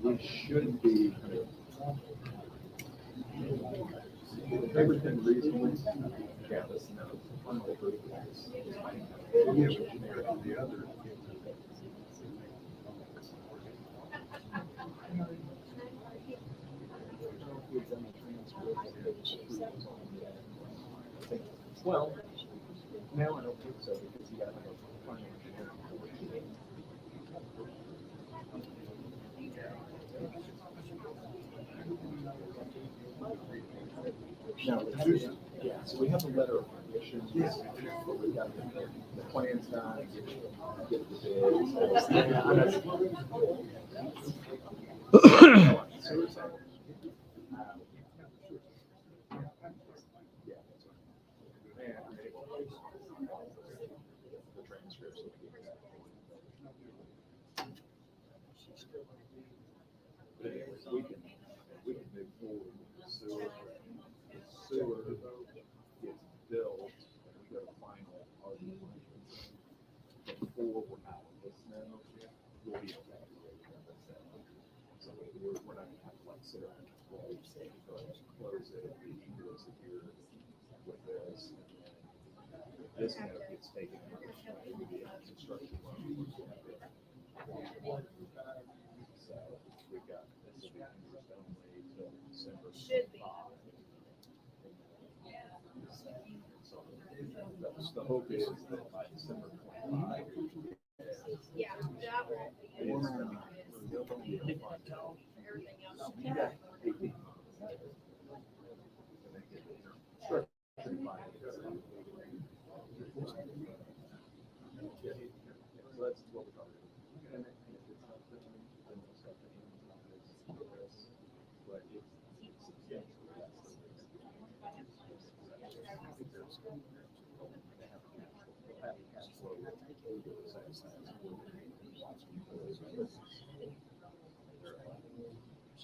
We should be everything reasonably. Yeah, this no. The other. Well, now I don't think so because you got to have a final engineering. Now, yeah, so we have a letter of conditions. We got the plans done, get the bids. The transcripts. But anyways, we can move forward with the sewer. The sewer gets built, and we go to final argument. Before we're out of this now, we'll be okay. So we're not gonna have to like sit around and close it, we can do this here with this. This note gets taken out of the construction loan. So we've got, this will be interest only till December. Should be. So the hope is that by December 25. Yeah, that will be. Everything else. Yeah. That's what we're talking about. But it's substantially less.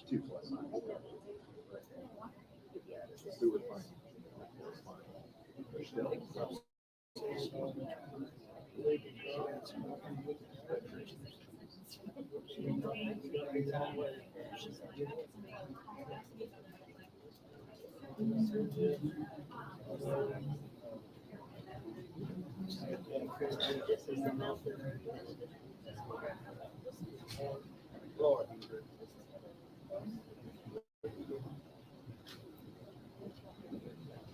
Two plus. Sewer fine. Still.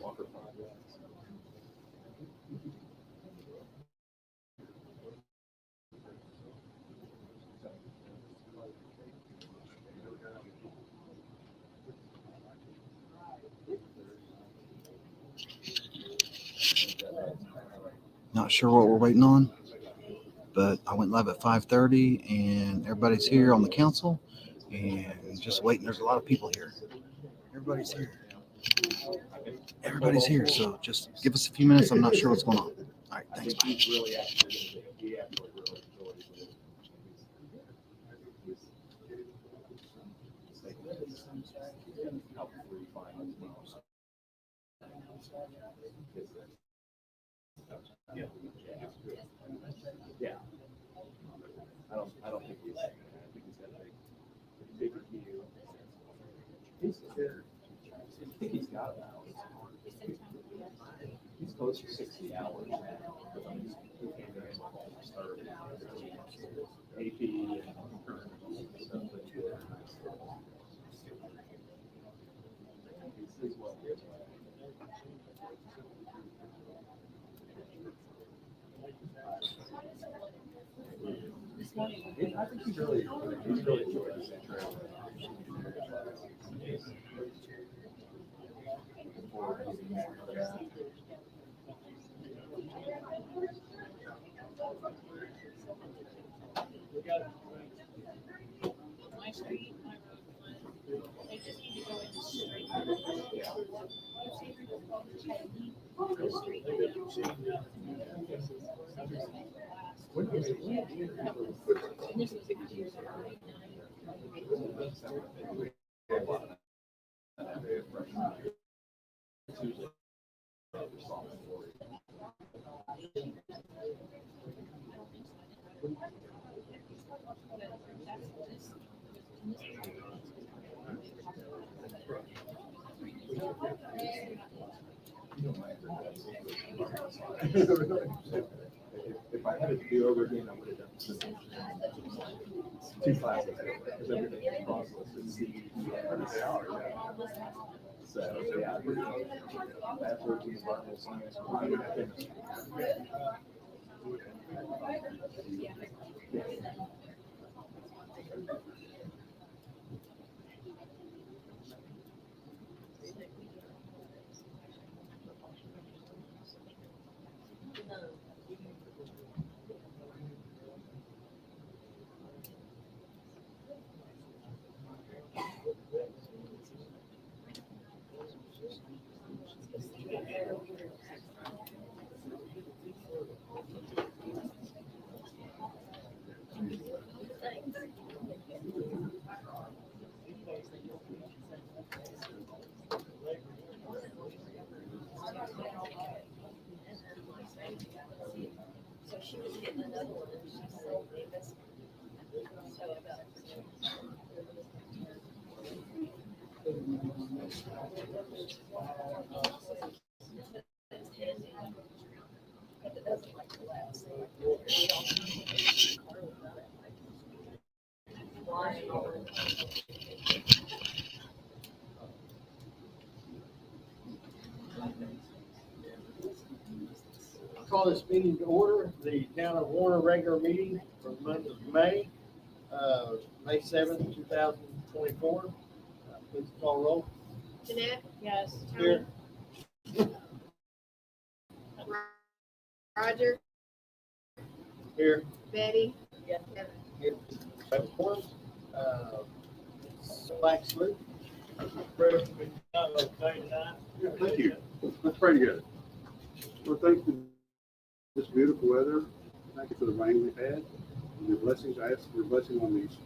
Walker projects. Not sure what we're waiting on, but I went live at 5:30 and everybody's here on the council and just waiting. There's a lot of people here. Everybody's here. Everybody's here. So just give us a few minutes. I'm not sure what's going on. All right. Thanks. Bye. He's really actually, he actually really enjoys it. Help refine as well. Yeah. Yeah. I don't think he's, I think he's got a big view. I think he's got about, he's close to 60 hours now. AP and stuff. He's well. I think he's really enjoyed this intro. My street, my road, they just need to go in the street. The street. And this was 6 years ago. If I had it to do over again, I would have done two classes because everything is processed in C. So, yeah, bachelor's in environmental science, minor in chemistry. So she was getting another one and she sold me this. So but it doesn't like collapse. I call this meeting to order, the Town of Warner regular meeting for the month of May, May 7th, 2024. Please call roll. Jeanette, yes. Here. Roger, Here. Betty, Yes. Kevin. Here. Second one, Black Sloop. Okay tonight. Yeah, thank you. Let's pray together. Lord, thanks for this beautiful weather. Thank you for the rain we've had. And your blessings, I ask for your blessing on these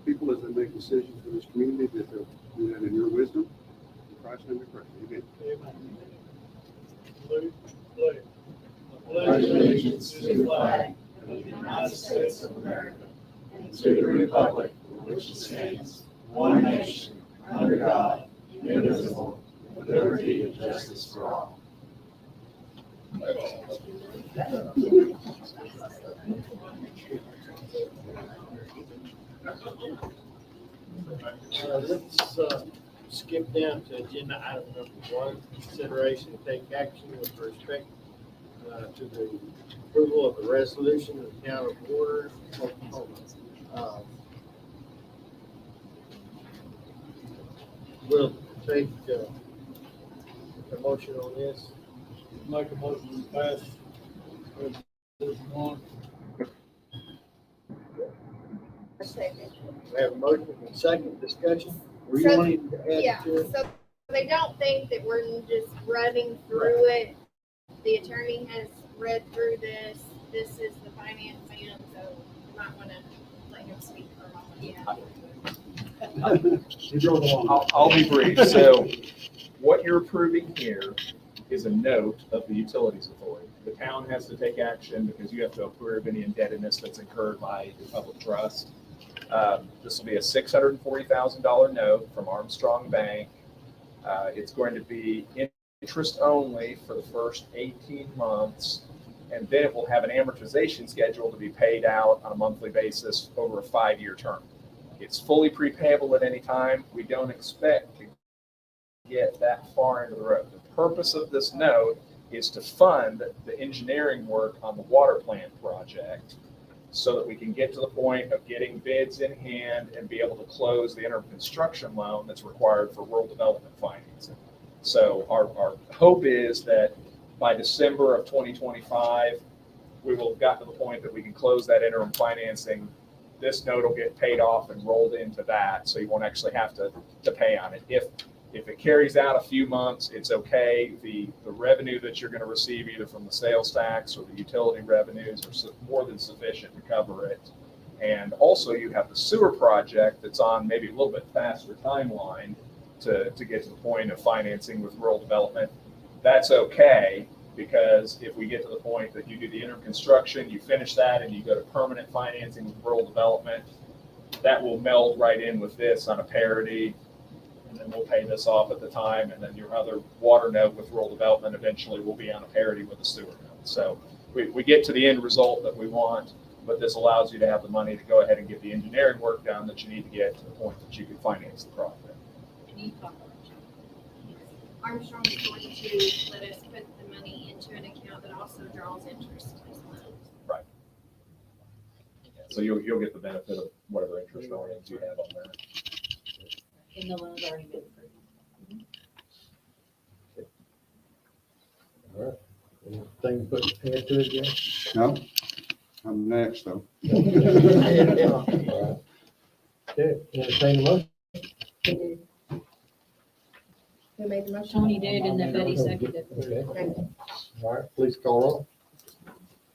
people as they make decisions for this community, that they'll do that in your wisdom. In Christ's name we pray. Amen. Salute. Salute. Pledge allegiance to the flag of the United States of America and to the republic for which it stands, one nation, under God, indivisible, with liberty and justice for all. Let's skip down to agenda item number 1, consideration to take action with respect to the approval of the resolution of the Town of Warner, Oklahoma. We'll take a motion on this. Make a motion to pass resolution 1. A second. We have a motion and second discussion. Were you So- wanting to add Yeah, to it? so they don't think that we're just running through it. The attorney has read through this. This is the finance man, so you might want to let him speak for a moment. Yeah. I'll be brief. So what you're approving here is a note of the utilities authority. The town has to take action because you have to approve any indebtedness that's incurred by the public trust. This will be a $640,000 note from Armstrong Bank. It's going to be interest only for the first 18 months, and then it will have an amortization schedule to be paid out on a monthly basis over a 5-year term. It's fully prepayable at any time. We don't expect to get that far into the road. The purpose of this note is to fund the engineering work on the water plant project so that we can get to the point of getting bids in hand and be able to close the interim construction loan that's required for rural development financing. So our hope is that by December of 2025, we will have gotten to the point that we can close that interim financing. This note will get paid off and rolled into that, so you won't actually have to pay on it. If it carries out a few months, it's okay. The revenue that you're going to receive either from the sales tax or the utility revenues are more than sufficient to cover it. And also you have the sewer project that's on maybe a little bit faster timeline to get to the point of financing with rural development. That's okay, because if we get to the point that you do the interim construction, you finish that and you go to permanent financing with rural development, that will meld right in with this on a parity. And then we'll pay this off at the time, and then your other water note with rural development eventually will be on a parity with the sewer note. So we get to the end result that we want, but this allows you to have the money to go ahead and get the engineering work done that you need to get to the point that you can finance the project. Armstrong is going to let us put the money into an account that also draws interest as well. So you'll get the benefit of whatever interest earnings you have on that. And the loan's already been approved. All right. Anything put add to it, Jay? No, I'm next though. Okay, entertain a motion. Who made the motion? Tony did, and then Betty seconded. Okay, Okay. all right, please call roll.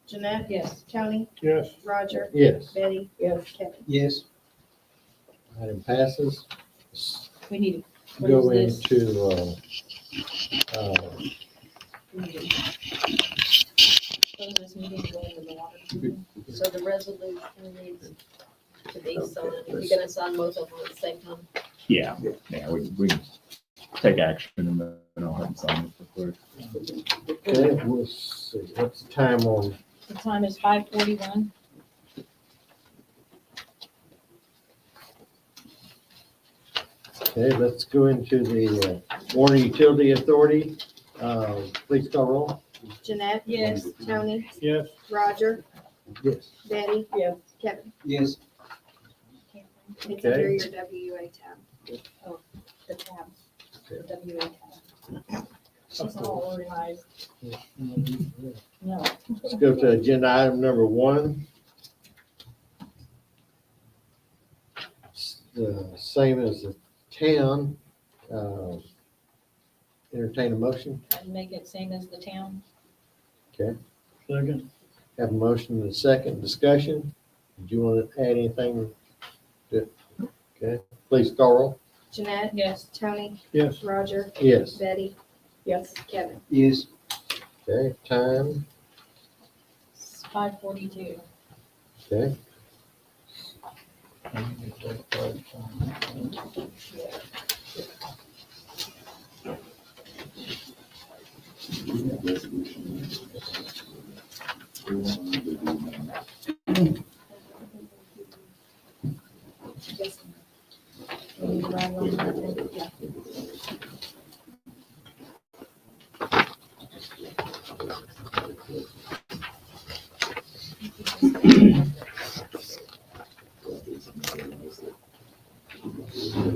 Jeanette? Yes. Tony? Yes. Roger? Yes. Betty? Yes. Kevin? Yes. Item passes. We need to Go close this. into, We need to close this meeting and go into the water. So the resolution needs to be signed. You're gonna sign both of them at the same time. Yeah, we can take action and then I'll have them sign it real quick. okay, we'll see, what's the time on, The time is 5:41. okay, let's go into the Water Utility Authority. Please call roll. Jeanette? Yes. Tony? Yes. Roger? Yes. Betty? Yes. Kevin? Yes. It's Okay. under your WA tab. The tab. The WA tab. She's all organized. No. Let's go to agenda item number 1. The same as the town. Entertain a motion. And make it same as the town. Second. Have a motion and a second discussion. Do you want to add anything? Okay, please call roll. Jeanette? Yes. Tony? Yes. Roger? Yes. Betty? Yes. Kevin? Yes. Okay, time. It's 5:42. Okay. Yeah.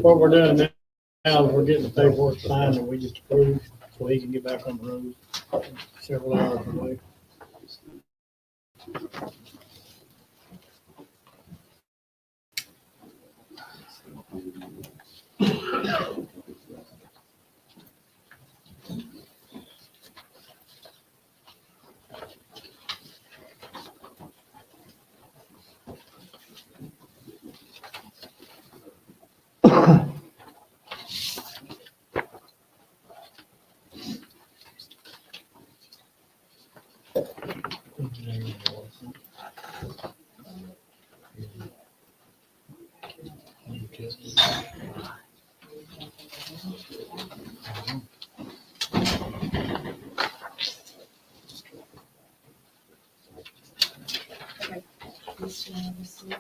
What we're doing now is we're getting the paperwork signed and we just approve so he can get back on the road several hours away. Sign this in.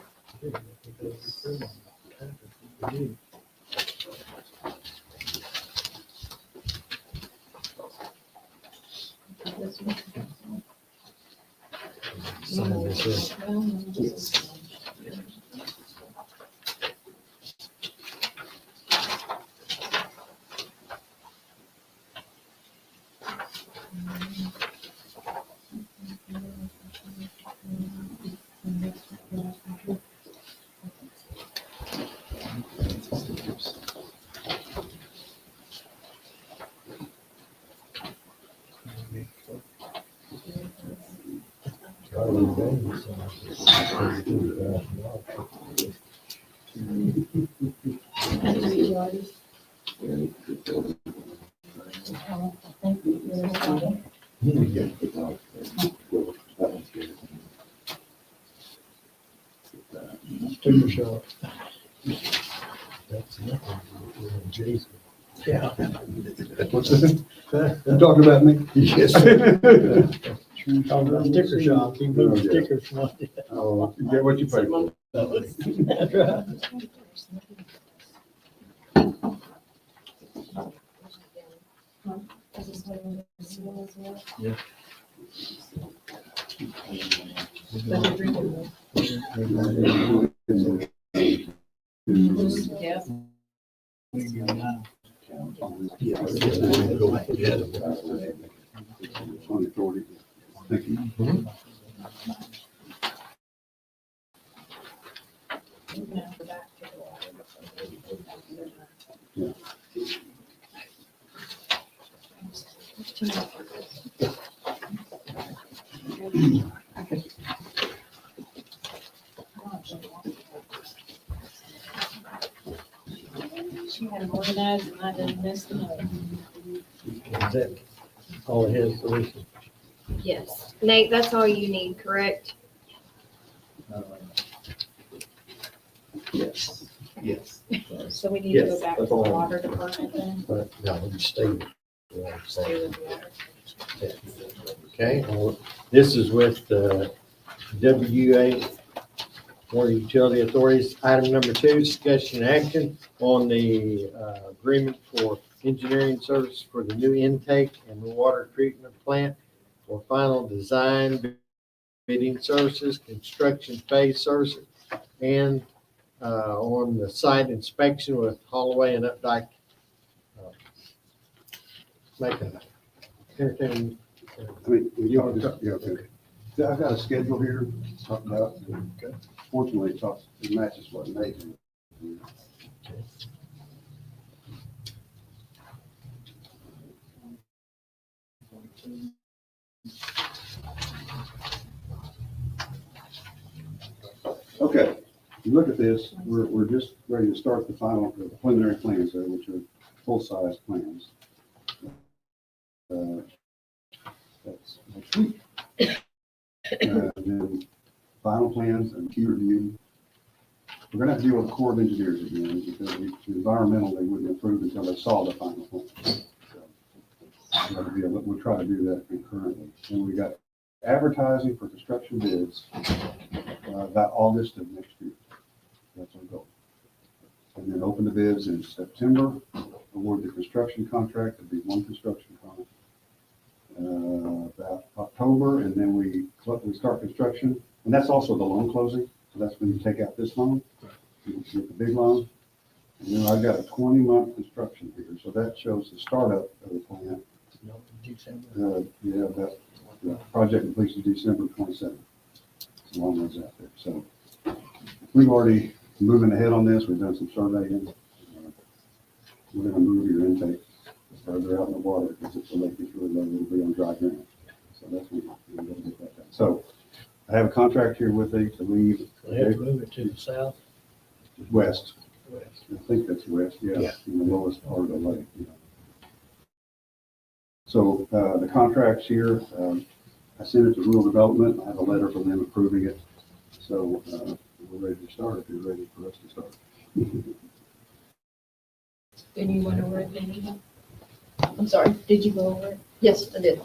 Sticker shock. That's nothing. Jason. Yeah. What's that? You talking about me? Yes. Talking about sticker shops, you can move stickers from one to Oh, you get what you pay for. That's right. But they're drinking more. Yeah. On the authority. Thank you. She had them organized and I didn't mess them up. Is that all it has, Felicia? Yes. Nate, that's all you need, correct? Yes, yes. So we need to go Yes, back to the that's all. water department then. But no, you stay. Stay with water. Okay, well, this is with the WA Water Utility Authorities. Item number 2, discussion and action on the agreement for engineering service for the new intake and water treatment plant for final design, bidding services, construction phase services, and on the site inspection with Holloway and Updike. Make a entertaining. I mean, yeah, okay. Yeah, I've got a schedule here, talk about, fortunately, it matches what Nate did. Okay, you look at this, we're just ready to start the preliminary plans there, which are full-size plans. That's next week. And then final plans and key review. We're gonna have to deal with the Corps of Engineers again, because environmental, they wouldn't approve until they saw the final plan. So, we'll try to do that concurrently. And we got advertising for construction bids about August of next year. That's our goal. And then open the bids in September, award the construction contract, there'll be one construction contract. About October, and then we start construction, and that's also the loan closing, so that's when you take out this loan, you get the big loan. And then I've got a 20-month construction here, so that shows the startup of the plant. That the project completion December 27th. It's a long ways out there, so we've already moving ahead on this, we've done some surveying. We're gonna move your intake further out in the water, because it's a lake, it's really low, it'll be on dry ground. So that's what we're gonna get that done. So I have a contract here with you to leave They have to move it to the south. west. I think that's west, yeah, in the lowest part of the lake. So the contract's here. I sent it to rural development. I have a letter from them approving it. So we're ready to start if you're ready for us to start. Did you went over it, Danny? I'm sorry, did you go over it? Yes, I did.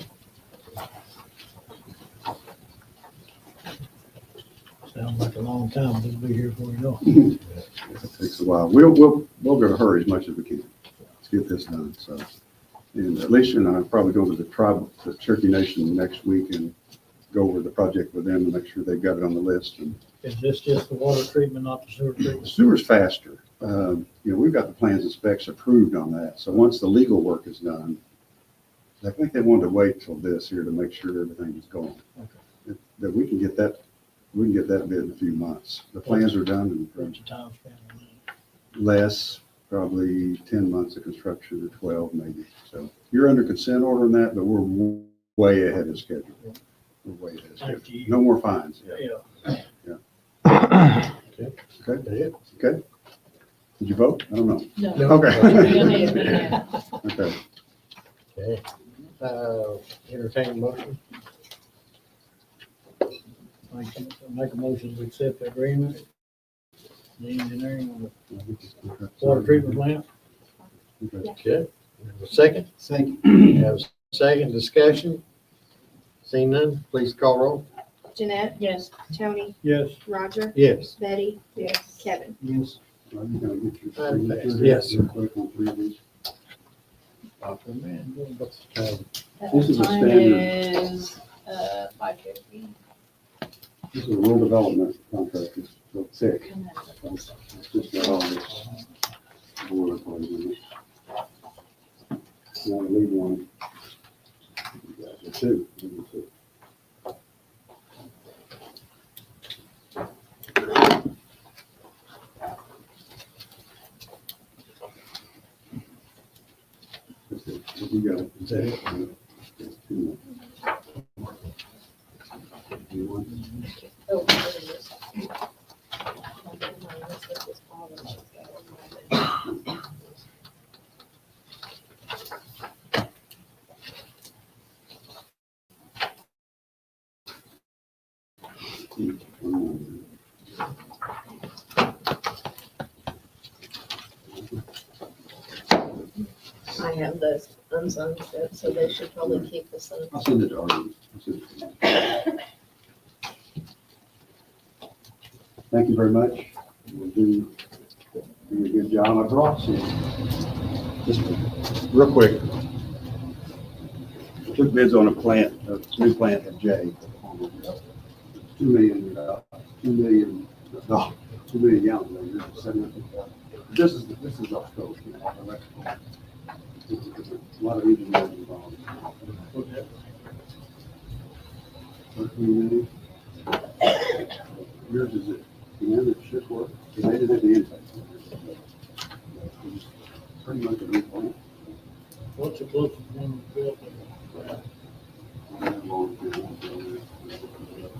Sounds like a long time, we'll be here before we know. It takes a while. We'll go to hurry as much as we can. Let's get this done. So, and Alicia and I will probably go to the Cherokee Nation next week and go over the project with them to make sure they've got it on the list. And Is this just the water treatment, not the sewer the treatment? sewer's faster. We've got the plans and specs approved on that. So once the legal work is done, I think they wanted to wait till this here to make sure everything is going. Okay. That we can get that bid in a few months. The plans are done What's and the time span on that? less, probably 10 months of construction or 12 maybe. So you're under consent order on that, but we're way ahead of schedule. We're way ahead of Thank schedule. you. No more fines. Yeah. Okay, That's it. okay. Did you vote? I don't know. No. Okay. Yeah. Okay. Okay. Entertaining motion. Make a motion to accept the agreement the engineering on the water treatment plant. Good. Have a second? Second. Have a second discussion? Seeing none, please call roll. Jeanette, Yes. Tony, Yes. Roger, Yes. Betty, Yes. Kevin. Yes. Are you gonna get your I'm signature fast. there Yes. real quick on 3 of these? What's the time? This is a Time standard. is, 5:50. This is a rural development contract, it's so thick. It's just all this. Boilerplate in it. You wanna leave one? You guys are two. Leave them two. That's it. You got it. Is that it? It's two more. You want- Oh, there it is. I have those unsigned stuff, so they should probably keep the sun. I'll send it to Artie. I'll send it to him. Thank you very much. We'll do a good job. I brought some, just real quick. Took bids on a plant, a new plant at J. 2 million, 2 million, no, 2 million gallons. 700. This is off coast, you know, electrical. A lot of engineering involved. 13 million. Yours is it, it should work. They made it at the inside. It's pretty much a new plant. What's the closest one built?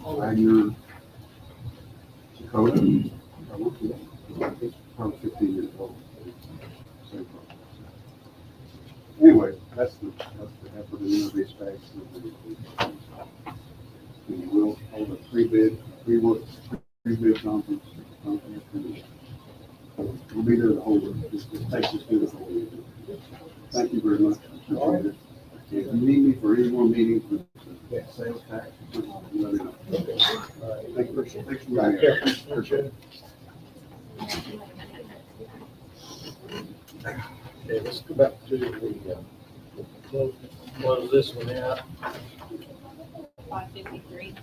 Wagner, Dakota. I want to, it's probably 15 years old. Same problem. Anyway, that's the effort in the space. And we'll hold a pre-bids conference. We'll be there the whole week. This takes us through the whole week. Thank you very much. Appreciate it. If you need me for any more meetings with sales tax, let me know. Thank you. Thanks for being here. Appreciate it. Okay, let's go back to the, close this one out. 5:53.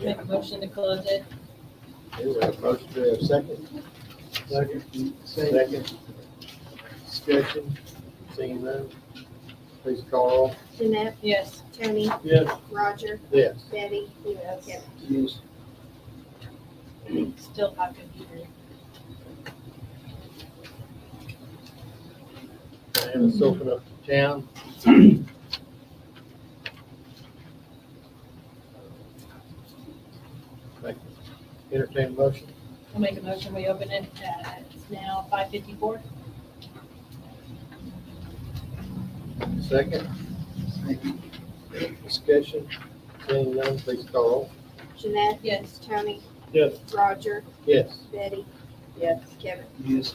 Make a motion to close it. Okay, we have a motion, do we have a second? Second. Discussion, seeing none, please call roll. Jeanette, Yes. Tony, Yes. Roger, Yes. Betty, Yes. Kevin. Yes. Still 5:53. And let's open up the town. Entertain a motion. I'll make a motion, we open it, it's now 5:54. Second. Discussion, seeing none, please call roll. Jeanette, Yes. Tony, Yes. Roger, Yes. Betty, Yes. Kevin. Yes.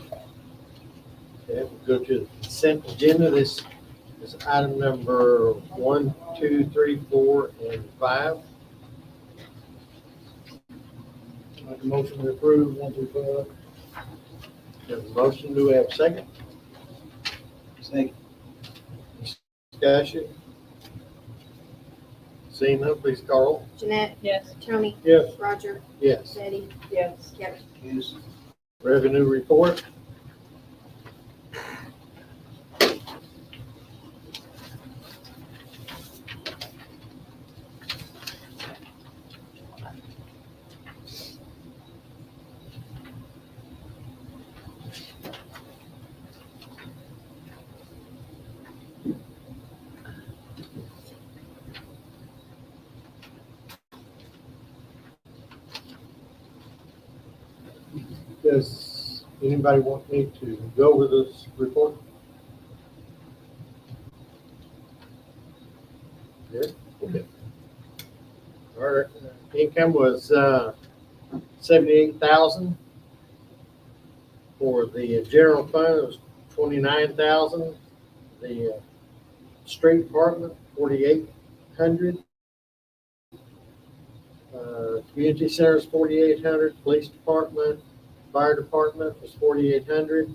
Okay, we'll go to the consent agenda. This is item number 1, 2, 3, 4, and 5. Make a motion to approve 1 through 5. Have a motion, do we have a second? Second. Discussion. Seeing none, please call roll. Jeanette, Yes. Tony, Yes. Roger, Yes. Betty, Yes. Kevin. Yes. Revenue report. Does anybody want me to go over this report? Good. Okay. Our income was 78,000. For the general fund, it was 29,000. The street department, 4,800. Community centers, 4,800. Police department, fire department was 4,800.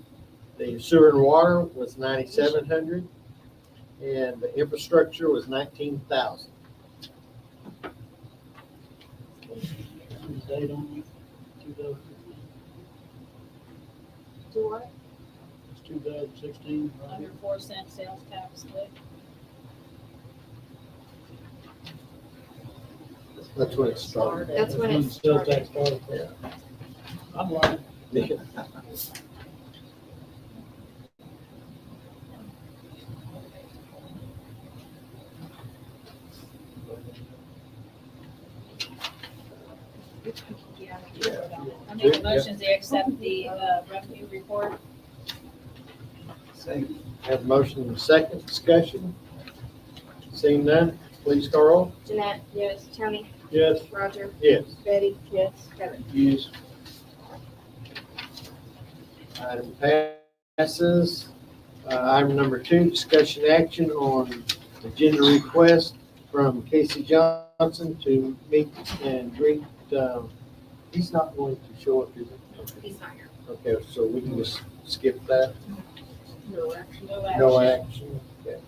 The sewer and water was 9,700. And the infrastructure was 19,000. Date on it, 2016. Do what? It's 2016. right? Under 4 cent sales tax levy. That's when it started. That's when it's Sales started. tax started. Yeah. I'm lying. I make a motion to accept the revenue report. Have a motion and a second discussion. Seeing none, please call roll. Jeanette, Yes. Tony, Yes. Roger, Yes. Betty, Yes. Kevin. Yes. Item passes. Item number 2, discussion action on agenda request from Casey Johnson to meet and greet. He's not going to show up, is he? He's not here. Okay, so we can just skip that. No action. No action. Okay.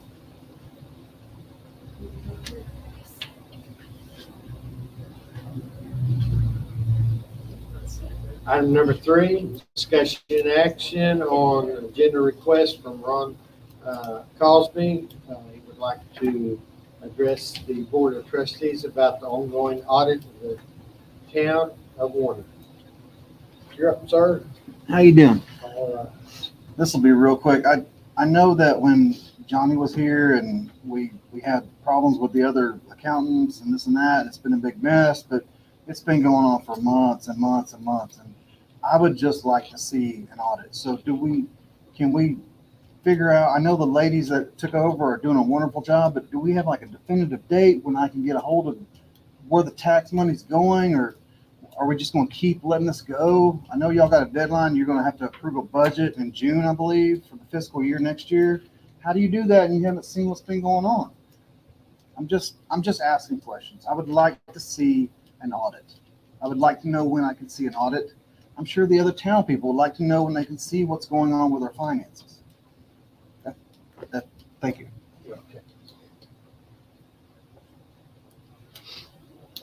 Item number 3, discussion and action on agenda request from Ron Cosby. He would like to address the Board of Trustees about the ongoing audit of the town of Warner. You're up, sir. How you doing? All right. This will be real quick. I know that when Johnny was here and we had problems with the other accountants and this and that, it's been a big mess, but it's been going on for months and months and months. And I would just like to see an audit. So can we figure out, I know the ladies that took over are doing a wonderful job, but do we have like a definitive date when I can get a hold of where the tax money's going, or are we just going to keep letting this go? I know y'all got a deadline. You're going to have to approve a budget in June, I believe, for the fiscal year next year. How do you do that and you haven't seen what's been going on? I'm just asking questions. I would like to see an audit. I would like to know when I can see an audit. I'm sure the other town people would like to know when they can see what's going on with their finances. Thank you. Okay.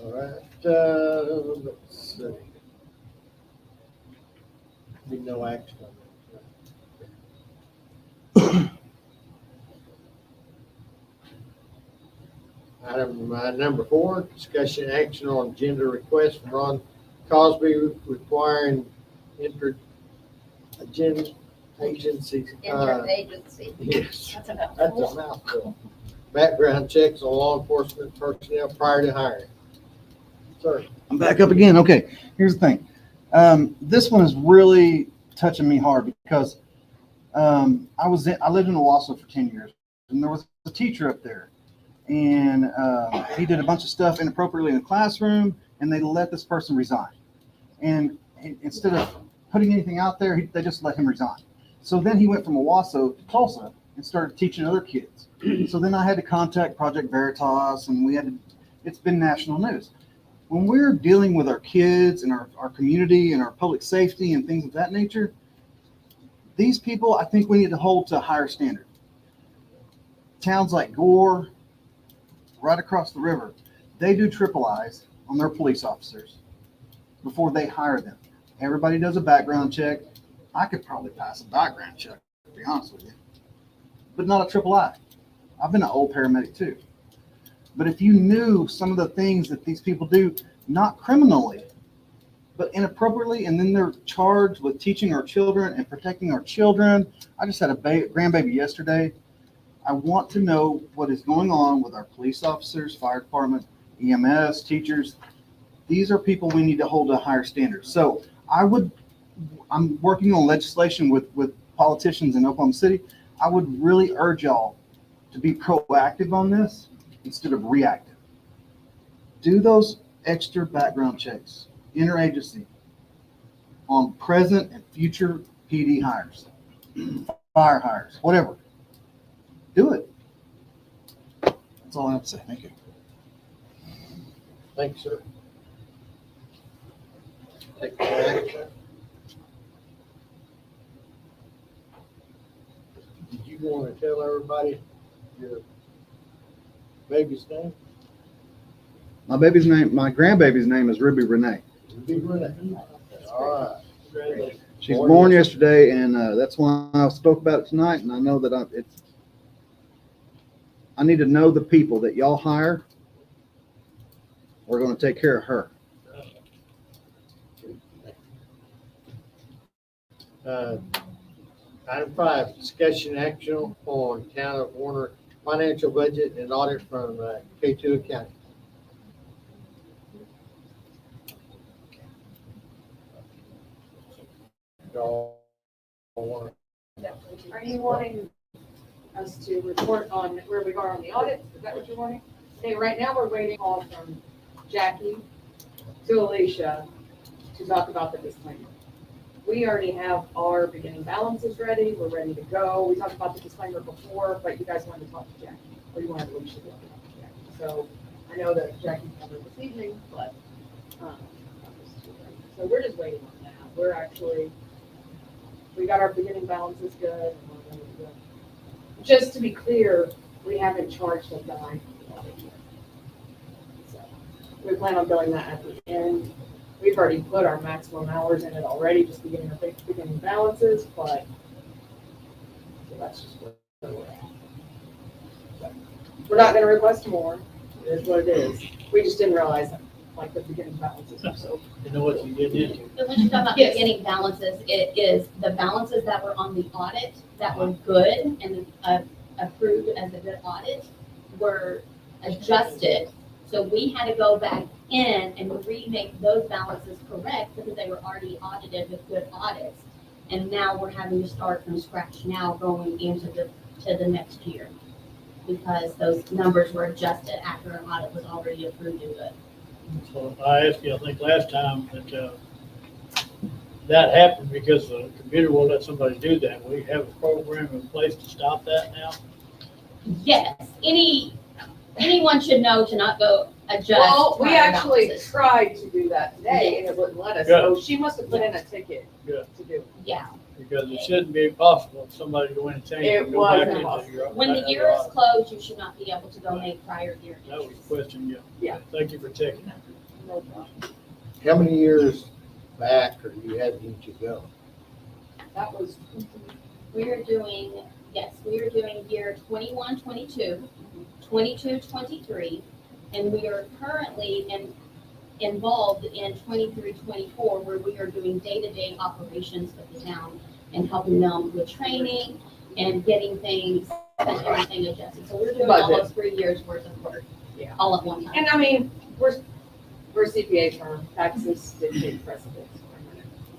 All right, let's see. Need no action on that. Item number 4, discussion action on agenda request from Ron Cosby requiring agencies. Interagency. Yes, That's about that's a mouthful. Background checks on law enforcement personnel prior to hiring. Sir. I'm back up again. Okay, here's the thing. This one is really touching me hard because I lived in Owasso for 10 years, and there was a teacher up there, and he did a bunch of stuff inappropriately in the classroom, and they let this person resign. And instead of putting anything out there, they just let him resign. So then he went from Owasso to Tulsa and started teaching other kids. So then I had to contact Project Veritas, and it's been national news. When we're dealing with our kids and our community and our public safety and things of that nature, these people, I think we need to hold to a higher standard. Towns like Gore, right across the river, they do triple I's on their police officers before they hire them. Everybody does a background check. I could probably pass a background check, to be honest with you, but not a triple I. I've been an old paramedic too. But if you knew some of the things that these people do, not criminally, but inappropriately, and then they're charged with teaching our children and protecting our children. I just had a grandbaby yesterday. I want to know what is going on with our police officers, fire department, EMS, teachers. These are people we need to hold to a higher standard. So I'm working on legislation with politicians in Oklahoma City. I would really urge y'all to be proactive on this instead of reactive. Do those extra background checks, interagency, on present and future PD hires, fire hires, whatever. Do it. That's all I have to say. Thank you. Thank you, sir. Take action. Did you want to tell everybody your baby's name? My grandbaby's name is Ruby Renee. Big Renee. All right. Congratulations. She was born yesterday, and that's why I spoke about it tonight. And I know that I need to know the people that y'all hire. We're going to take care of her. Item 5, discussion action on Town of Warner financial budget and audit from K2 Accounting. Y'all want Are you wanting us to report on where we are on the audit? Is that what you're wanting? Okay, right now we're waiting call from Jackie to Alicia to talk about the disclaimer. We already have our beginning balances ready. We're ready to go. We talked about the disclaimer before, but you guys wanted to talk to Jackie, or you wanted Alicia to talk to Jackie. So I know that Jackie covered this evening, but so we're just waiting on that. We're actually, we got our beginning balances good, and we're ready to go. Just to be clear, we haven't charged a dime for the audit yet. So we plan on billing that at the end. We've already put our maximum hours in it already, just beginning our beginning balances, but so that's just where we're at. So, we're not gonna request more, it is what it is. We just didn't realize that, like, the beginning balances are so. you know what you get into. So when you talk about Yes. beginning balances, it is the balances that were on the audit that were good and approved as a good audit were adjusted. So we had to go back in and remake those balances correct because they were already audited with good audits. And now we're having to start from scratch now going into the next year because those numbers were adjusted after an audit was already approved and good. So I asked you, I think last time, that that happened because the computer won't let somebody do that. We have a program in place to stop that now. Yes, anyone should know to not go adjust. Well, we prior actually balances. tried to do that today and it wouldn't let us, so she must have put in a ticket Good. to do it. Yeah, Because it shouldn't be possible for somebody to go in and change it. It and go back wasn't into possible. your- when the year is closed, you should not be able to go make prior year That was entries. the question, yeah. Yeah. Thank you for checking. No problem. How many years back or you had to go? That was, We are doing year 21, 22, 22, 23, and we are currently involved in 23, 24, where we are doing day-to-day operations of the town and helping them with training and getting things and everything adjusted. So we're doing Budget. almost 3 years worth of work, Yeah. all at one time. and I mean, we're a CPA firm, taxes dictate precedence.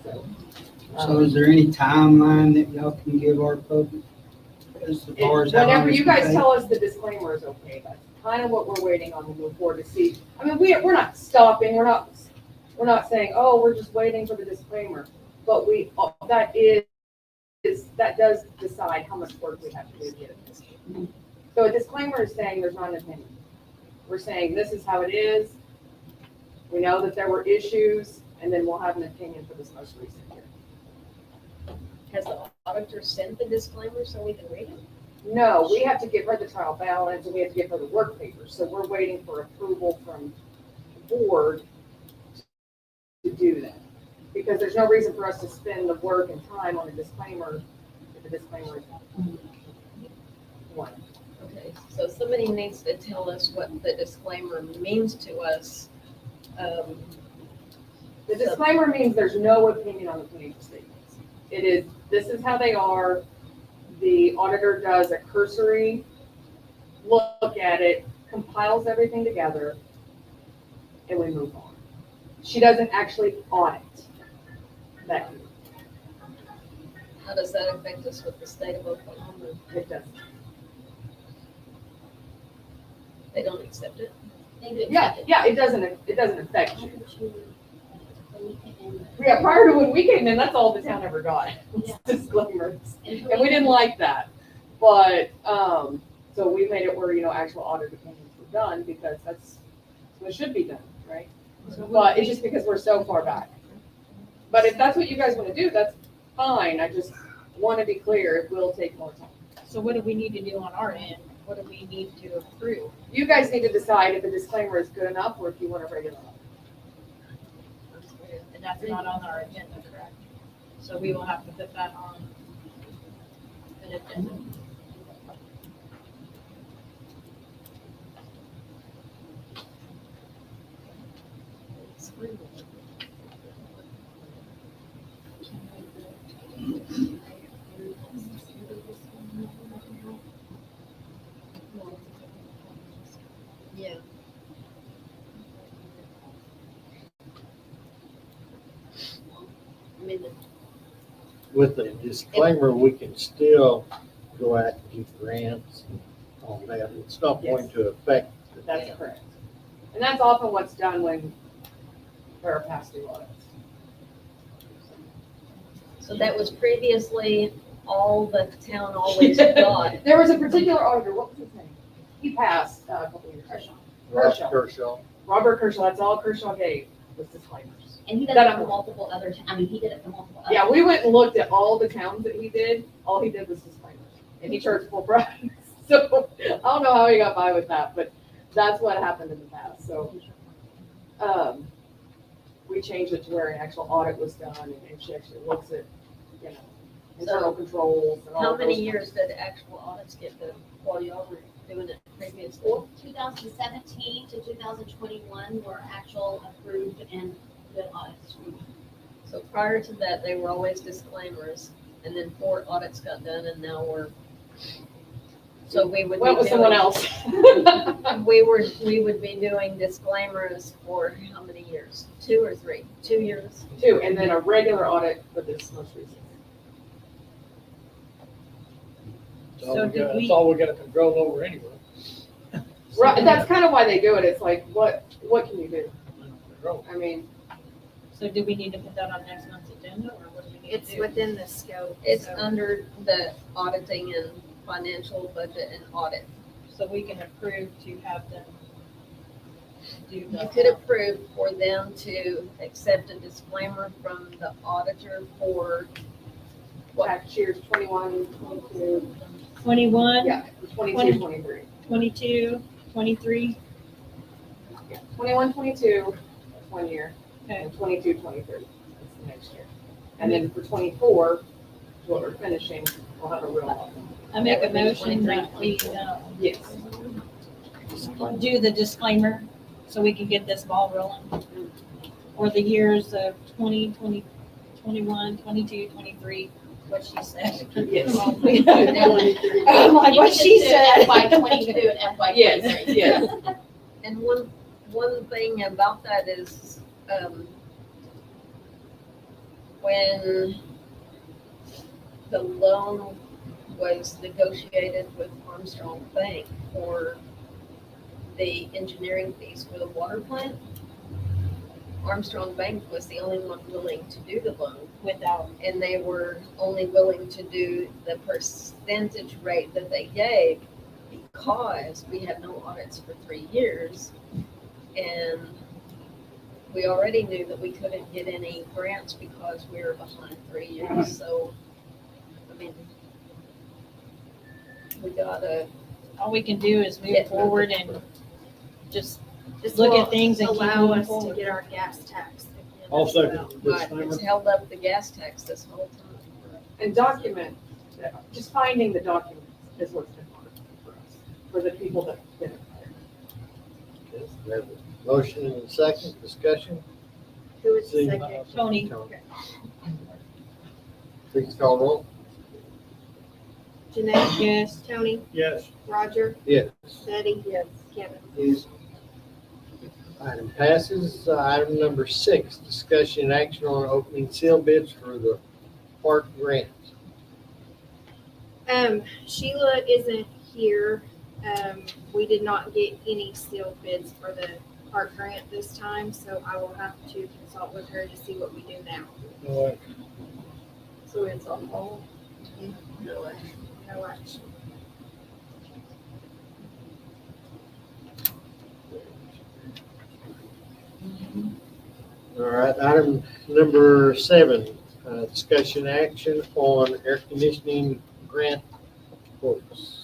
So. So is there any timeline that y'all can give our public as far as how long Whenever it's you gonna guys take? tell us the disclaimer is okay, that's kind of what we're waiting on to move forward to see. I mean, we're not stopping, we're not saying, oh, we're just waiting for the disclaimer. But that does decide how much work we have to do to get it this year. So a disclaimer is saying there's not an opinion. We're saying this is how it is. We know that there were issues, and then we'll have an opinion for this most recent year. Has the auditor sent the disclaimer so we can read it? No, we have to give her the trial balance and we have to give her the work papers. So we're waiting for approval from the board to do that. Because there's no reason for us to spend the work and time on a disclaimer if the disclaimer is one. Okay, so somebody needs to tell us what the disclaimer means to us. The disclaimer means there's no opinion on the financial statements. It is, this is how they are. The auditor does a cursory look at it, compiles everything together, and we move on. She doesn't actually audit that. How does that affect us with the state of Oklahoma? It doesn't. They don't accept it. They do Yeah, accept it. yeah, it doesn't affect you. Yeah, prior to when we came in, that's all the town ever got, was Yeah. disclaimers. And we didn't like that. But, so we made it where, actual audit opinions were done because that's what should be done, right? But it's just because we're so far back. But if that's what you guys want to do, that's fine. I just want to be clear, it will take more time. So what do we need to do on our end? What do we need to approve? You guys need to decide if a disclaimer is good enough or if you want a regular audit. And that's not on our agenda, correct? So we will have to put that on an agenda. Yeah. I mean, With the disclaimer, we can still go out and get grants and all that. It's not going to affect the That's town. correct. And that's often what's done when there are past due audits. so that was previously all the town always got. There was a particular auditor, what was his name? He passed a couple of years ago. Rob Kershaw. Robert Kershaw, that's all Kershaw gave was disclaimers. And he does That it I'm- for multiple other, he did it for multiple other. Yeah, we went and looked at all the towns that he did, all he did was disclaimers, and he charged full price. So, I don't know how he got by with that, but that's what happened in the past, so. We changed it to where an actual audit was done, and she actually looks at, internal controls and all How of many those years did actual audits get done while y'all were doing it previously? 2017 to 2021 were actual approved and good audits. So prior to that, they were always disclaimers, and then 4 audits got done, and now we're, so we would be Went with someone doing- else. We would be doing disclaimers for how many years? 2 or 3? 2 years? 2, and then a regular audit for this most recent. So that's all we got control over anyway. Right, that's kind of why they do it, it's like, what can you do? Control. I mean, So do we need to put that on next month's agenda, or what do we need to It's do? within the scope. It's so- under the auditing and financial budget and audit. So we can approve to have them do You the. could approve for them to accept a disclaimer from the auditor for tax years 21, 22, 21, yeah, 22, 23. 22, 23. Yeah, 21, 22, that's 1 year, Okay. and 22, 23, that's the next year. And then for 24, what we're finishing, we'll have a real audit. I make a motion that we Yes. do the disclaimer so we can get this ball rolling. For the years of 20, 21, 22, 23, what she said. Yes. I'm like, what she said. FY 22 and FY 23. Yes, yes. And one thing about that is, when the loan was negotiated with Armstrong Bank for the engineering fees for the water plant, Armstrong Bank was the only one willing to do the loan without, and they were only willing to do the percentage rate that they gave because we had no audits for 3 years. And we already knew that we couldn't get any grants because we were behind 3 years. So, I mean, we gotta. All we can do is move forward and just This look will at things and keep allow moving us to forward. get our gas tax again. Also, as well. Right, disclaimer, it's held up the gas tax this whole time. And document, just finding the documents is what's been hard for us, for the people that get it. Okay, we have a motion and a second, discussion. Who is the See, second? Tony, Please call roll. Janae? yes. Tony? yes. Roger? Yes. Betty? Yes. Kevin? Yes. Item passes. Item number 6, discussion and action on opening seal bids for the park grant. Sheila isn't here, We did not get any sealed bids for the park grant this time, so I will have to consult with her to see what we do now. No action. So it's on hold. No action. All right, item number 7, discussion action on air conditioning grant quotes.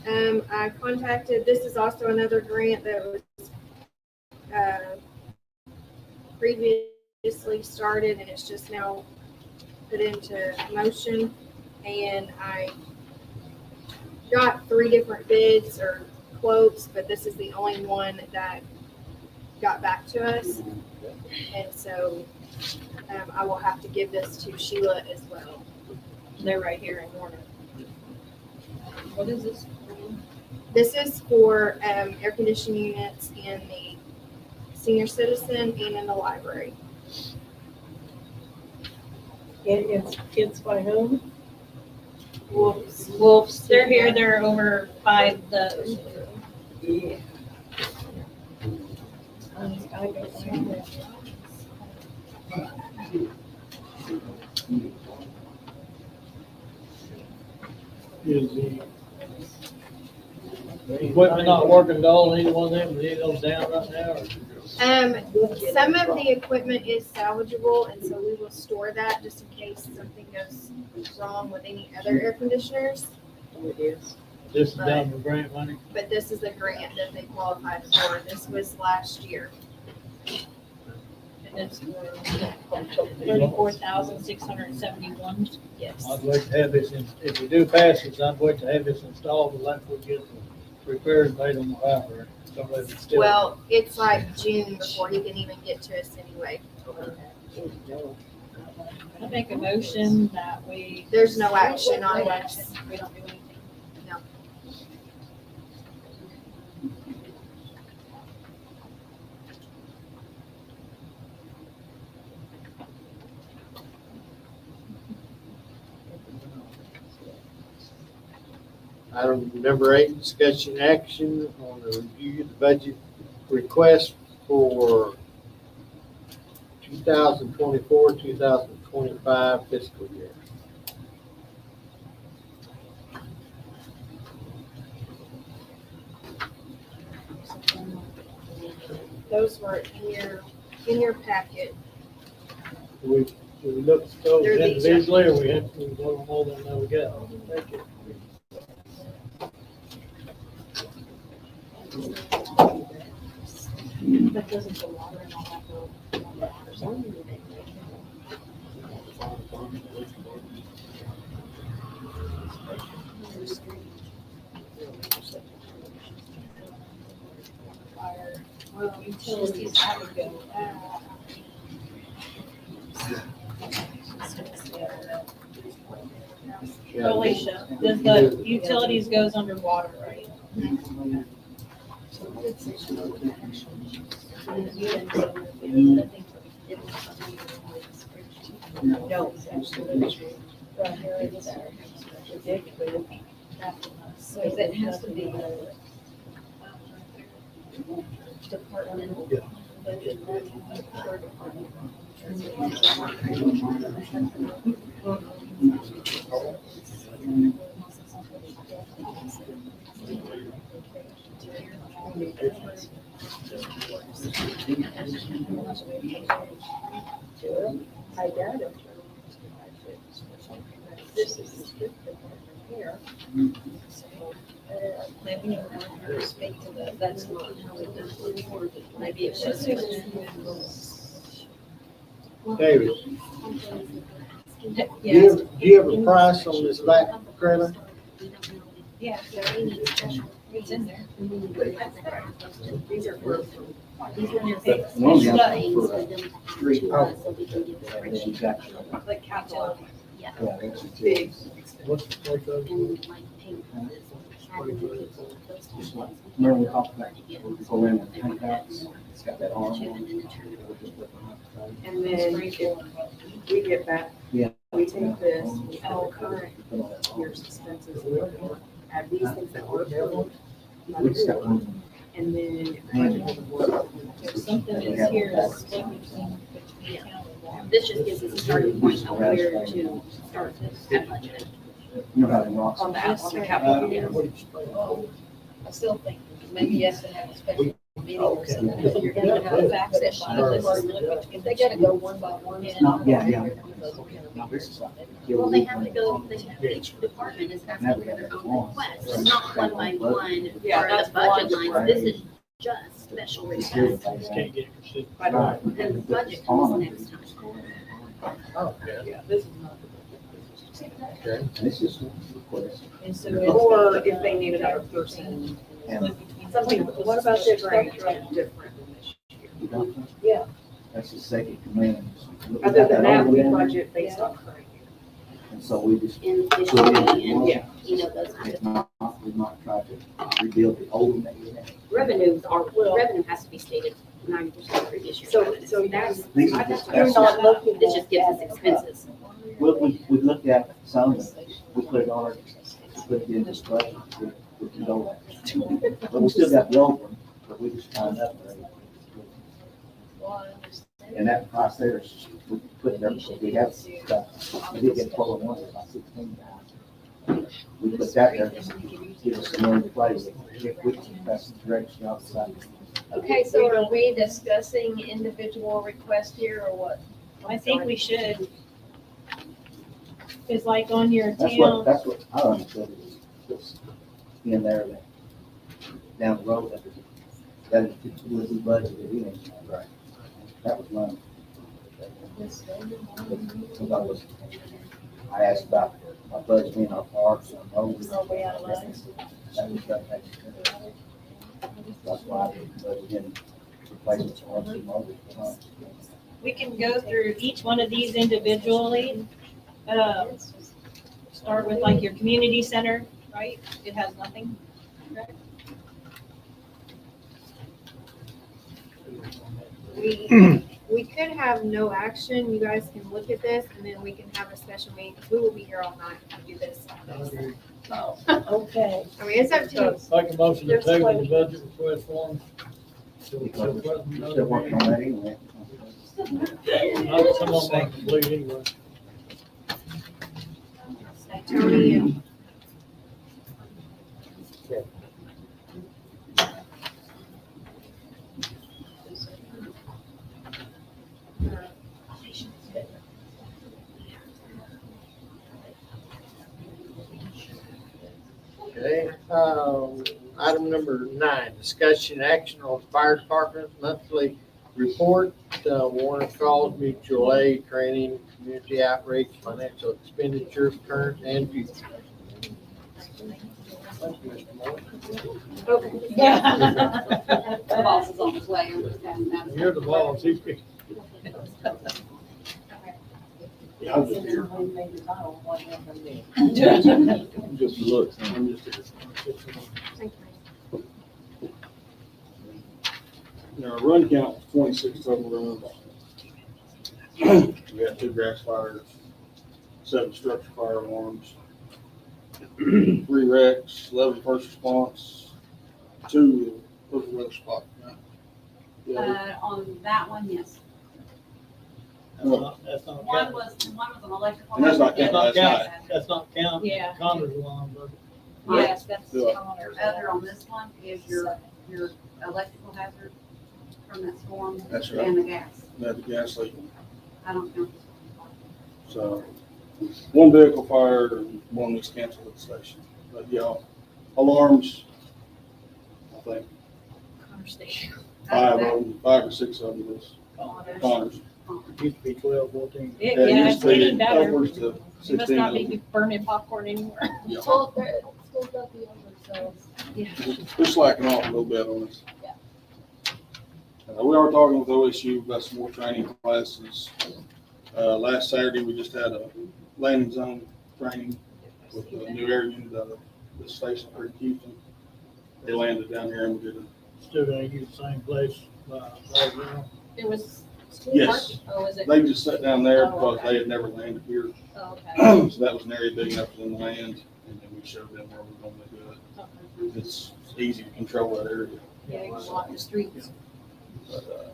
I contacted, this is also another grant that was, previously started and it's just now put into motion. And I got 3 different bids or quotes, but this is the only one that got back to us. And so, I will have to give this to Sheila as well. They're right here in Warner. What is this? This is for, air conditioning units in the senior citizen and in the library. It's by whom? Wolves, they're here, they're over by the. Yeah. Is the equipment not working at all, either one of them, is those down right now? Or? Some of the equipment is salvageable, and so we will store that just in case something goes wrong with any other air conditioners. It is. This is down for grant money? But this is a grant that they qualified for. This was last year. And it's 34,671. Yes. I'd like to have this, if we do pass this, I'd like to have this installed, like we get the repairs made on the library. Somebody that's still. Well, it's like June before he can even get to us anyway. I make a motion that we. There's no action on No this. action. We don't do anything. No. Item number 8, discussion action on the review of the budget request for 2024-2025 fiscal year. Those were in your packet. We look at those They're these, yeah. individually, or we have to go on all of them that we got? Thank you. But doesn't the water and all that go on the water zone? Well, utilities, that would go. Alicia, does the utilities goes underwater, right? No, So it has to be departmental. Yeah. Budget per department. I doubt it. This is the street department here. Maybe you want her to speak to that, that's not how it does before, but maybe it's just. David, Yes. do you have a price on this back trailer? Yeah, it's in there. These are for. These are your big One of them studies, for street. like capital. Yeah. Yeah, that's Big. What's the price of it? And like pink. Remember we talked about go in and tank outs, it's got that arm on it. And then if we get back, Yeah. we take this, we all current year's expenses, have these things that are approved. We just got one. And then. budget work. If something is here that's split between the town and water. This just gives us a starting point of where to start that budget. You know how they rock. On the capital. Well, I still think maybe you have to have a special meeting or something, if you're gonna have a fact session, if they gotta go one by one. Well, they have to go, each department is asking for their own request, it's not one by one Yeah, for that's the budget one. lines, this is just special requests. Just can't get it consistent. And the budget comes next time. Yeah, this is not. Okay. It's just a request. And so Or if they need another person, And something, what about this range different than this year? you don't know? Yeah. That's the second command. Other than that, we budget based on current year. And so we just, In efficiency and, Yeah. you know, those kind of. it's not, we've not tried to rebuild the old one that we had. Revenues are, revenue has to be stated 90% of previous year's So revenue. that's. These are just- You're not looking. This just gives us expenses. We looked at some, we put it on our, we put it in this budget, we can go. But we still got the old one, but we just kind of upgraded. And that price there is, just we put there, because we have stuff, we did get 12 at once, it's like 16. We put that there, just to give us some more to play with, if we can pass the direction outside. Okay, so are we discussing individual requests here or what? I think we should. It's like on your That's what I understood, is just in there, that down the road, that was the budget that we had. Right. That was money. Because I asked about my budget in our parks and roads. Are we out of line? That was that next year. That's why I didn't budget in replacements for roads and roads. We can go through each one of these individually. Start with like your community center, right? It has nothing. correct? We could have no action, you guys can look at this, and then we can have a special meeting, 'cause we will be here all night to do this. Okay. I mean, it's up to you. Make a motion to table the budget request form. Because we're still working on that anyway. Some of them are complete anyway. Tony and Okay, item number 9, discussion action on fire department monthly report, Warner Falls mutual aid, training, community outreach, financial expenditures, current and future. Thank you, Mr. Moore. The boss is on his way, I'm just having that. You're the boss, he's. Yeah, I'm just here. Just look. I'm just here. Our run count was 26 total runs. We had 2 grass fires, 7 structure fire alarms, 3 wrecks, 11 first response, 2 personal weather spot. Yeah, On that one, yes. That's not One count. was an electrical. And that's not That's counting not last count, night. that's not count. Yeah. Connor's alarm, but Yes, that's Do it. Connor's. Other on this one is your electrical hazard from that storm That's right. and the gas. Had the gas leak. I don't count. So 1 vehicle fired and 1 was canceled at the station. But yeah, alarms, I think Connor Station. 5 or 6 of them was Connors. it used to be 12, 14. Yeah, it it's used to be getting better. upwards to You must 16 not of be them. burning popcorn anymore. Yeah. School's about to be over, so. We're slacking off a little bit on this. We are talking with OSU about some more training classes. Last Saturday, we just had a landing zone training with the new air unit out of the station for Houston. They landed down here and we did Still gonna use the same place, right now. It was school Yes. parking, or was it? They just sat down there Oh, because okay. they had never landed here. Oh, okay. So that was an area big enough for them to land, and then we showed them where we're going to do it's easy to control that area. Yeah, you can block the streets. But, like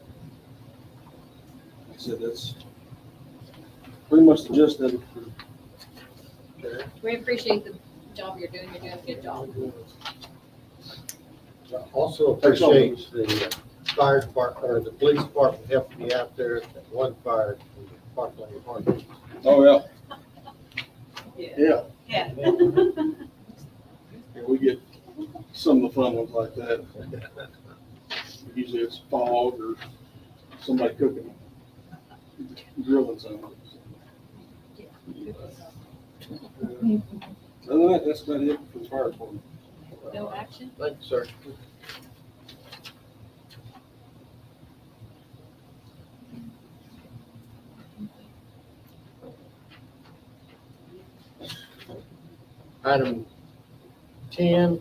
I said, that's pretty much the gist of it. We appreciate the job you're doing. You're doing a good job. Also appreciate the fire department, or the police department helping me out there at that one fire in Parkland Park. Oh, yeah. Yeah. Yeah. Yeah, we get some of the fun ones like that. Usually it's fog or somebody cooking, grilling something. Other than that, that's about it for the fire department. No action? Thank you, sir. Item 10,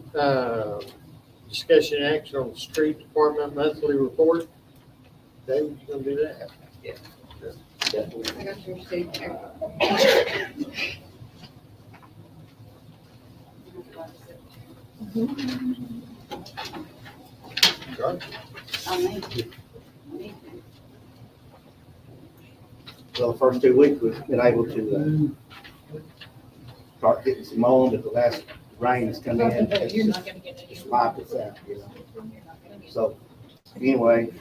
discussion action on the street department monthly report. David, you gonna do that? Yeah. I got your state check. Charlie? Well, the first 2 weeks, we've been able to start getting some mowing, but the last rain has come in. You're not gonna get any. Wiped us out, you know. So, anyway,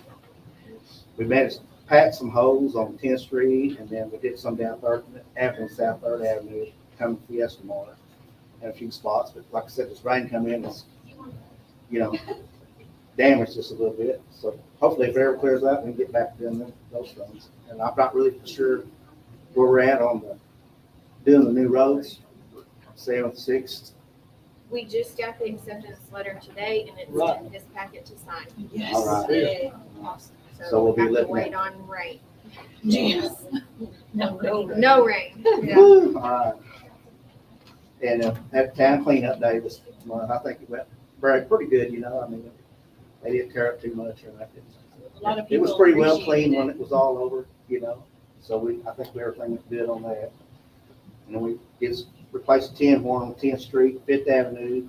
we managed to patch some holes on 10th Street, and then we did some down 3rd Avenue, South 3rd Avenue, coming to Fiesta Mall. And a few spots, but like I said, this rain come in, it's, you know, damaged us a little bit. So hopefully if it ever clears out, we can get back to doing those things. And I'm not really sure where we're at on doing the new roads, 7th, 6th. We just got the acceptance letter today and it's Right. in this packet to sign. Yes. All right. Yay. So we'll be have to looking wait at- on rain. Yes. No, No rain. Yeah. All right. And that town cleanup day was, I think it went pretty good, you know, I mean, they didn't tear up too much or nothing. A lot of It was people pretty well appreciated cleaned it. when it was all over, you know, so I think everything went good on that. And then we replaced the 10 horn on 10th Street, 5th Avenue,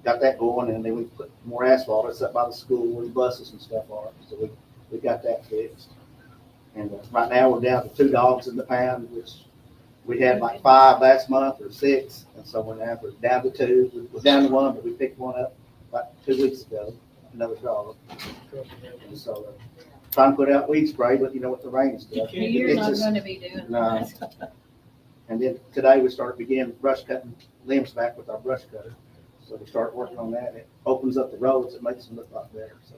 got that going, and then we put more asphalt, it's up by the school where the buses and stuff are, so we got that fixed. And right now, we're down to 2 dogs in the pound, which we had like 5 last month or 6, and so we're down to 2. We're down to 1, but we picked one up like 2 weeks ago, another dog. And so trying to put out weed spray, but you know what the rain is doing. You're It's not just- gonna be doing No. that. And then today we began brush cutting limbs back with our brush cutter. So we start working on that. It opens up the roads. It makes them look a lot better. So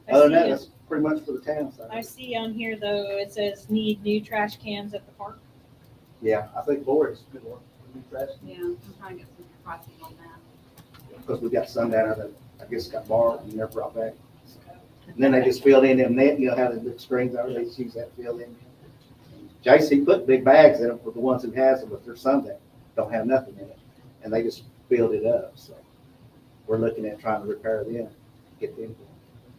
other than that, that's pretty much for the town I side. see on here though, it says need new trash cans at the park. Yeah, I think Boris good one. Yeah, I'm trying to get some pricing on that. Because we got some down there that I guess got borrowed and never brought back. And then they just filled in them net, you know how the big strings are, they use that fill in. JC put big bags in them for the ones who has them, but there's some that don't have nothing in it. And they just filled it up, so we're looking at trying to repair them, get them.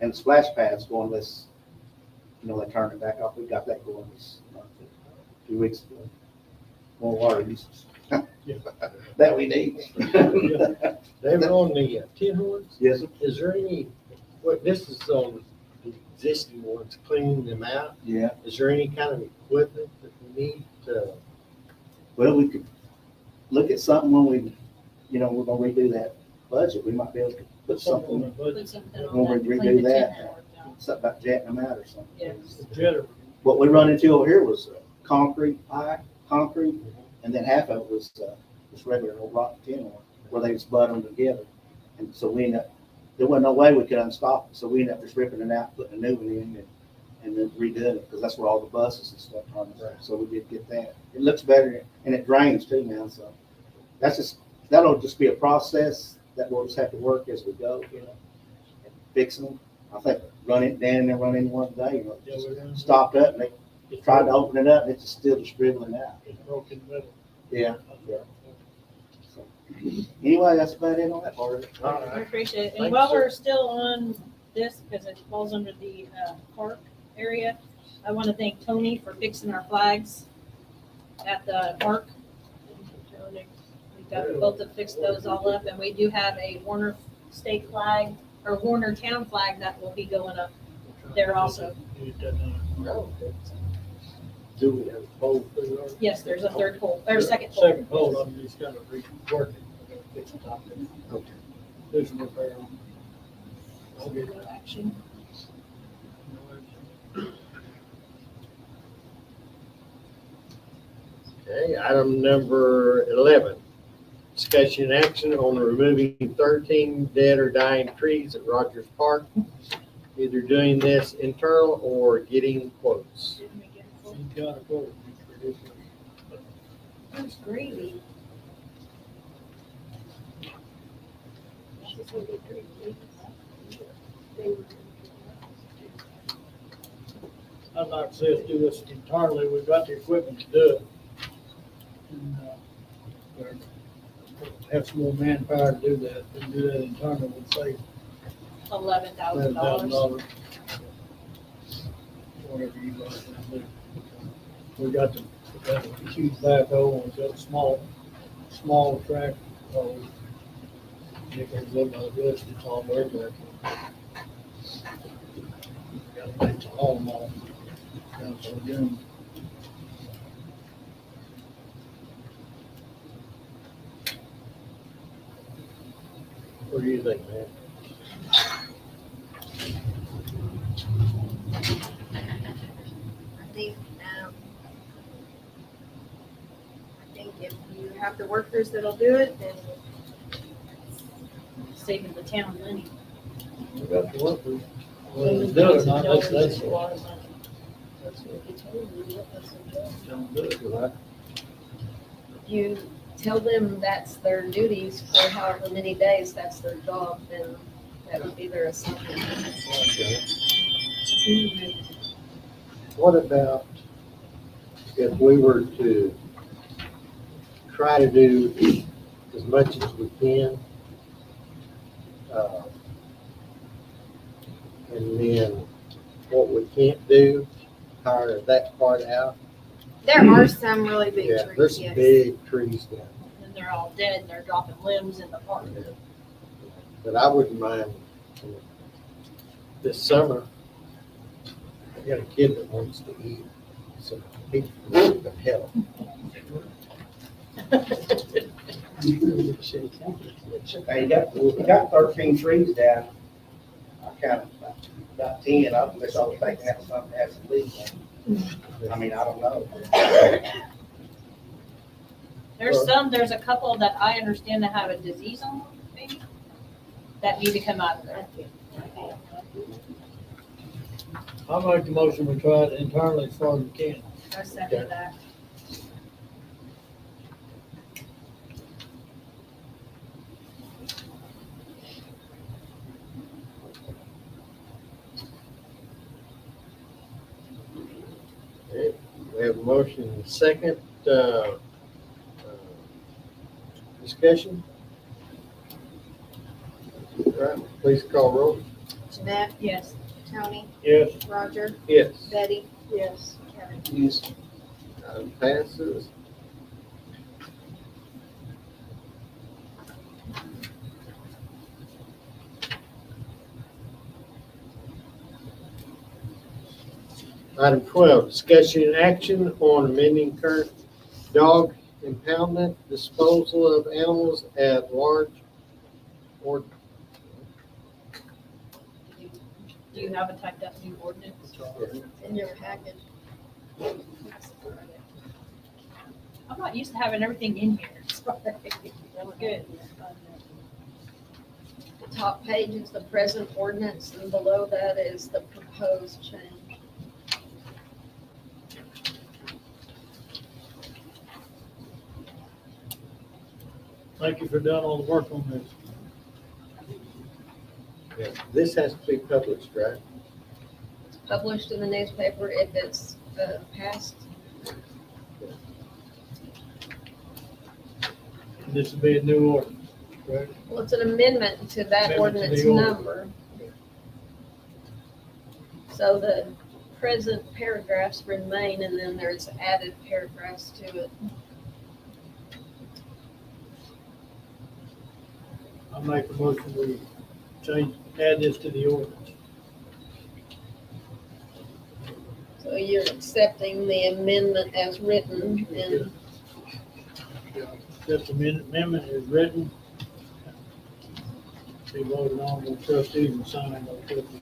And the splash pads going this, you know, they turn it back off, we got that going this month, a few weeks ago. More water uses. That we need. David, on the 10 horns, Yes, sir. is there any, this is on the existing ones, cleaning them out. Yeah. Is there any kind of equipment that we need to? Well, we could look at something when we, you know, we're gonna redo that budget. We might be able to put something, Put something on when that. we clean redo the that, tin board down. something about jacking them out or something. Yes. What we run into over here was concrete pipe, concrete, and then half of it was just regular old rock tin one, where they just butt them together. And so we ended up, there wasn't no way we could unstop it, so we ended up just ripping it out, putting a new one in, and then redoing it, because that's where all the buses and stuff run. So we did get that. It looks better, and it drains too now, so that'll just be a process that we'll just have to work as we go, you know, and fixing them. I think Dan and them run in one day, you know, just stopped up, and they tried to open it up, and it's just still just dribbling out. It's broken metal. Yeah. So, anyway, that's about it on that part of it. I appreciate it. And Thanks, while sir. we're still on this, because it falls under the park area, I want to thank Tony for fixing our flags at the park. got both to fix those all up, and we do have a Warner state flag, or Warner town flag that will be going up there also. Get that done. Do we have a poll for yours? Yes, there's a third pole, or second pole. Second pole, I'm just gonna rework it. I'm gonna fix the top of it. Okay. Do some repair on it. I'll get No action. Okay, item number 11, discussion and action on removing 13 dead or dying trees at Rogers Park. Either doing this internal or getting quotes. She's got a quote. That's gravy. I'd like to see us do this internally. We've got the equipment to do it. And, we're- have some more manpower to do that. And do that internally would save $11,000. Whatever you guys want to do. We got the huge backhoe, and we've got a small track. If it's look like this, it's all very back. Got to make the haul them all. Down to the gun. What do you think, man? I think, if you have the workers that'll do it, then Saving the town money. We got the workers. Whether it's done or not, that's. A lot of money. That's what he told me, that's their job. Don't do it, right? You tell them that's their duties for however many days, that's their job, then that would be their assignment. What about if we were to try to do as much as we can? And then what we can't do, hire that part out. there are some really big Yeah, trees, there's some yes. big trees down And they're all dead, and they're dropping limbs in the park. there. But I wouldn't mind this summer. I got a kid that wants to eat, so he can help. Hey, you got 13 trees down. I counted about 10 of them. That's all they have something that has to leave. I mean, I don't know. There's a couple that I understand that have a disease on them, maybe, that need to come out of there. I'll make the motion, we try it internally as far as we can. I second that. Okay, we have a motion and a second, discussion. All right, please call roll. Jeanette, Yes. Tony, Yes. Roger, Yes. Betty, Yes. Kevin. Yes. Item passes. Item 12, discussion and action on amending current dog impoundment disposal of animals at large or Do you have a typed up new ordinance? In your package. I'm not used to having everything in here. Sorry. That's good. The top page is the present ordinance, and below that is the proposed change. Thank you for doing all the work on this. this has to be published, right? It's published in the newspaper if it's passed. This would be a new ordinance, correct? Well, it's an amendment to that Amendment to ordinance the number. So the present paragraphs remain, and then there's added paragraphs to it. I make a motion we add this to the ordinance. So you're accepting the amendment as written and This amendment is written. Be voted on by trustees and signed by trustees.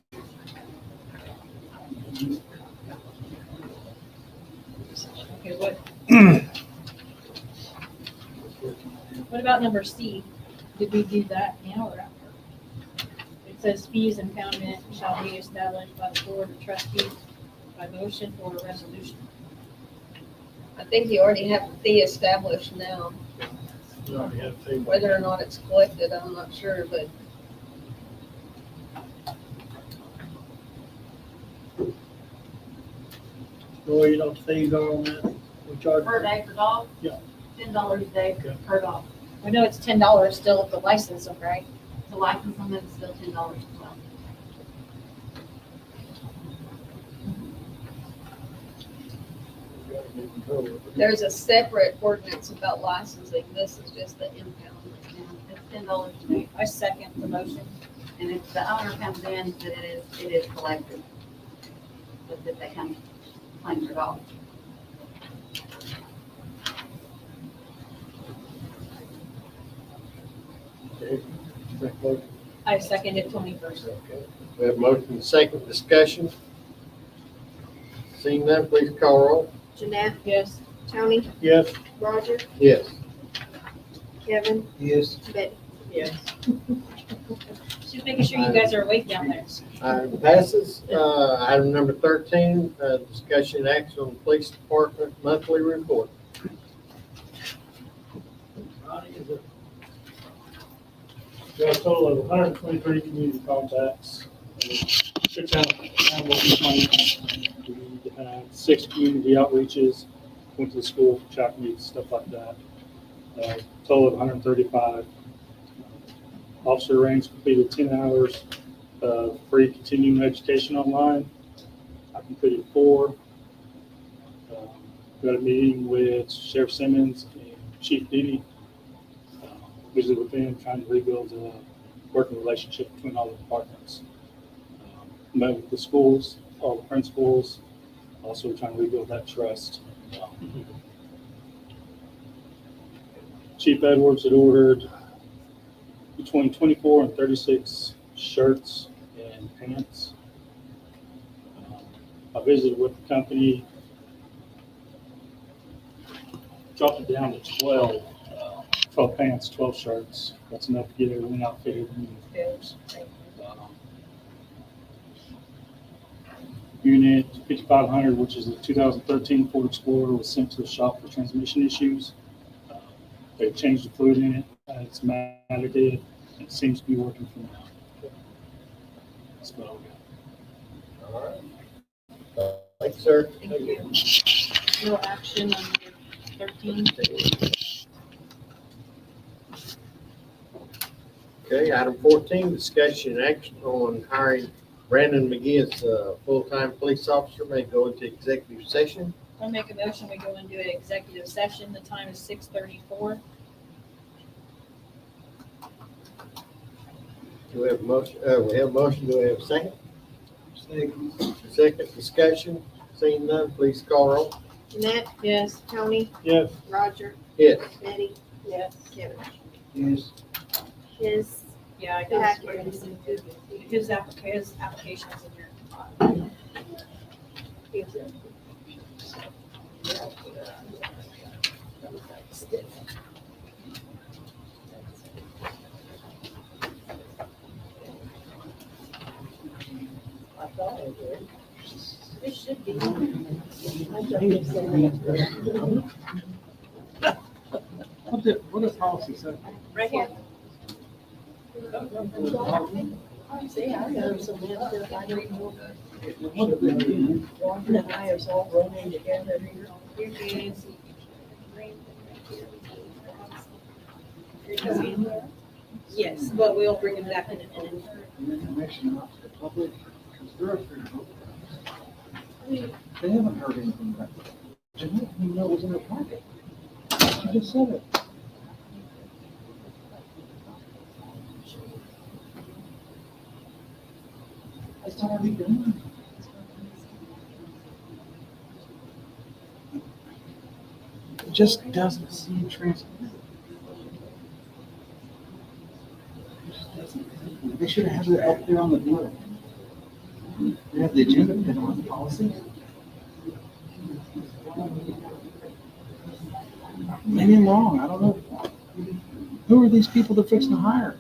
Okay, what about number C? Did we do that now or after? It says fees and impoundment shall be established by the board of trustees by motion or a resolution. I think you already have the fee established now. We already have to. Whether or not it's collected, I'm not sure, but Roy, you know what the fees are on that? We charge. Per day per dog? Yeah. $10 a day Okay. per dog. I know it's $10 still at the license, right? The license on them is still $10 as well. there's a separate ordinance about licensing. This is just the impoundment. It's $10 a day. I second the motion. And if the owner comes in, then it is collected. But if they come claim their dog. Okay. I seconded Tony first. Okay. We have motion and second discussion. Seeing none, please call roll. Jeanette, Yes. Tony, Yes. Roger, Yes. Kevin, Yes. Betty. Yes. Just making sure you guys are awake down there. Item passes. Item number 13, discussion and action on the police department monthly report. Ronnie, is it? We have a total of 123 community contacts. 6 animal complaints. We had 6 community outreaches, went to the school, track meets, stuff like that. Total of 135. Officer range completed 10 hours of free continuing education online. I completed 4. We had a meeting with Sheriff Simmons and Chief Diddy. Visited with them, trying to rebuild a working relationship between all the departments. Met with the schools, all the principals, also trying to rebuild that trust. Chief Edwards had ordered between 24 and 36 shirts and pants. I visited with the company, dropped it down to 12 pants, 12 shirts. That's enough to get everyone outfitted. Unit 5500, which is a 2013 Ford Explorer, was sent to the shop for transmission issues. They've changed the fluid in it. It's matted, and it seems to be working for now. That's about all we got. All right. Thank you, sir. Thank you. No action on number 13. Okay, item 14, discussion and action on hiring Brandon McGee as a full-time police officer. May go into executive session. I'll make a motion, we go into an executive session. The time is 6:34. Do we have a motion? We have a motion. Do we have a second? Second. Second discussion. Seeing none, please call roll. Jeanette, Yes. Tony, Yes. Roger, Yes. Betty, Yes. Kevin. Yes. His Yeah, I packet got is his included. his application is in here. It should be. What does policy say? Right here. See, I know some men that I read more. Walking and I is all running together here. Yes, but we'll bring it back in a minute. Information out to the public, because they're afraid of it. They haven't heard anything about it. Jeanette didn't even know it was in her pocket. She just said it. It's already done. It just doesn't seem transparent. It just doesn't. They should have had it up there on the deal. They have the agenda, but they don't have the policy. Maybe I'm wrong, I don't know. Who are these people they're fixing to hire?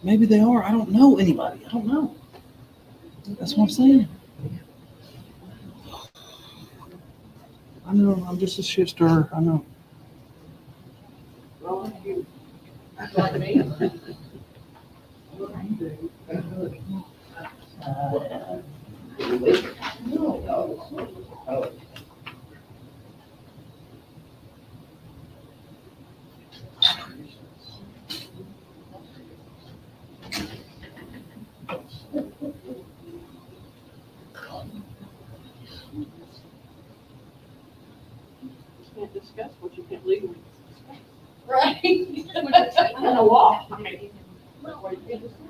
Maybe they are, I don't know anybody, I don't know. That's what I'm saying. I know, I'm just a shit stirrer, I know. Like me? Can't discuss what you can't legally discuss. Right. In the law. I mean, what you can't discuss.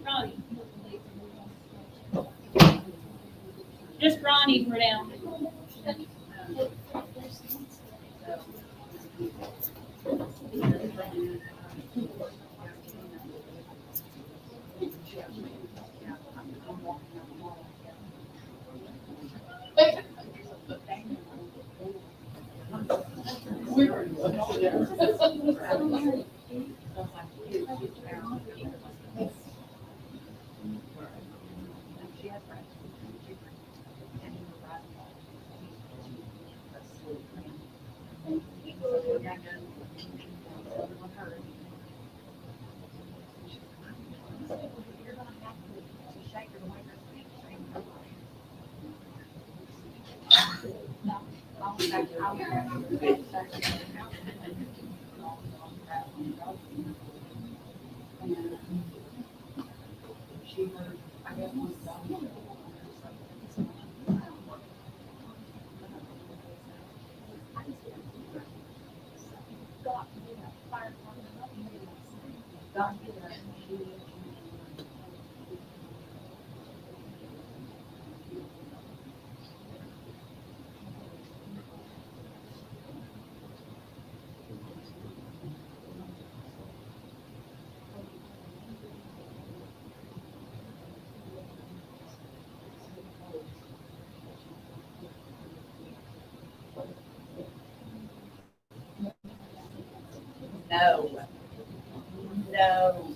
Ronnie. Just Ronnie for now. No. No.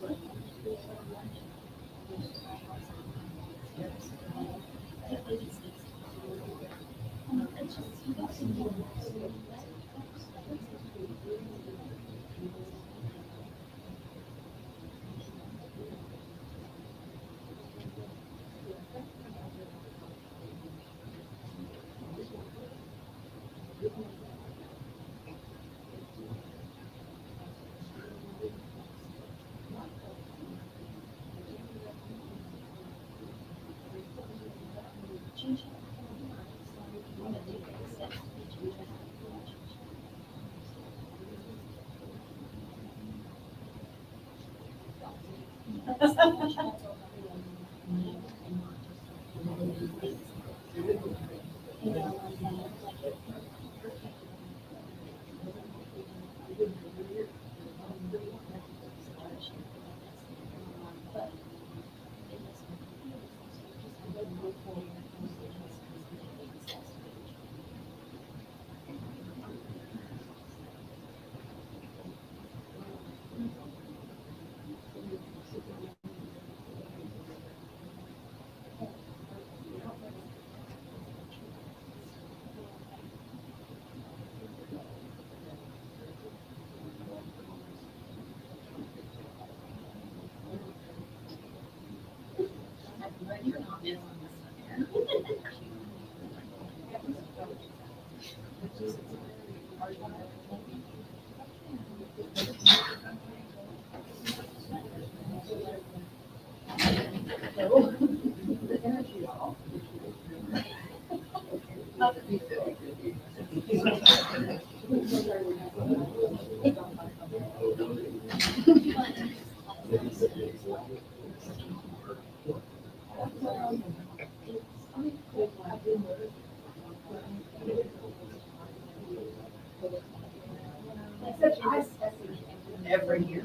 Every year.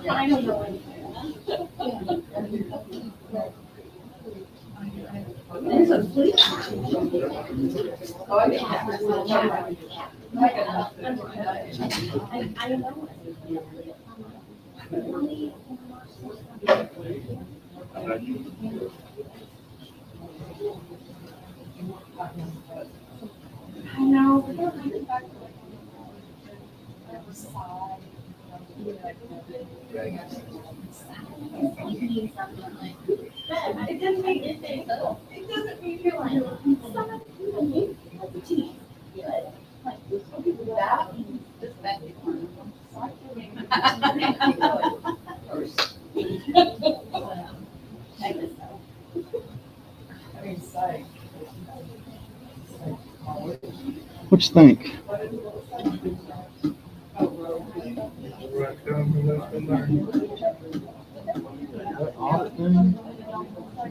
I don't know. There's a flea. Oh, yeah. I don't know. I know. It doesn't mean anything. It doesn't mean you're like, that means this bad. What you think?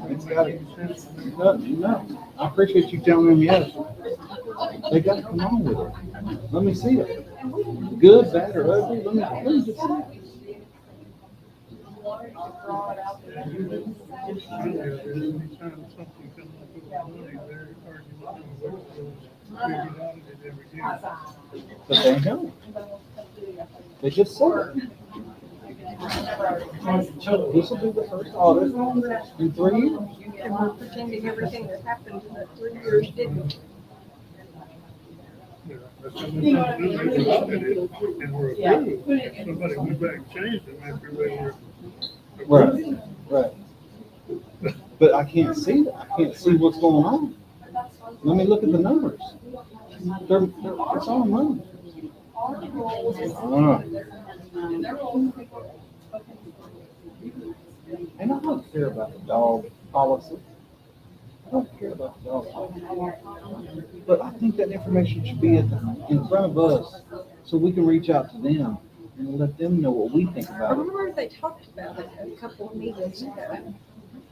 It's got no. I appreciate you telling them yes. They got to come on with it. Let me see it. Good, bad, or ugly. Let me just see it. But they don't. They just said it. This will be the first audit in 3 years. And we're pretending everything that happened in the 3 years didn't. And we're approved. Somebody went back and changed it after we were. Right, right. But I can't see that. I can't see what's going on. Let me look at the numbers. It's all money. And I don't care about the dog policy. I don't care about the dog policy. But I think that information should be in front of us so we can reach out to them and let them know what we think I about it. remember they talked about it a couple of meetings ago.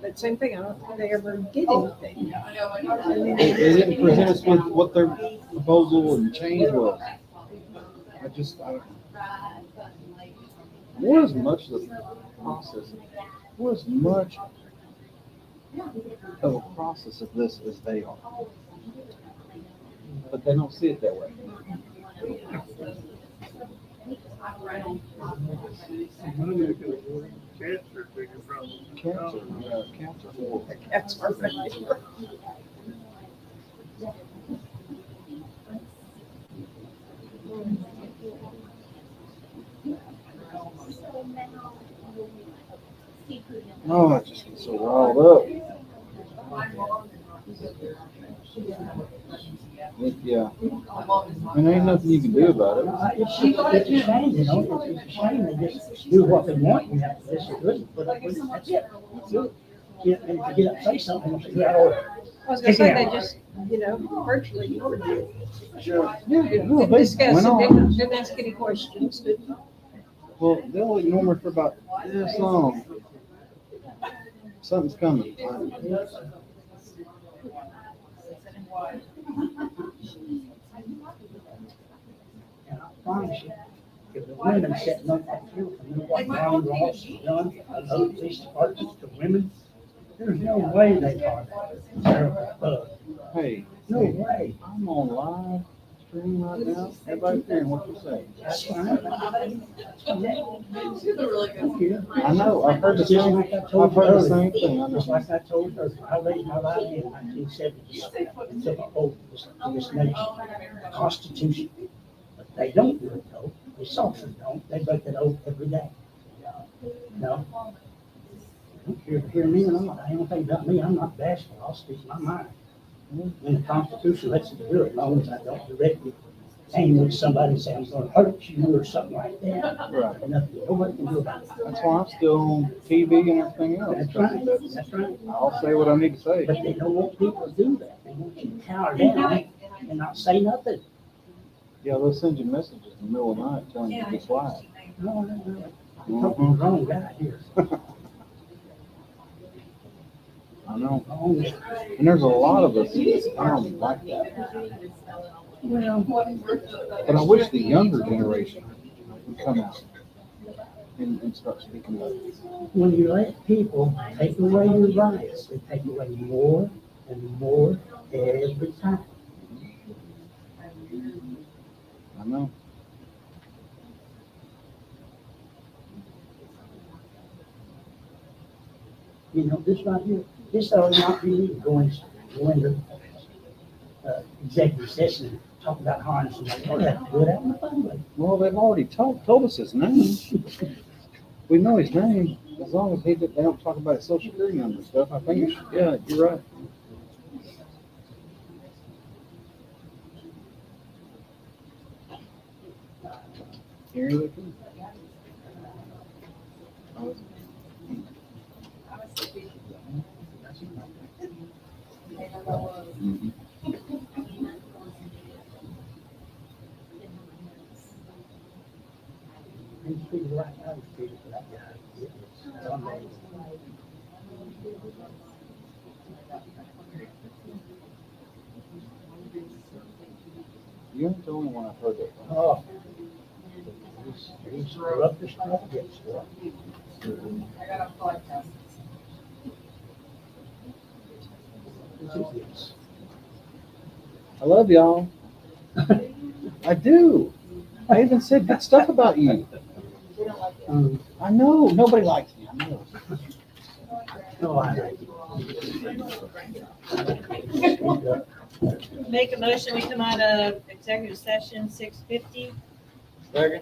But same thing, I don't think they ever did anything. They didn't present us with what their proposal and change was. We're as much of the process, we're as much of a process of this as they are. But they don't see it that way. Cancer, bigger problem. Cats are horrible. That's our favorite. Oh, I just get so riled up. Yeah. And ain't nothing you can do about it. It's a shame, you know, it's a shame they just do what they want, and that's good, but that's it. That's it. Yeah, and if you get up, say something, they'll say, I was gonna say, they just, virtually ignored you. Yeah, Didn't no, they discuss went it, on. didn't ask any questions, but Well, they'll ignore me for about this long. Something's coming. And I promise you, if the women setting up that field, and what Ron Ross has done, those police departments to women, there's no way they are that terrible bug. Hey, No way. I'm on live stream right now. Everybody's hearing what you say. That's fine. Thank you. I know. I've heard the Just same. like I I've told you heard the earlier. same thing. I Just know. like I told her, I raised my life in 1970. Took a oath to this nation, the Constitution. But they don't do it though. The soldiers don't. They break that oath every day. No. Hear me or not, I don't think about me. I'm not bashful. I'll speak my mind. And the Constitution lets you do it as long as I don't directly aim at somebody and say I'm going to hurt you or something like that. Right. And nothing, nobody can do about it. That's why I'm still on TV and everything else. That's right. That's right. I'll say what I need to say. But they don't want people to do that. They want you to cower down and not say nothing. Yeah, they'll send you messages in the middle of the night telling you to be quiet. No, no, no. You're talking to the wrong guy here. I know. Wrong guy. And there's a lot of us in this town like that. Well, But I wish the younger generation would come out and start speaking up. when you let people take away your rights, they take away more and more every time. I know. You know, this right here, this ought not be legal going to executive session and talk about harnessing. They don't have to do it out in the public. Well, they've already told us his name. We know his name. As long as they don't talk about his social security number and stuff, I think, yeah, you're right. Here you go. Mhm. He's treated right now, he's treated for that guy. It's amazing. You ain't the only one I've heard that from. Oh. He's rough as stuff gets, boy. I love y'all. I do. I even said good stuff about you. I know, nobody likes me, I know. No, I like you. Make a motion, we come out of executive session 6:50. Second?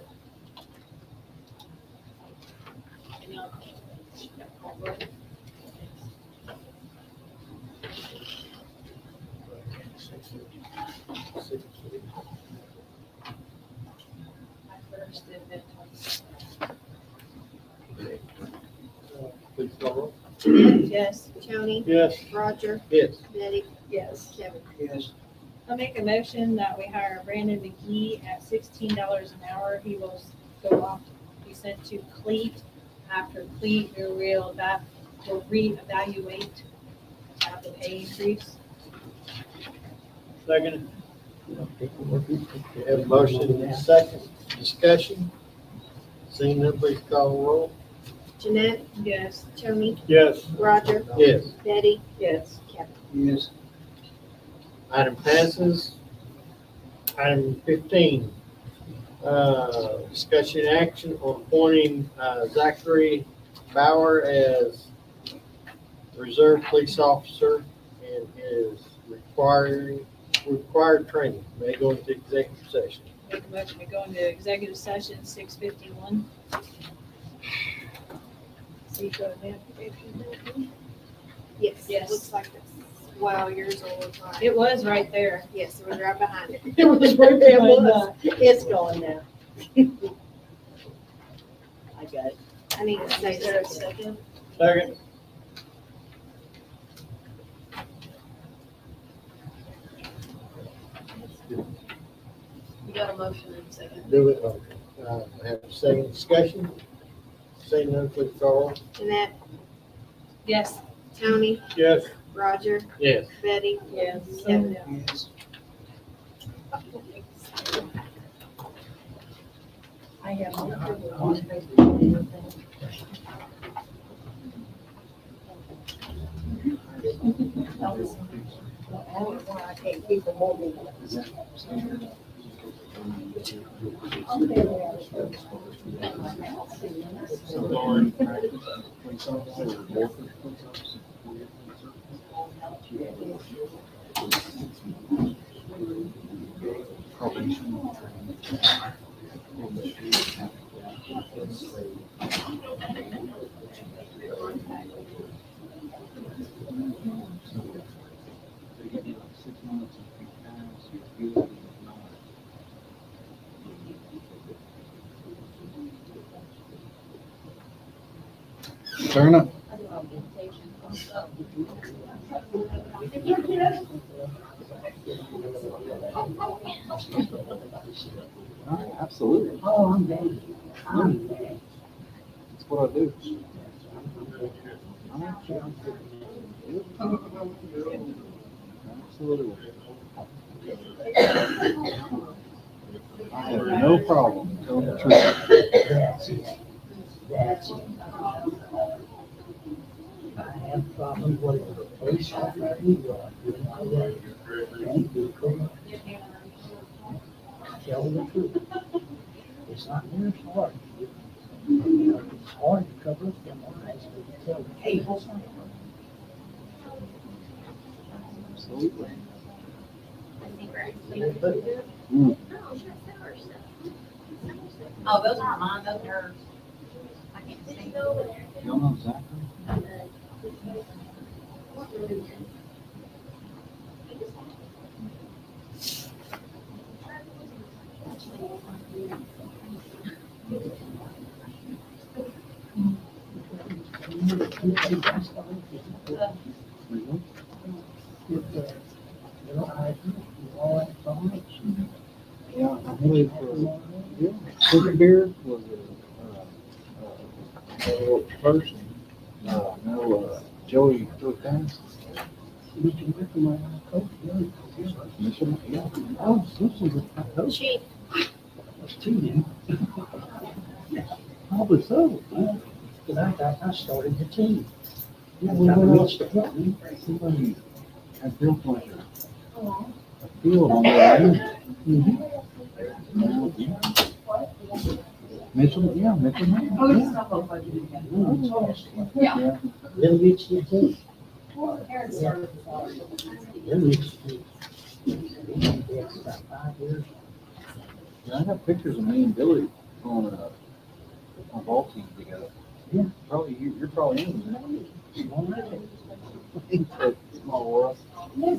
Please call roll. Yes. Tony, Yes. Roger, Yes. Betty, Yes. Kevin. Yes. I'll make a motion that we hire Brandon McGee at $16 an hour. He will go off, be sent to Cleat. After Cleat, we'll reevaluate the pay increase. Second. We have a motion and a second. Discussion? Seeing none, please call roll. Jeanette, Yes. Tony, Yes. Roger, Yes. Betty, Yes. Kevin. Yes. Item passes. Item 15, discussion action on appointing Zachary Bauer as reserve police officer and his required training. May go into executive session. Make a motion, we go into executive session 6:51. See, go ahead. Yes, Yes. looks like this. Wow, yours will look like. It was right there. Yes, it was right behind it. It was right there. It was. It's going now. I got it. I need to say Is there a something. second? Second. You got a motion and a second. Do it. Have a second discussion. Seeing none, please call roll. Jeanette, Yes. Tony, Yes. Roger, Yes. Betty, Yes. Kevin. Yes. I have I can't keep them moving. Turn up. Absolutely. Oh, I'm ready. I'm ready. That's what I do. Absolutely. I have no problem telling the truth. That's it. That's it. I have problems with the police officer you are doing my work. Don't be cruel. Tell the truth. It's not near as hard. It's hard to cover up them lies, but you tell them, hey, what's wrong? Absolutely. Oh, those aren't mine, those are hers. I can't see those. You don't know exactly? Yeah, I believe Cookie Beard was a person. No, Joey took that. Commissioner, yeah. Oh, this is a coach. Chief, That's two now. Probably so. Because I started the team. Yeah, I we got went out. reached the point. Somebody had built like a field on their land. Mitchell, yeah, Mitchell. Yeah. Little Mitchell, too. Little Mitchell. It's about 5 years. Yeah, I have pictures of me and Billy on a ball team together. Yeah. Probably, you're probably in there. Small world. Yeah.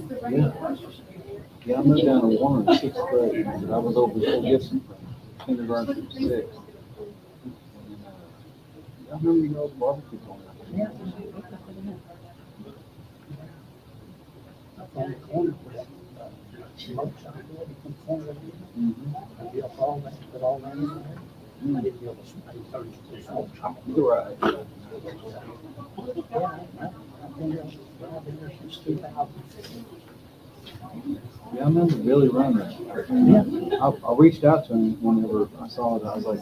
Yeah, I moved down to Warren in 6th grade, but I was over Bill Gibson from kindergarten through 6th. I remember you all the barbecue going out there. Up on the corner where that smoke shop was, in the corner of it. I built all that, put all that in there. I didn't build a smoke shop. You're right. Yeah, I've been there since 2000. Yeah, I remember Billy running. Yeah. I reached out to him whenever I saw it. I was like,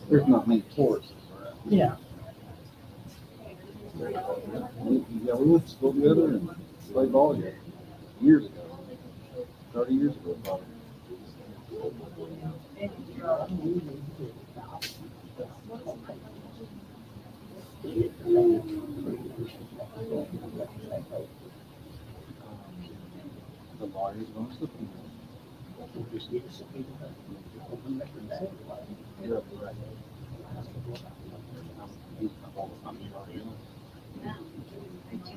there's not many tourists. Yeah. Yeah, we went to school together and played ball together years ago. 30 years ago, probably. The lawyers going to subpoena. Just need to subpoena. Open record that. You're right.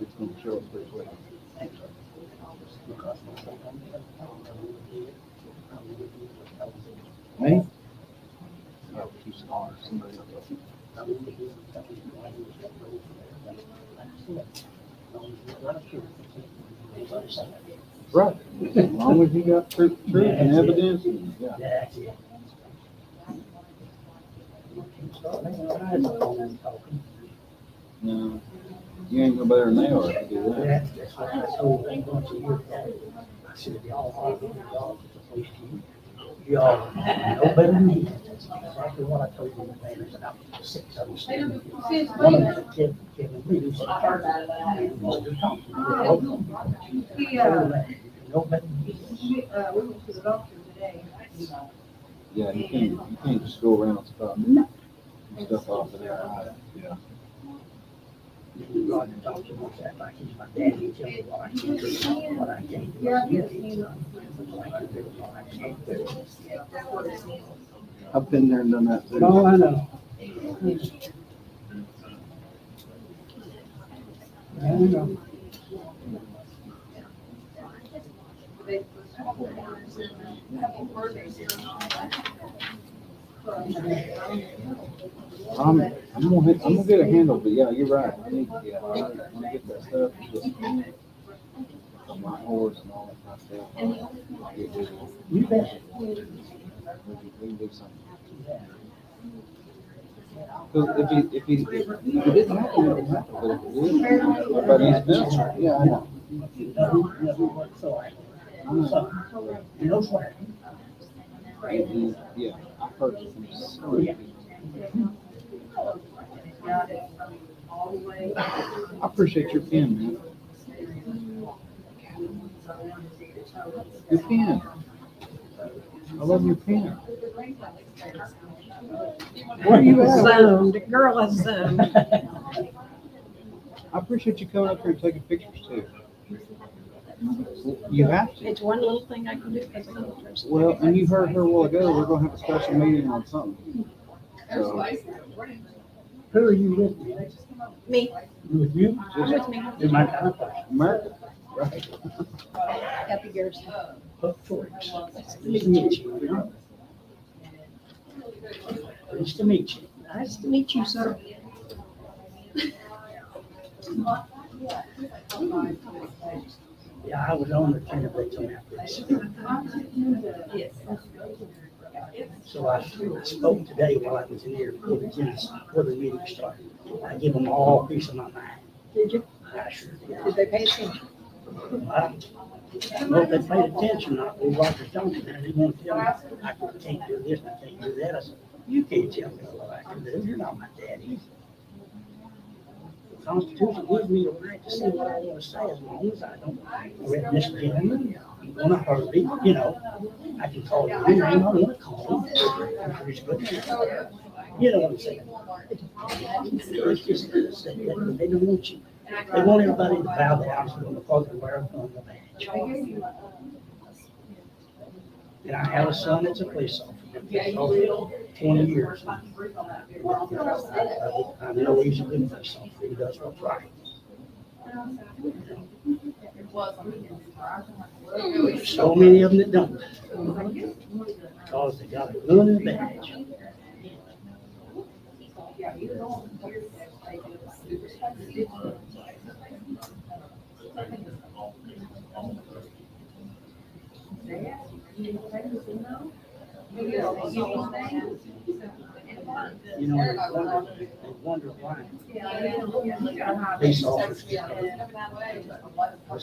It's going to show up pretty quick. Me? Oh, two stars. Somebody else. Right. As long as you got truth and evidence, yeah. That's it. No, you ain't no better than they are if you do that. That's what I told them once a year ago. I said, y'all are the y'all at the police chief. Y'all know better than me. That's exactly what I told them. I said, I'm 6 of them standing. One of them said, Kevin Lee, said, I heard about that. What they're talking about. No better than me. We went to the doctor today. Yeah, you can't just go around stuff. Stuff off of there. Yeah. God, the doctor looks at like he's my daddy. He tells me what I can do, what I can't do. I've been there and done that too. No, I know. I know. I'm gonna get a handle, but yeah, you're right. I need to get, when I get that stuff, just on my horse and all that kind of stuff. I'll get busy. You bet. We can do something. Because if he didn't happen, it didn't happen. But if it did, but he's been, yeah, I know. You know what? Yeah, I've heard it from so many people. I appreciate your pen, man. Your pen. I love your pen. Where are you at? Zoned. Girl is zoned. I appreciate you coming up here and taking pictures too. You have to. It's one little thing I can do because I know the person. Well, and you heard her a while ago, we're gonna have a special meeting on something. So, Who are you with? Me. With you? I'm with me. You're my kind of person. America, right? Happy years. Of course. Nice to meet you. Nice to meet you. Nice to meet you, sir. Yeah, I was on the candidates on that place. Yes. So I spoke today while I was in here before the meeting started. I give them all a piece of my mind. Did you? I sure did. Did they pay attention? Well, if they paid attention, I was Roger Johnson, and he wanted to tell me, I can't do this, and I can't do that. I said, you can't tell me what I can do. You're not my daddy. The Constitution gives me the right to say what I want to say as long as I don't threaten this gentleman. I'm gonna hurt him, you know. I can call him anything I want to call him. I'm pretty good. You know what I'm saying? It's just, they don't want you. They want everybody to bow down to them because they wear on the badge. And I have a son that's a police officer. Been for 20 years. I know he's a good police officer. He does what's right. There's so many of them that don't. Because they got a gun and a badge. You know, they wonder why. Police officers. It's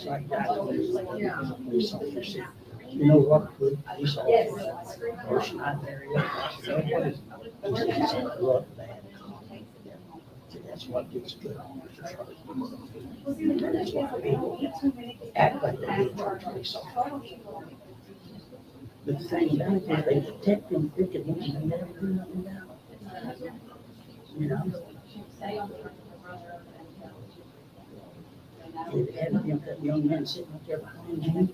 like that. Police officers. You know, Rockwood, police officers. Person out there. That's what gets good officers. That's why people act like they need police officers. The thing about it is they detect them freaking ones and they never do nothing about it. You know? If it hadn't been that young man sitting up there behind him,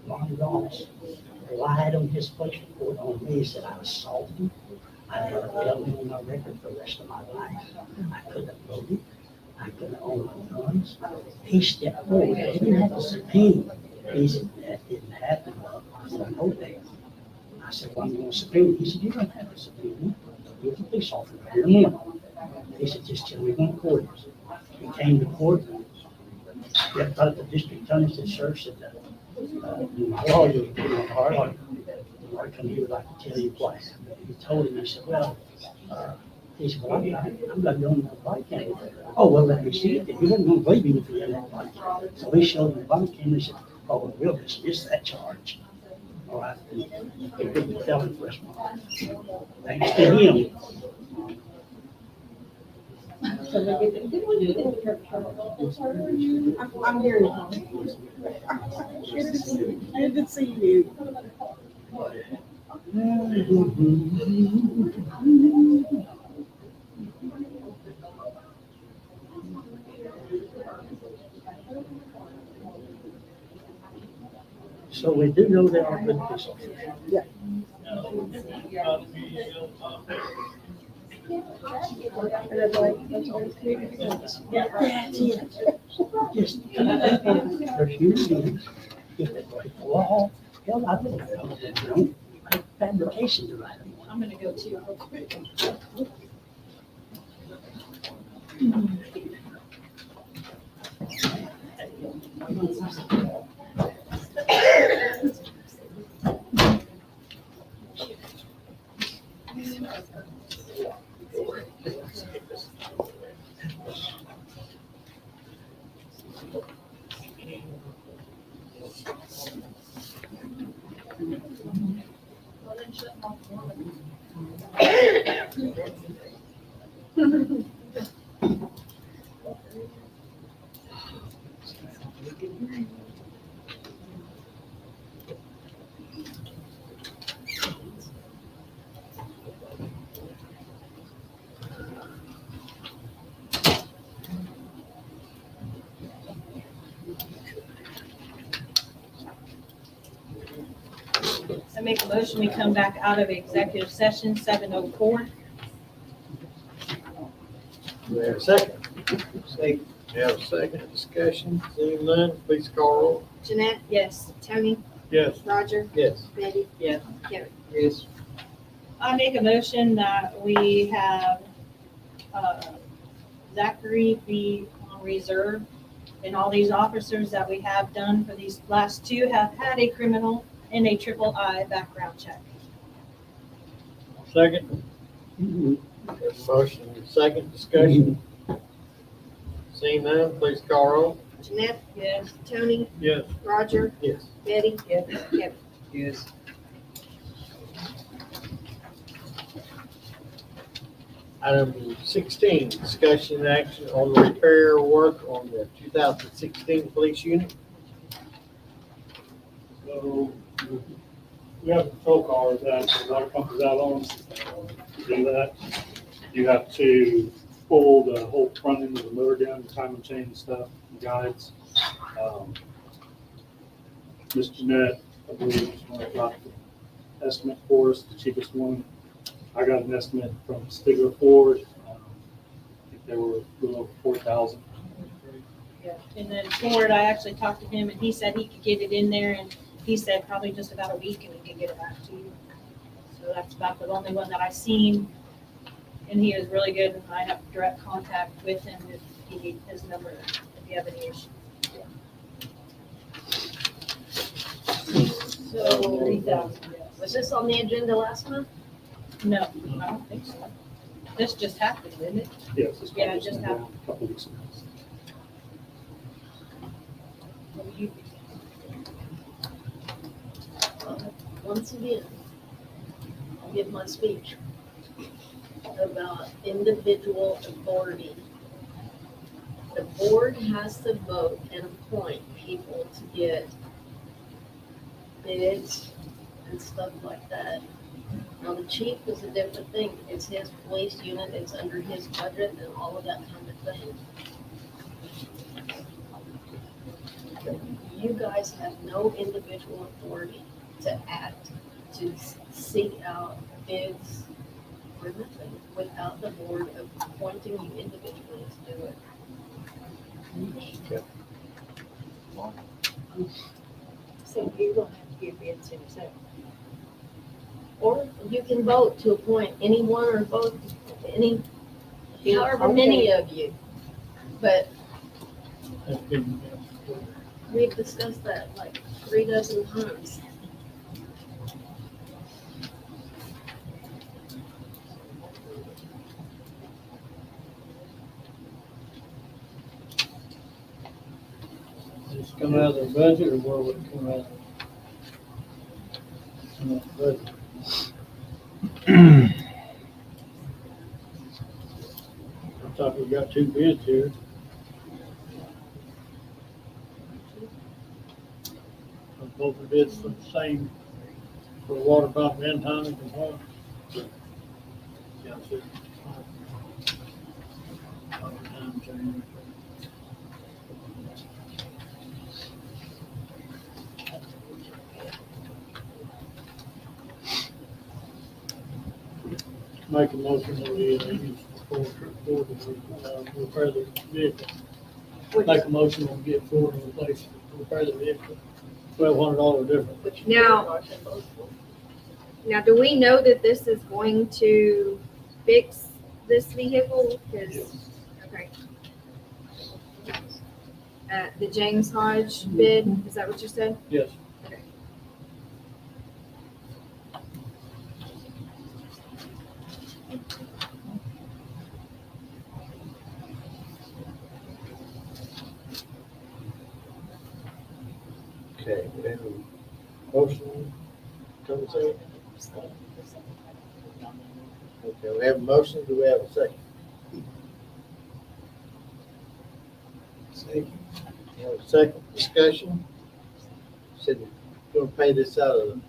Ron Ross lied on his police report on me, said I assaulted him. I had a felony on my record for the rest of my life. I couldn't have voted. I couldn't own my guns. He stepped forward. He didn't have to subpoena. He said, that didn't happen. I said, I know that. I said, well, I'm going to subpoena. He said, you don't have to subpoena. You're the police officer. Here now. He said, just tell me when court is. He came to court. The district attorney said, sir, said, my lawyer was pretty hard on you. I come here, would like to tell you why. He told him, he said, well, he said, well, I'm not the only body camera. Oh, well, let me see it. He wasn't going to believe him if he had that body camera. So he showed him the body camera. He said, oh, well, we'll dismiss that charge. All right. He couldn't tell him for us. Thanks to him. I'm here now. Good to see you. So we do know they are good police officers. Yeah. And that's always That's it. Just, they're human beings. If they break the law, hell, I don't know. They don't make fabrication to right. I'm gonna go too real quick. I make a motion, we come back out of executive session 7:04. Do we have a second? Second. We have a second discussion. Seeing none, please call roll. Jeanette, Yes. Tony, Yes. Roger, Yes. Betty, Yes. Kevin. Yes. I make a motion that we have Zachary be on reserve, and all these officers that we have done for these last two have had a criminal and a triple I background check. Second. There's a motion, second discussion. Seeing none, please call roll. Jeanette, Yes. Tony, Yes. Roger, Yes. Betty, Yes. Kevin. Yes. Item 16, discussion and action on the repair work on the 2016 police unit. So we have a patrol car that the water pump is out on. To do that, you have to pull the whole front end of the motor down, the timing chain and stuff, the guides. Miss Jeanette, I believe, is one that got the estimate for us, the cheapest one. I got an estimate from Stigler Ford. I think they were a little over 4,000. Yeah. And then Ford, I actually talked to him and he said he could get it in there and he said probably just about a week and he could get it back to you. So that's about the only one that I've seen. And he is really good and I have direct contact with him if you need his number, if you have any issues. So, 3,000, yes. was this on the agenda last month? No, I don't think so. This just happened, didn't it? Yes, it's Yeah, it probably just been happened. a couple weeks ago. What do you think? Once again, I'll give my speech about individual authority. The board has to vote and appoint people to get bids and stuff like that. Now, the chief is a different thing. It's his police unit, it's under his budget and all of that kind of thing. You guys have no individual authority to act, to seek out bids or nothing without the board appointing you individually to do it. So you're gonna have to give bids himself. Or you can vote to appoint any one or both, however many of you. But That's been, we've discussed that like 3 dozen times. it's come out of their budget or where would it come out of? Come out of the budget. I thought we got 2 bids here. Both the bids for the same, for the water pump and timing component. Yeah, so. Time change. Make a motion that we use Ford to repair the vehicle. Make a motion to get Ford to replace, repair the vehicle. $1,200 difference. Now, do we know that this is going to fix this vehicle? 'Cause- okay. The James Hodge bid, is that what you said? Yes. Okay. Okay, we have a motion, come say. Okay, we have a motion, do we have a second? Second. We have a second discussion. Said we're gonna pay this out of the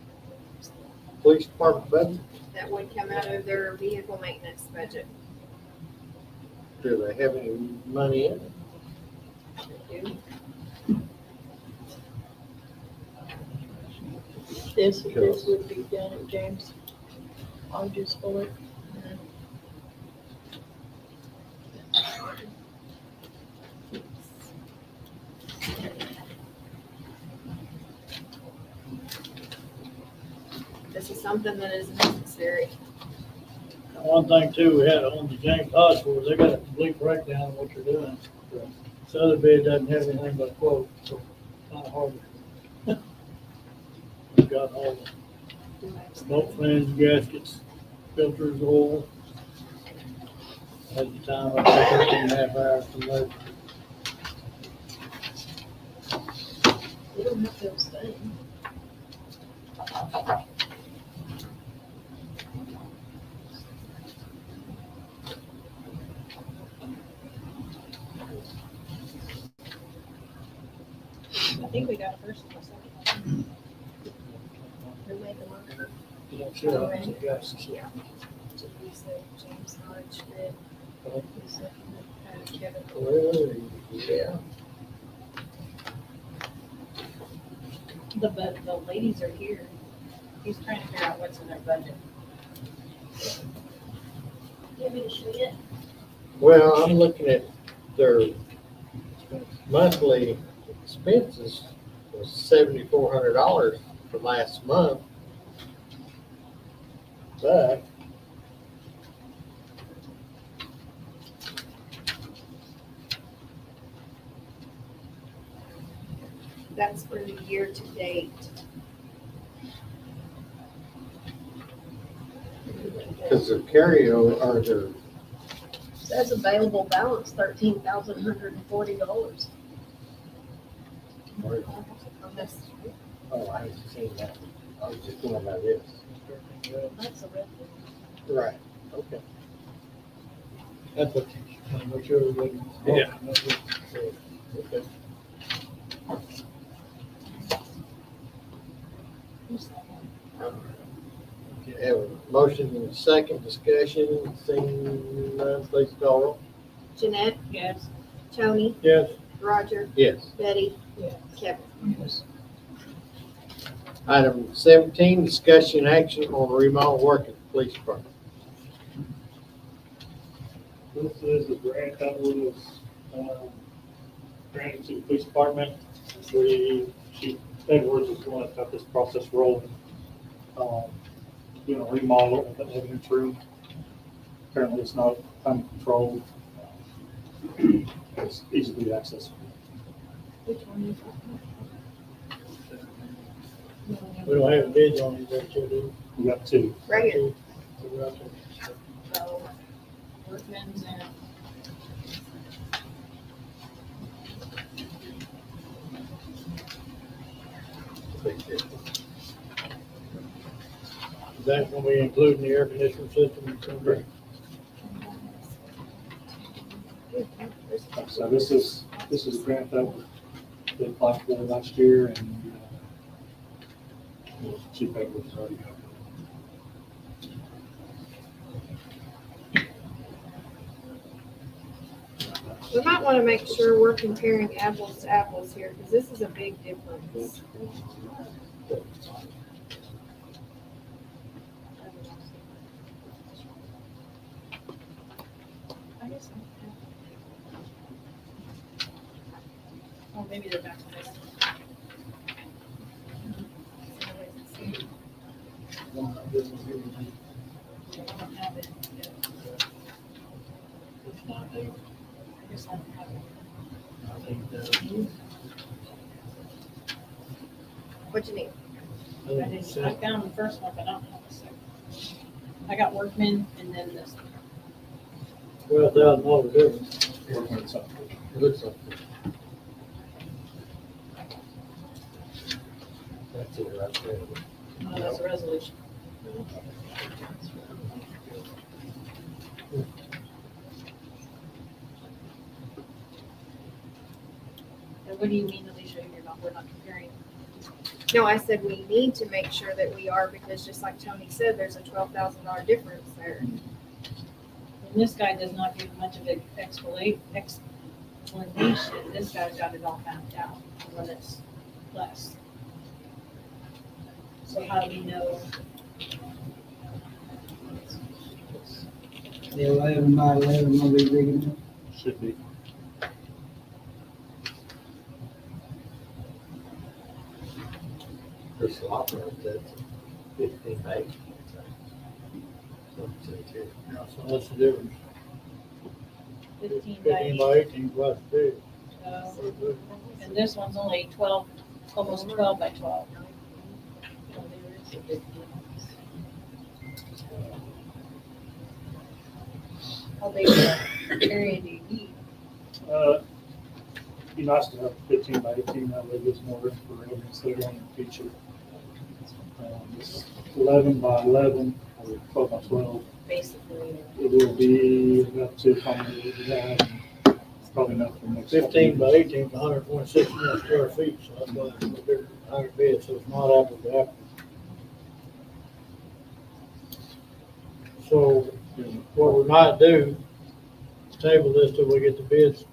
police department budget. That would come out of their vehicle maintenance budget. Do they have any money in it? This would be done at James Hodges for it. This is something that is necessary. One thing too, we had on the James Hodge Ford, they got a complete breakdown of what they're doing. This other bid doesn't have anything but a quote, so it's kind of hard. We've got all the smoke fans, gaskets, filters, oil. At the time, I took 13.5 hours to load. We don't have to abstain. I think we got a first and a second. Who made make a motion. Yeah, sure, yes. Yeah. So we said James Hodge did. Okay. We said, Kevin. Well, yeah. The ladies are here. He's trying to figure out what's in their budget. You want me to show you? Well, I'm looking at their monthly expenses was $7,400 for last month. But That's for the year to date. because their carryover, or their, Says available balance $13,140. On this, oh, I haven't seen that. I was just going by this. that's a red one. Right, okay. That's what, I'm not sure what. Yeah. Okay. Okay, have a motion and second discussion, seeing none, please call roll. Jeanette, Yes. Tony, Yes. Roger, Yes. Betty, Yeah. Kevin. Item 17, discussion action on remodel work at the police department. This is a grant that was, granted to the police department. Edwards is the one that got this process rolling. Doing a remodel of the evidence room. Apparently it's not uncontrolled. It's easily accessible. Which one is We don't have bids on these, that you do. We got two. Right here. So we're out there. So, Workman's and Is that when we include the air conditioning system and something? So this is a grant that they applied for last year and Chief Edwards already got it. We might want to make sure we're comparing apples to apples here, because this is a big difference. I guess. Oh, maybe they're back to this. I don't have it. I guess I don't have it. What you need? I found the first one, but I don't have the second. I got Workman and then this. $12,000 difference. Workman's up. It looks like. That's it right there. Oh, that's a resolution. And what do you mean, Alicia, we're not comparing? No, I said we need to make sure that we are, because just like Tony said, there's a $12,000 difference there. And this guy does not give much of an explanation. This guy's got it all mapped out, when it's less. So how do we know? The 11 by 11 will be big enough. Should be. There's a lot of that, 15 by 8. So what's the difference? 15 by 15 by 18 plus 2. And this one's only 12, almost 12 by 12. How big of an area do you need? Be nice to have 15 by 18, that way gives more room for evidence later on in the future. This 11 by 11 or 12 by 12, Basically, it will be enough to accommodate that. It's probably enough for the next. 15 by 18 is 126 square feet, so that's why it's a bigger, higher bid, so it's not apples to apples. So what we might do is table this till we get the bids,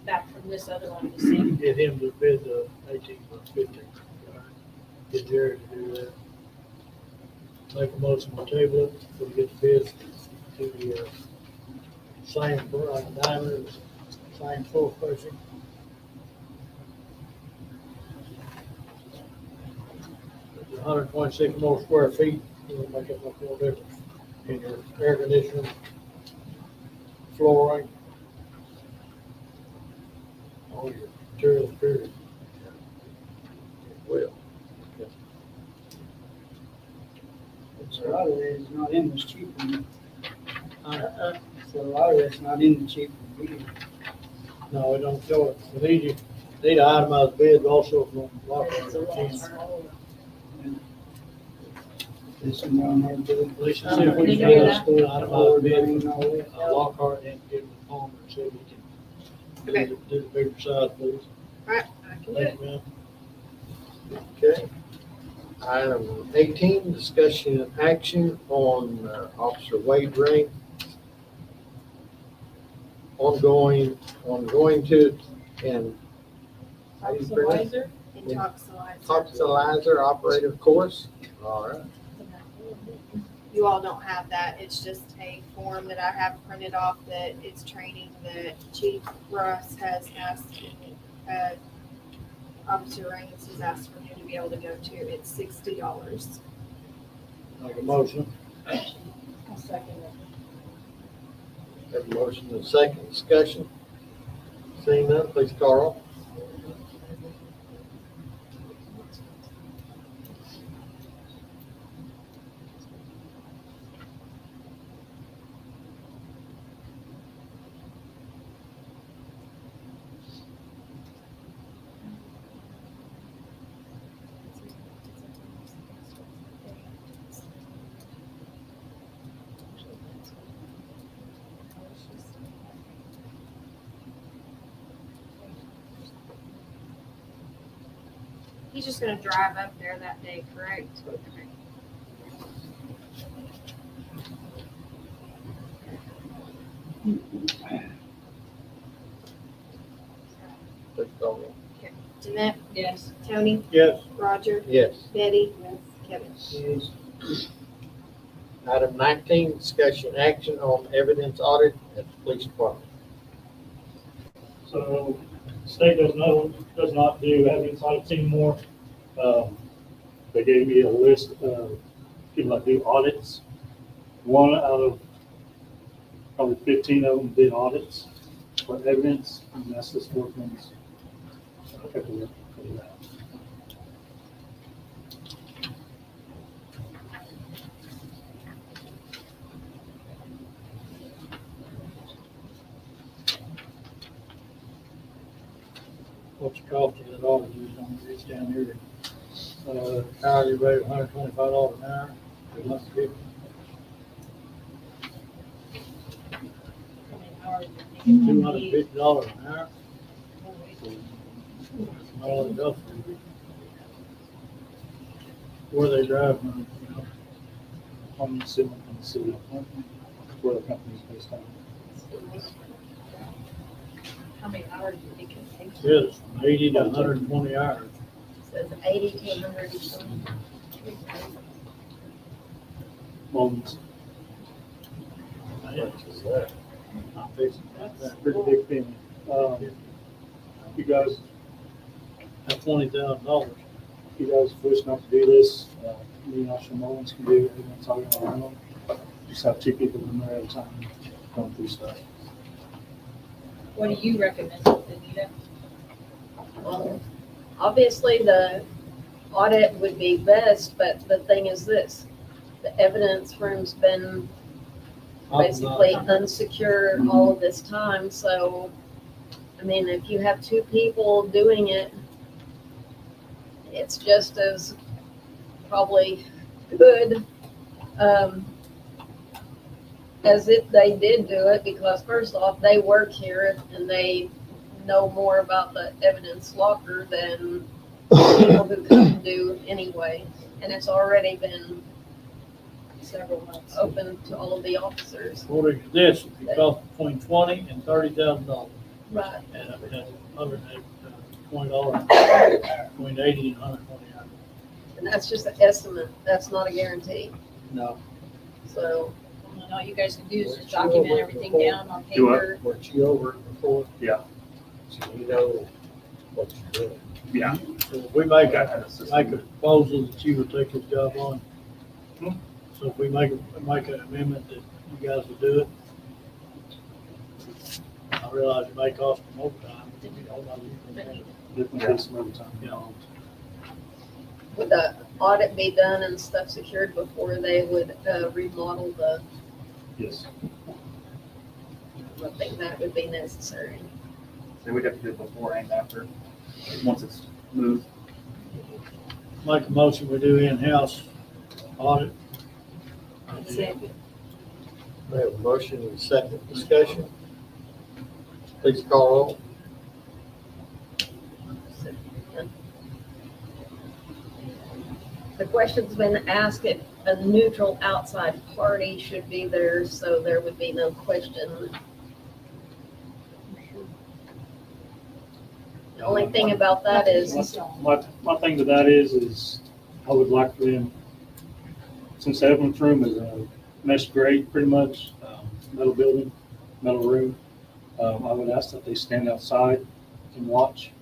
Back from this other one to see. get him to bid the 18 or 15. Get Jared to do that. Make a motion to table it till we get the bids to the same diameter, same floor spacing. It's 126 more square feet, it'll make it much more difference in your air conditioning, flooring, all your materials, period. Will. So a lot of it is not in this cheap one. So a lot of it's not in the cheap one. No, we don't show it. We need to itemize bids also from Lockhart. This one down here, too. At least see if we can get a school itemized bid from Lockhart and give it to Palmer and see if we can do the bigger size, please. Alright, I can do Thank it. you, ma'am. Okay. Item 18, discussion and action on Officer Wade Ring. Ongoing to and Toxilizer? Toxilizer operative course. All right. You all don't have that. It's just a form that I have printed off that it's training that Chief Russ has asked, Officer Raines has asked for him to be able to go to. It's $60. Make a motion. I'll second it. Have a motion and a second discussion. Seeing none, please call roll. He's just gonna drive up there that day, correct? Okay. Please call roll. Jeanette, Yes. Tony, Yes. Roger, Yes. Betty, Kevin. Item 19, discussion action on evidence audit at the police department. So state does not do evidence audits anymore. They gave me a list of people that do audits. One out of probably 15 of them did audits for evidence, and that's this workman's. I have to look for that. What's the cost of that audit? It's down here. Hourly rate of $125 an hour. $150. How many hours do you think? $250 an hour. All it does. Where they drive from, you know. On the city, where the company's based on. How many hours do you think it takes? Yes, from 80 to 120 hours. Says 80 to 100 or something. Moments. Not fixing That's that. a pretty big thing. You guys, At $20,000. you guys wish not to do this, me and Ashley Mullins can do it, we're not talking about our own. Just have two people in there at a time, going through stuff. What do you recommend, Anita? Well, obviously, the audit would be best, but the thing is this, the evidence room's been basically unsecure all of this time, so, I mean, if you have two people doing it, it's just as probably good, as if they did do it, because first off, they work here and they know more about the evidence locker than people who come do anyway. And it's already been several months. open to all of the officers. According to this, it costs between $20,000 and $30,000. Right. And it has $20, between 80 and 120 hours. And that's just an estimate. That's not a guarantee. No. So, And all you guys can do is just document everything down on Do what? paper. Weren't you over it before? Yeah. So you know what you're doing. Yeah. So if we make a proposal that you would take this job on, so if we make an amendment that you guys would do it, I realize it may cost them overtime, but you know, Definitely get some overtime. you know, would the audit be done and stuff secured before they would remodel the, Yes. I think that would be necessary. So we'd have to do it before and after, once it's moved. make a motion, we do in-house audit. Second. We have a motion and a second discussion. Please call roll. The question's been asked if a neutral outside party should be there, so there would be no question. The only thing about that is, My thing to that is I would like for them, since the evidence room is a mesh grade, pretty much, metal building, metal room, I would ask that they stand outside and watch,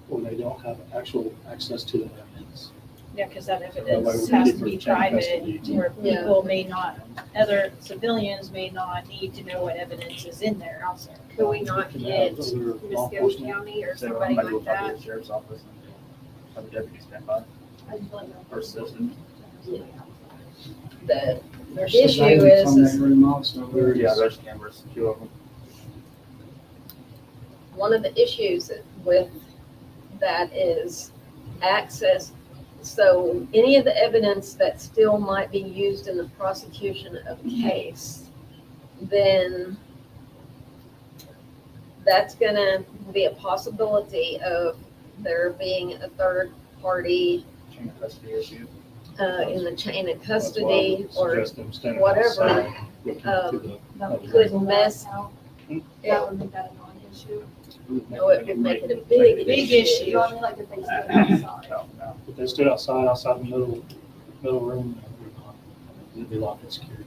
when they don't have actual access to the evidence. Yeah, because that That way evidence we has keep to be our chain of private, custody. where Yeah. people may not, other civilians may not need to know what evidence is in there also. Could we not get Other law Muscogee enforcement. County or So somebody maybe we'll like talk to that? the sheriff's office and have a deputy stand by or assistant. the issue is Yeah, there's cameras, 2 of them. one of the issues with that is access. So any of the evidence that still might be used in the prosecution of a case, then that's gonna be a possibility of there being a third party Chain of custody issue. in the chain of That's why I custody would or suggest them standing whatever, outside, looking to the- could mess. That would make that a non-issue. No, it would make it a big issue. Not like if they stayed outside. No, no. If they stood outside the middle room, it'd be locked and secured.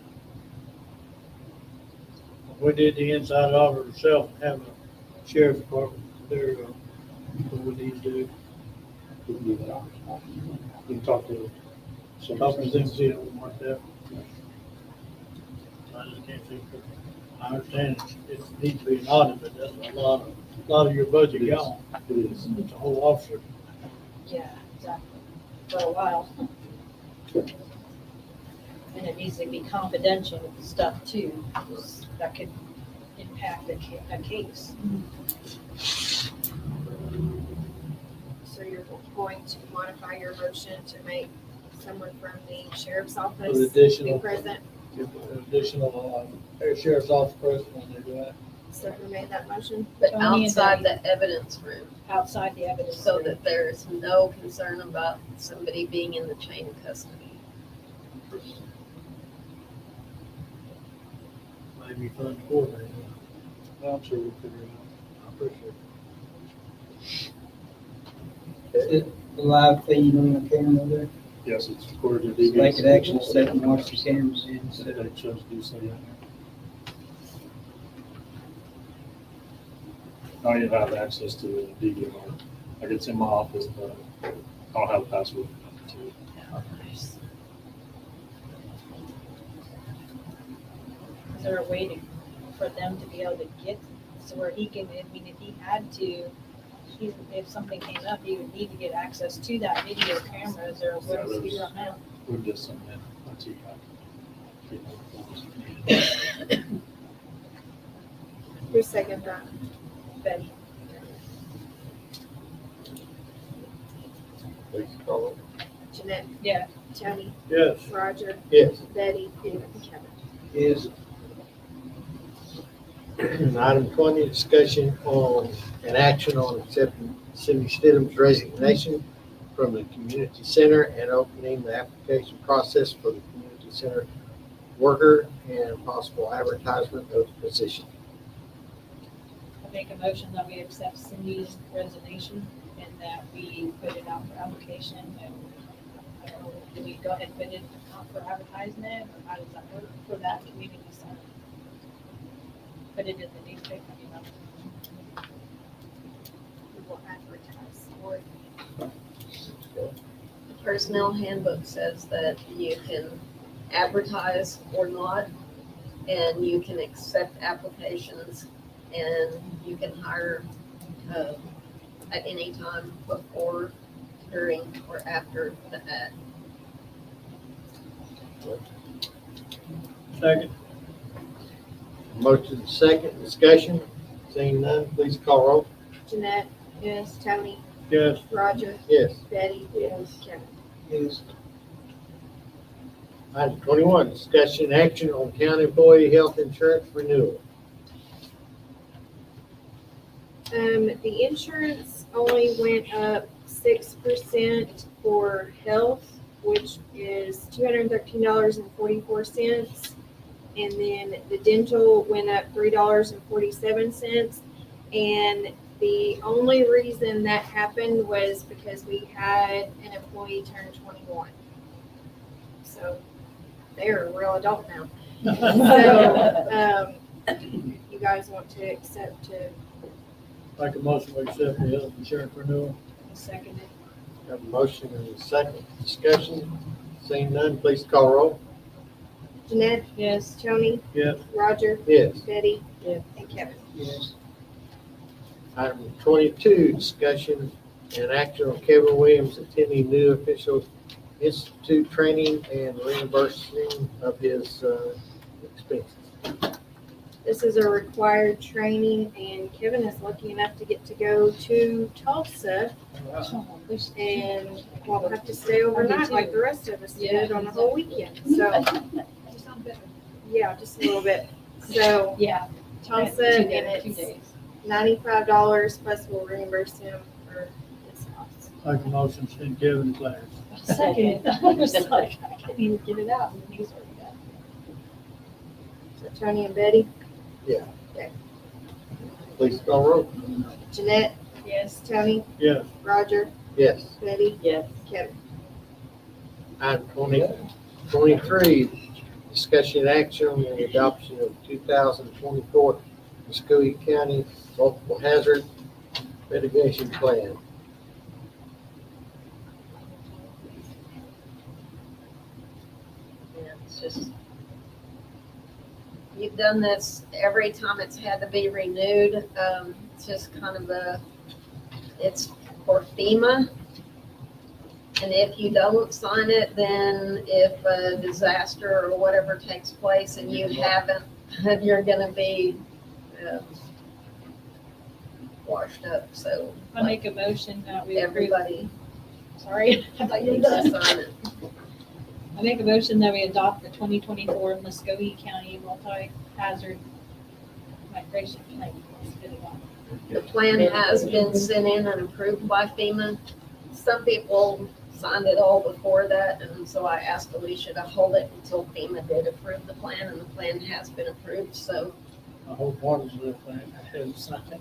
If we did the inside audit ourselves and have a sheriff's department there, what we need to do, We can do that. We can talk to some. talk to them, see if we want that. I just can't see, I understand it needs to be an audit, but that's a lot of your budget It is. gone. It is. It's a whole officer. Yeah, exactly, for a while. And it needs to be confidential stuff too, because that could impact a case. So you're going to modify your motion to make someone from the sheriff's With office be additional, present? sheriff's office person when they do that. So who made that motion? But Tony and outside Debbie. the evidence room, Outside the evidence. so room. that there's no concern about somebody being in the chain of custody. Maybe fun to coordinate. I'm sure we'll figure it out. I appreciate The live feed on the camera there, Yes, it's recorded so to they could actually sit and watch the cameras in If instead of. they chose to do so, yeah. I don't even have access to the DVR. Like it's in my office, but I don't have a password to it. Is there a way to, for them to be able to get, so where he can, I mean, if he had to, if something came up, he would need to get access to that video camera, is there a way to figure out now? We've just submit until you have. Who seconded that? Betty? Please call roll. Jeanette, Yeah, Tony, Yes. Roger, Yes. Betty, and Kevin. Is Item 20, discussion on an action on accepting Cindy Stidham's resignation from the community center and opening the application process for the community Community Center worker and possible advertisement of the position. I make a motion that we accept Cindy's resignation and that we put it out for application. And I don't know, do we go ahead and put it out for advertisement, or how does that work for that community center? Put it in the newspaper, you know. We will advertise for it. The personnel handbook says that you can advertise or not, and you can accept applications, and you can hire at any time before, during, or after the ad. Second. Motion second, discussion. Seeing none, please call roll. Jeanette? Yes. Tony? Yes. Roger? Yes. Betty? Yes. Kevin? Yes. Item 21, discussion action on county employee health insurance renewal. The insurance only went up 6% for health, which is $213.44. And then the dental went up $3.47. And the only reason that happened was because we had an employee turn 21. So they're a real adult now. So, you guys want to accept to Make a motion to accept the health insurance renewal. Second it. Have a motion and a second, discussion. Seeing none, please call roll. Jeanette? Yes. Tony? Yes. Roger? Yes. Betty? Yes. And Kevin? Yes. Item 22, discussion and action on Kevin Williams attending new official institute training and reimbursing of his expenses. This is a required training, and Kevin is lucky enough to get to go to Tulsa, and won't have to stay overnight like the rest of us did on the whole weekend. So, yeah, just a little bit. So, Yeah. Tulsa, 2 and days, 2 it's days. $95, plus we'll reimburse him for his costs. Make a motion to send Kevin to class. Second. I was like, I can't even get it out. And he's already got it. So Tony and Betty? Yeah. Okay. Please call roll. Jeanette? Yes. Tony? Yes. Roger? Yes. Betty? Yes. Kevin? Item 23, discussion action on the adoption of 2024 Muscogee County Multiple Hazard Mitigation Plan. Yeah, it's just, you've done this every time it's had to be renewed. It's just kind of it's for FEMA. And if you don't sign it, then if a disaster or whatever takes place and you haven't, you're gonna be washed up. So I make a motion that we approve. everybody Sorry. I thought you were needs to done. sign it. I make a motion that we adopt the 2024 Muskogee County Multi-Hazard Migration Plan. Let's get it on. The plan has been sent in and approved by FEMA. Some people signed it all before that, and so I asked Alicia to hold it until FEMA did approve the plan, and the plan has been approved, so. I hope Martinsville plant has signed.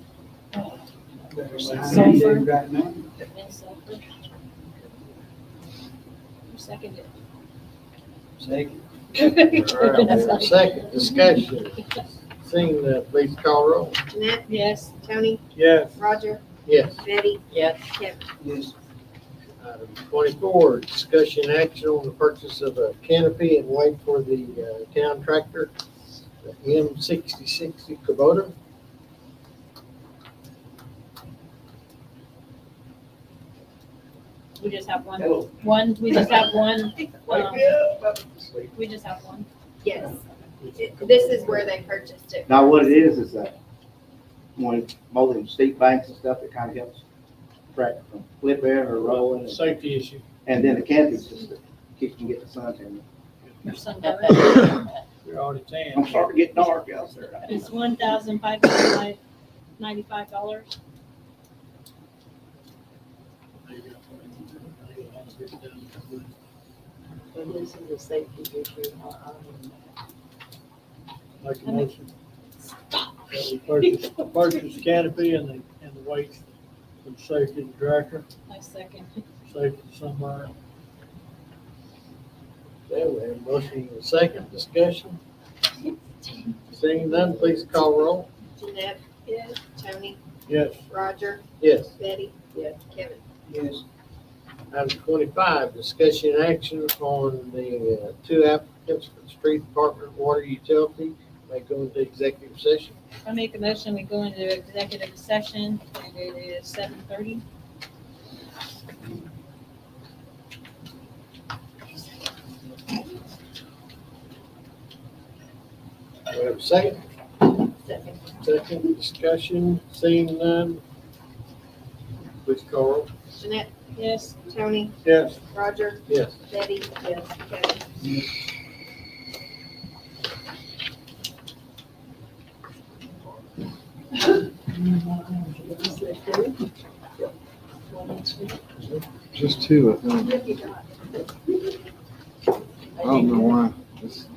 Sulfur. Right now. And sulfur. Who seconded it? Second. All right, second, discussion. Seeing that, please call roll. Jeanette? Yes. Tony? Yes. Roger? Yes. Betty? Yes. Kevin? Yes. Item 24, discussion action on the purchase of a canopy and wait for the town tractor, the M6060 Kubota. We just have one. Hello. We just have one. We just have one. Yes. This is where they purchased it. Now, what it is that when mowing steep banks and stuff, it kind of helps track from flipping or rolling. And, Safety issue. and then the canopy's just to keep from getting the sun tan. Or something. You're already tan. I'm starting to get dark out there. It's $1,595. But this is a safety issue. Make a motion. That we purchase canopy and the weights for the safety of the director, My second. safety somewhere. Okay, we have a motion and a second discussion. Seeing none, please call roll. Jeanette? Yes. Tony? Yes. Roger? Yes. Betty? Yes. Kevin? Yes. Item 25, discussion and action on the two applicants for the street department water utility. May go into executive session. I make a motion, we go into executive session, and it is 7:30. We have a second. Second. Second discussion, seeing none. Please call roll. Jeanette? Yes. Tony? Yes. Roger? Yes. Betty? Yes. Kevin? Just two, I think. I don't know why. Just-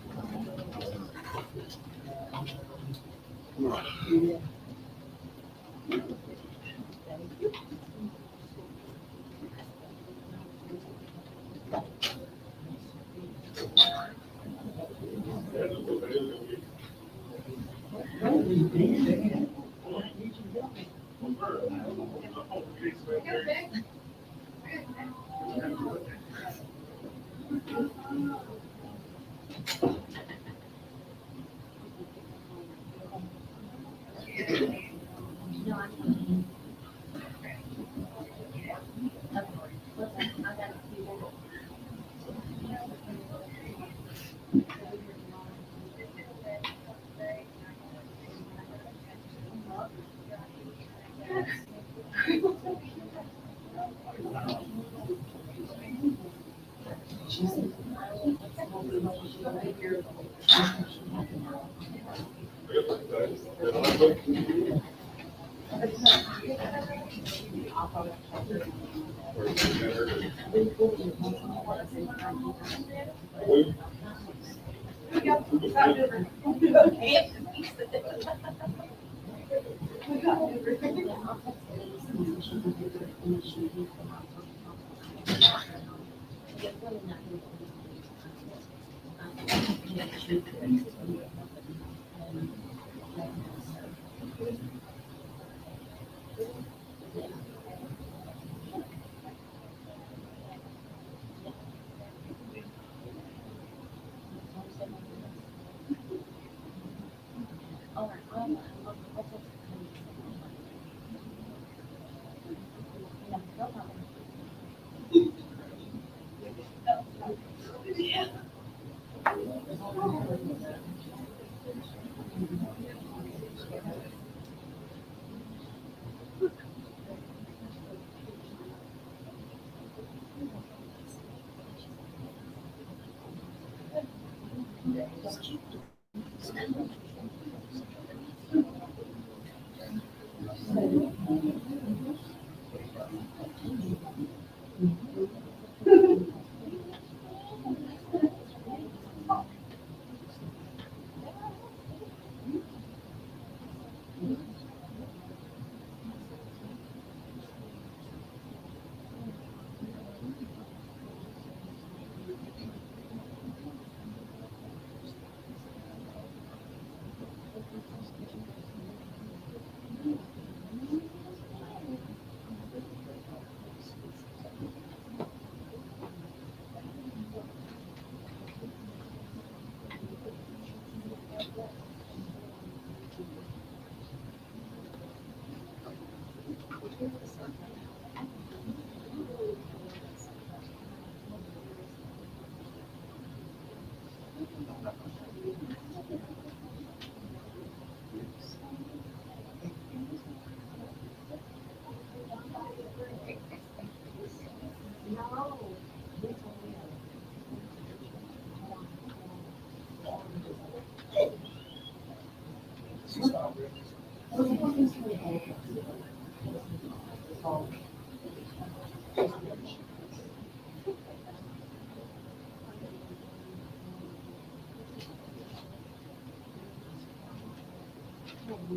Oh,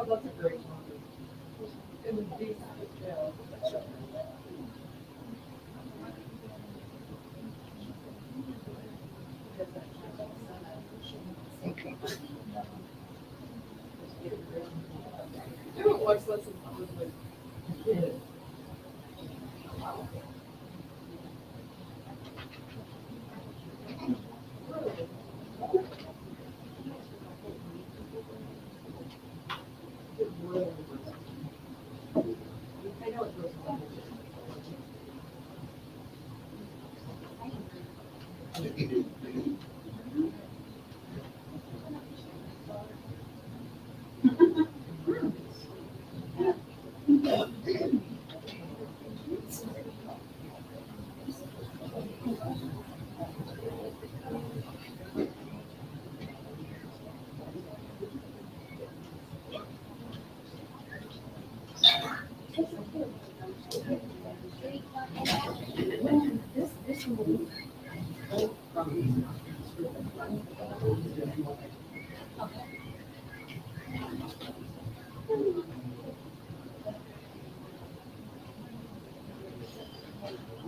that's a great one. It would be, yeah. What's less than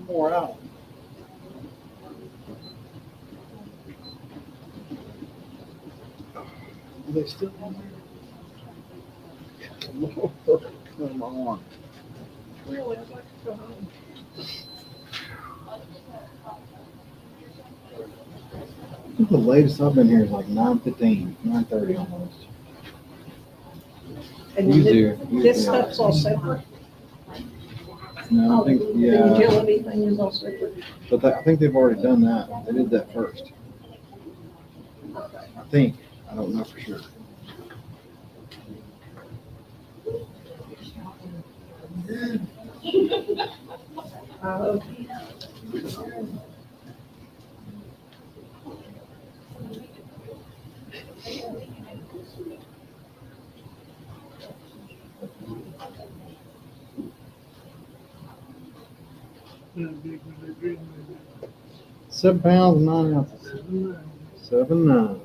More out. Are they still on there? Come on. Really, I'd like to go home. I think the latest I've been here is like 9:15, 9:30 almost. And this stuff's all separate? No, I think, The yeah, utility thing is all separate? but I think they've already done that. They did that first. I think. I don't know for sure. £7, 9 ounces. 7, 9.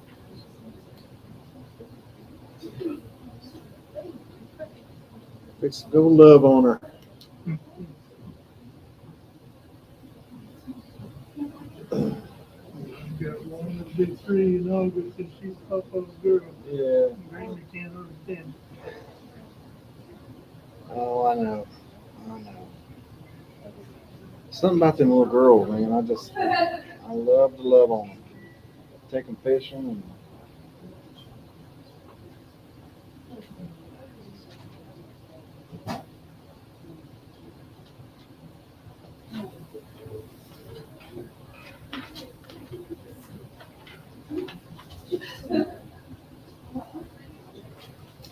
Fix a little love on her. Got one that's been 3 in August and she's Papa's girl. Yeah. Randy can't understand. Oh, I know. I know. Something about them little girls, man. I love to love on them. Take them fishing and.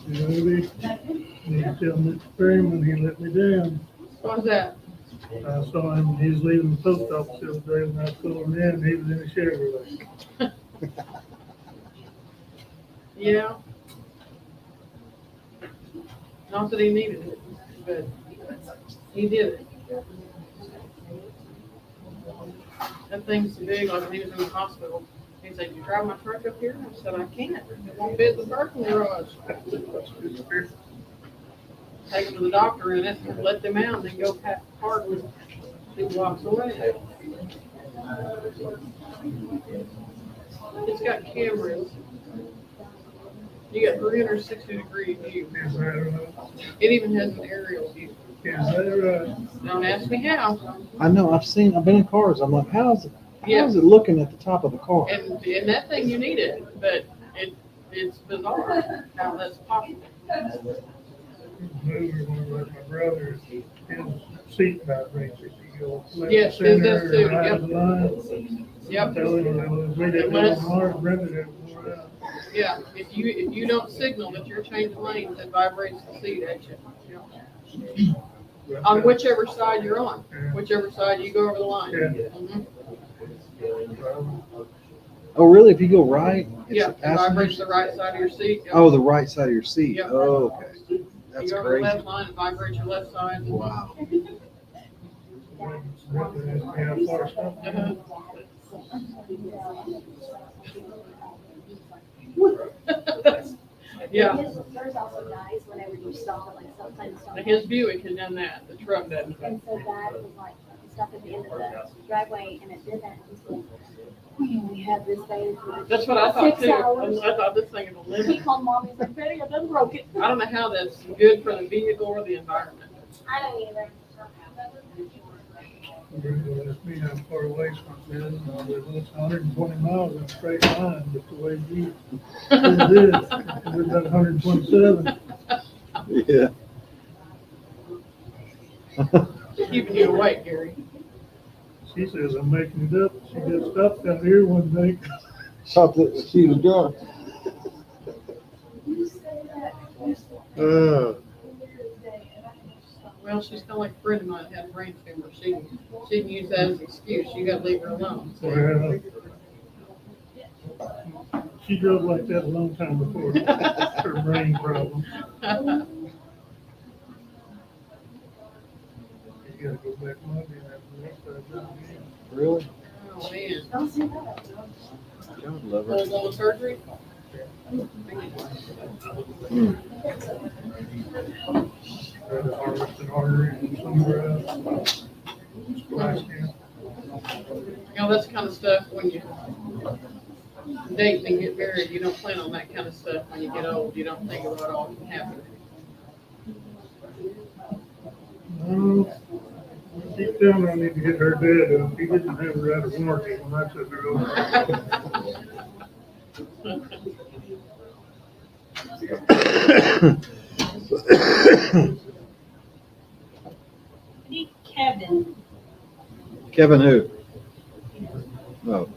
Maybe, you tell Mr. Freeman he let me down. What's that? I saw him, he was leaving the post office the other day when I pulled him in, he was in a Chevrolet. Yeah. Not that he needed it, but he did it. That thing's big, like when he was in the hospital. He said, "You drive my truck up here?" I said, "I can't. It won't fit the parking garage." Take him to the doctor in it, let them out, and then go park with 2 blocks away. It's got cameras. You got 360-degree view. Is that right? It even has an aerial view. Is that right? Don't ask me how. I know. I've been in cars. I'm like, how's it looking at the top of the car? And that thing, you need it, but it's bizarre how that's possible. Mover, one of my brothers, his seat vibrates if you go left Yes, his does center too, and right yep. of the line. Yep. Tell him that we didn't Unless- know Mars rented it for out. Yeah, if you don't signal that you're changing lanes, it vibrates the seat at you. Yeah. On whichever side you're on, whichever side you go over the line. Yeah. Mhm. Oh, really? If you go right? It's Yeah, the it passenger? vibrates the right side of your seat. Yep. Oh, the right side of your seat. Yep. Oh, okay. That's You go over the crazy. left line, it vibrates your left side. Wow. Yeah, far stuff. Yeah. There's also guys, whenever you stop, like sometimes. His Buick has done that, the truck doesn't. And so that was like, stuck at the end of the driveway and it did that. And he's like, we only had this thing for That's what I thought 6 too. hours. I thought this thing is a He limit. called mom, he's like, Betty, I done broke it. I don't know how that's good for the vehicle or the environment. I don't either. It's me, I'm far away from it, it's 120 miles in a straight line, but the way you did it, we've got 127. Yeah. Keeping you awake, Gary. She says I'm making it up. She got stopped out here one day. Thought that she was drunk. Well, she's kind of like a friend of mine that had a brain tumor. She can use that as an excuse. You gotta leave her alone. Well, she drove like that a long time before her brain problem. You gotta go back Monday and have the next time. Really? Oh, man. Don't say that. God love Full blown surgery? Try to harvest an artery and somewhere else. Splash can. You know, that's the kind of stuff when you date and get married, you don't plan on that kind of stuff when you get old. You don't think of what all can happen. No, deep down I need to get her dad up. He didn't have her out of warranty when I took her over. Kevin. Kevin who? Oh,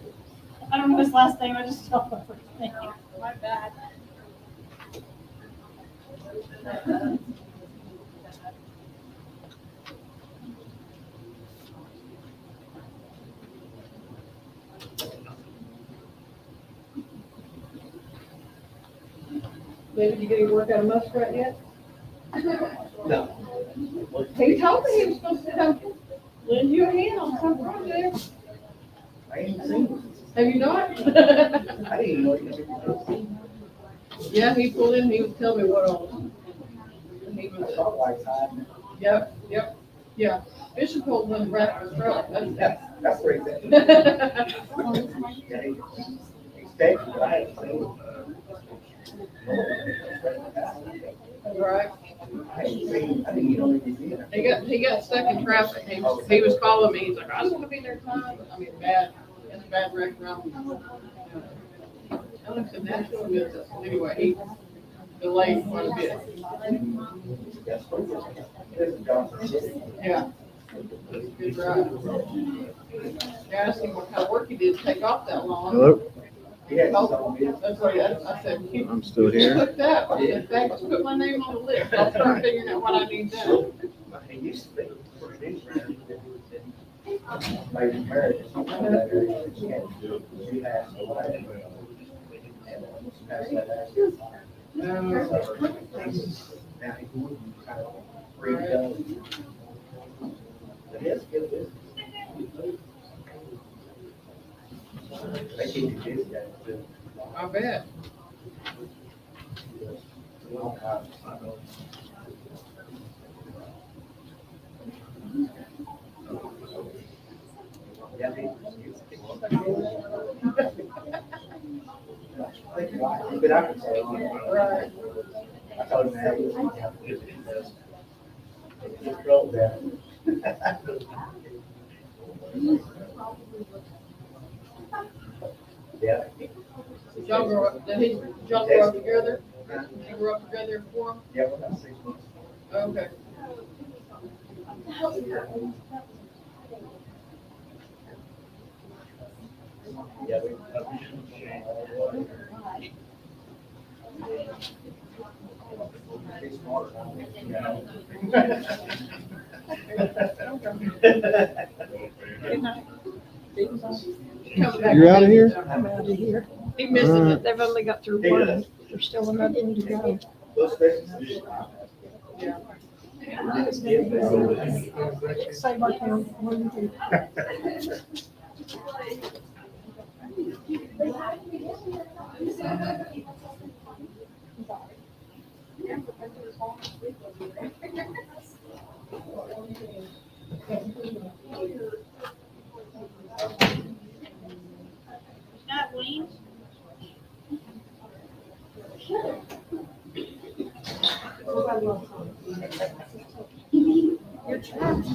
I don't know his last name, I just don't know his name. My bad. David, you get any work out of Muskrat yet? No. He told me he was supposed to come lend you a hand on some project. I ain't seen Have you not? it. I didn't know you. Yeah, he pulled in, he was telling me what all. He was, yep, yeah. Bishop pulled one right in his truck. That's pretty good. He's taking it. I haven't seen it. Right. I didn't even know he was in it. He got stuck in traffic. He was calling me, he's like, I just want to be there time. I mean, it's a bad restaurant. I looked at National Business. Anyway, he delayed quite a bit. Yeah. Good drive. Yeah, I asked him what kind of work he did to take off that long. hello? That's what I said. I'm still You here. took that. I said, "Thanks, just put my name on the list. I'll start figuring out what I need done." He used to be. Maybe married. She has a wife. Now he kind of redone. But he has to get a business. They keep you busy, guys, too. I bet. But I can say, Right. I told him that he was just roll down. Yeah. Y'all grow up, y'all grow up together? You grew up together before him? Yeah, we're about 6 months. Okay. Yeah. You're out of here? I'm out of here. He misses it. They've only got through one. There's still another one to go. Yeah. Say my town, what do you think? Not Wayne? You're trapped.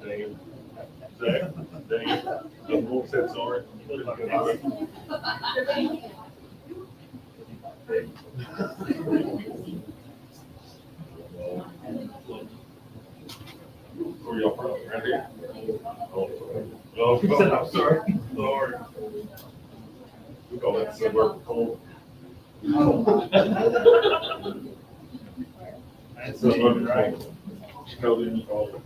Dang. Zach, dang it. The wolf said sorry. Where y'all from? Around here? He said, I'm sorry. Sorry. We call it silver coal. That's the one, right? Totally in the call.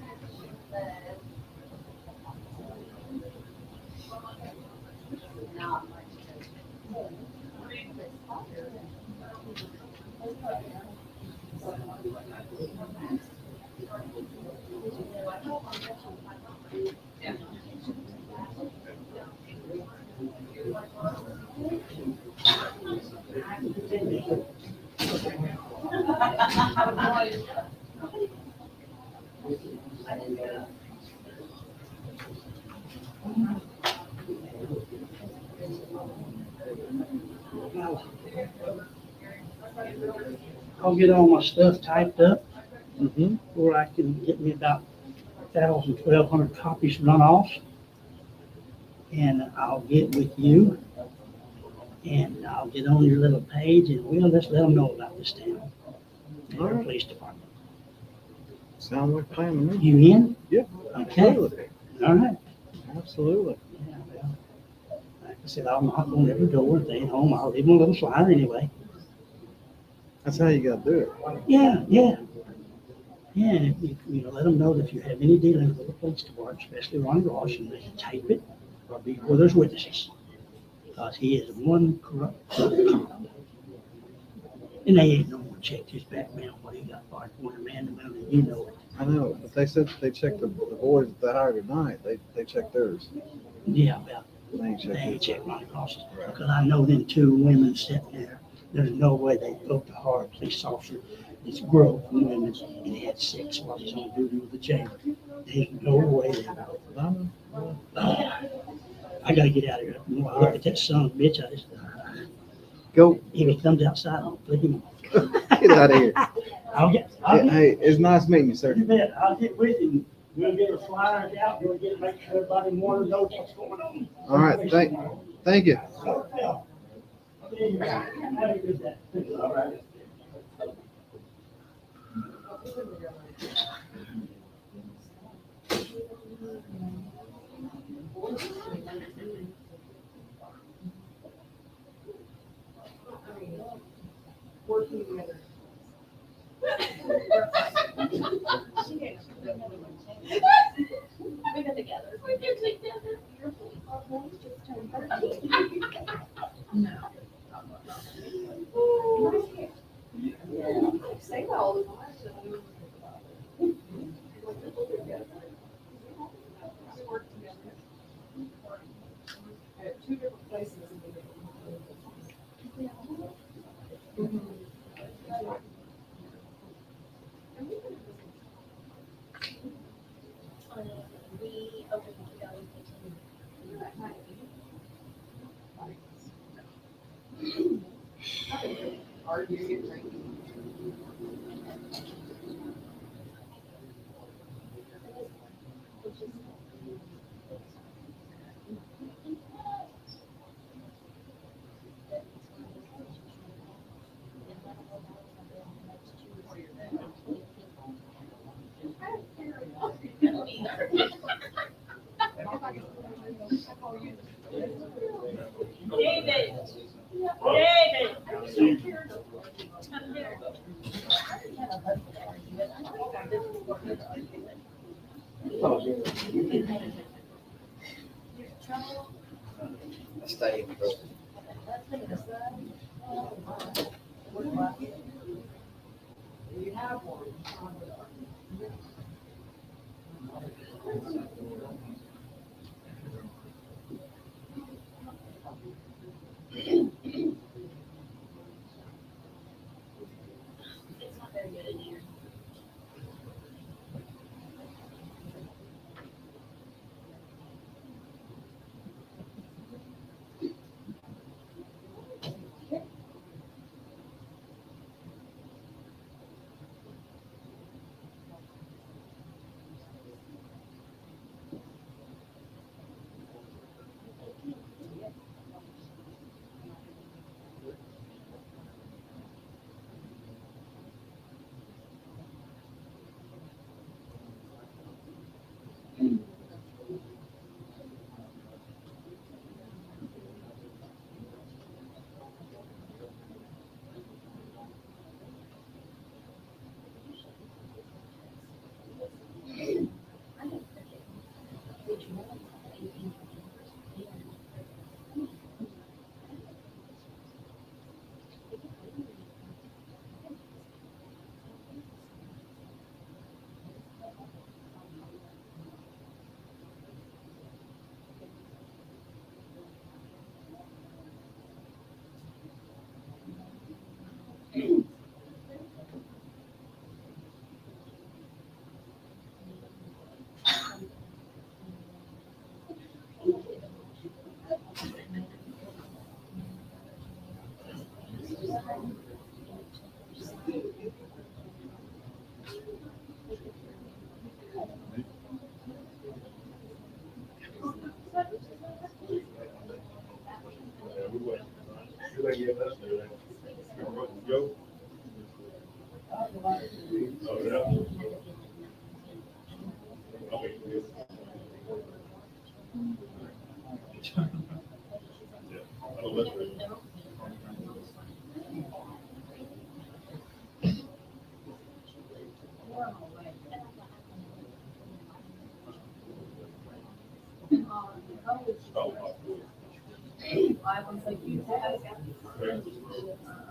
I'll get all my stuff typed up, Mm-hmm. or I can get me about 1,200 copies run off. And I'll get with you, and I'll get on your little page, and we'll just let them know about this town. And our police department. Sounds like a plan to me. You in? Yep. Okay. Absolutely. All right. Absolutely. Yeah, well, like I said, I'll knock on every door, if they ain't home, I'll leave them a little flyer anyway. That's how you gotta do it. Yeah, yeah. Yeah, and if you let them know that if you have any dealings with the police department, especially Ronnie Ross, and they can tape it, or be where there's witnesses. Because he is one corrupt cop. And they ain't no one checked his background, what he got fired for, and man, and you know it. I know, but they said they checked the boys that they hired tonight. They checked theirs. Yeah, well, They ain't they ain't checked checked Ronnie Ross's. Because I know them two women sitting there, there's no way they broke the heart of a police officer. It's grown women, and he had sex while he's on duty with the jail. There's no way they broke it. I gotta get out of here. When I look at that son of a bitch, I just, Go. if he comes outside, I'll flick him off. Get out of here. I'll get, Hey, it's nice meeting you, sir. you bet, I'll get with you. We'll get a flyer out, we'll get, make sure everybody knows what's going on. All right, thank you. All right. Working together. We've been together. We've been together. Our boys just turned 13. No. Say that all the time. Work together. At two different places. We opened in 2015. Arguing and drinking. David. David. Stay. You have one. It's not very good in here.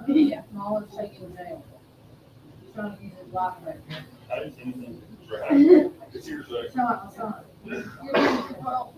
Yeah, Molly's taking it down. He's trying to use his life right now. I didn't see anything. Right. It's yours, though. Son. Well,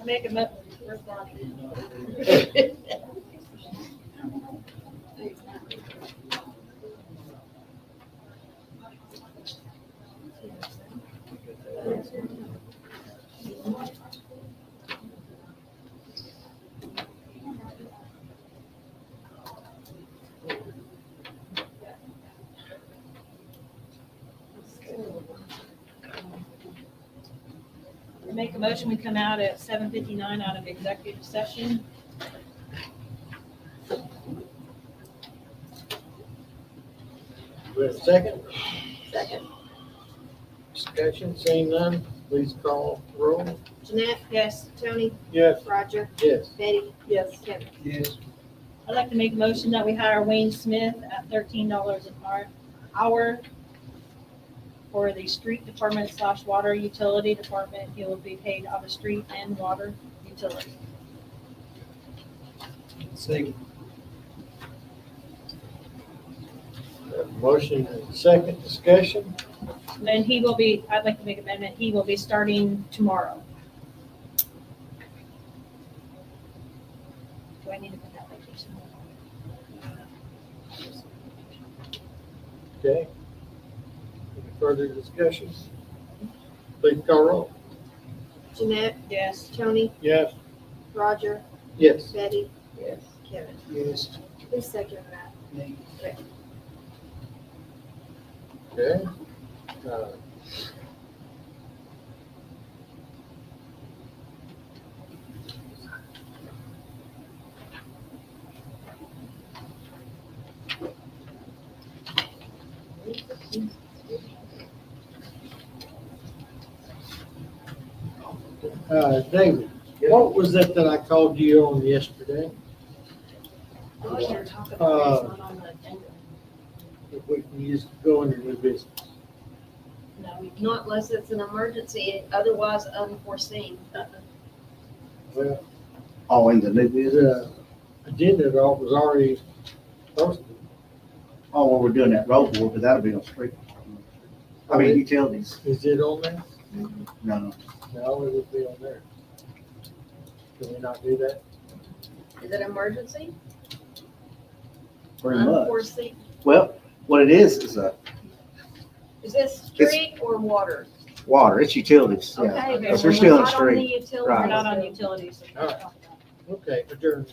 I make him up. Make a motion, we come out at 7:59 out of executive session. We have a second? Second. Discussion, seeing none, please call the roll. Jeanette? Yes. Tony? Yes. Roger? Yes. Betty? Yes. Kevin? Yes. I'd like to make a motion that we hire Wayne Smith at $13 an hour for the street department / water utility department. He will be paid out of street and water utility. Second. We have a motion and a second, discussion. And he will be, I'd like to make an amendment, he will be starting tomorrow. Do I need to put that vacation? Okay. Any further discussion? Please call roll. Jeanette? Yes. Tony? Yes. Roger? Yes. Betty? Yes. Kevin? Yes. Who's second that? Me. Okay. David, what was that I called you on yesterday? Oh, you're talking about it's not on the agenda. If we can just go into new business. No, we can't. Not unless it's an emergency, otherwise unforeseen. Well, Oh, in the new business? agenda was already posted. Oh, well, we're doing that road board, but that'll be on street. I mean, utilities. Is it on there? No, No, it would be on there. Can we not do that? Is it emergency? pretty much. Unforeseen? Well, what it is Is this street or water? water, it's utilities, yeah. Okay. Because we're still in the Not on the street. utilities. Right. We're not on utilities. so we All can't right. talk about it. Okay, adjourn.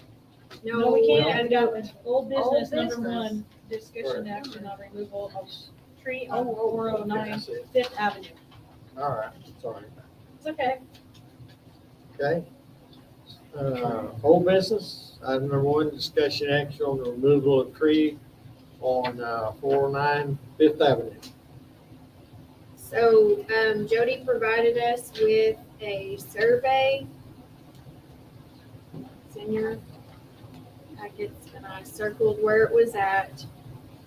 No, we can't. No. I've got old Old business, number business. one, discussion action on removal of tree on Okay, 409 that's it. Fifth Avenue. All right, sorry. It's okay. Okay. Old business, item number one, discussion action on the removal of tree on 409 Fifth Avenue. So, Jody provided us with a survey. It's in your packets, and I circled where it was at.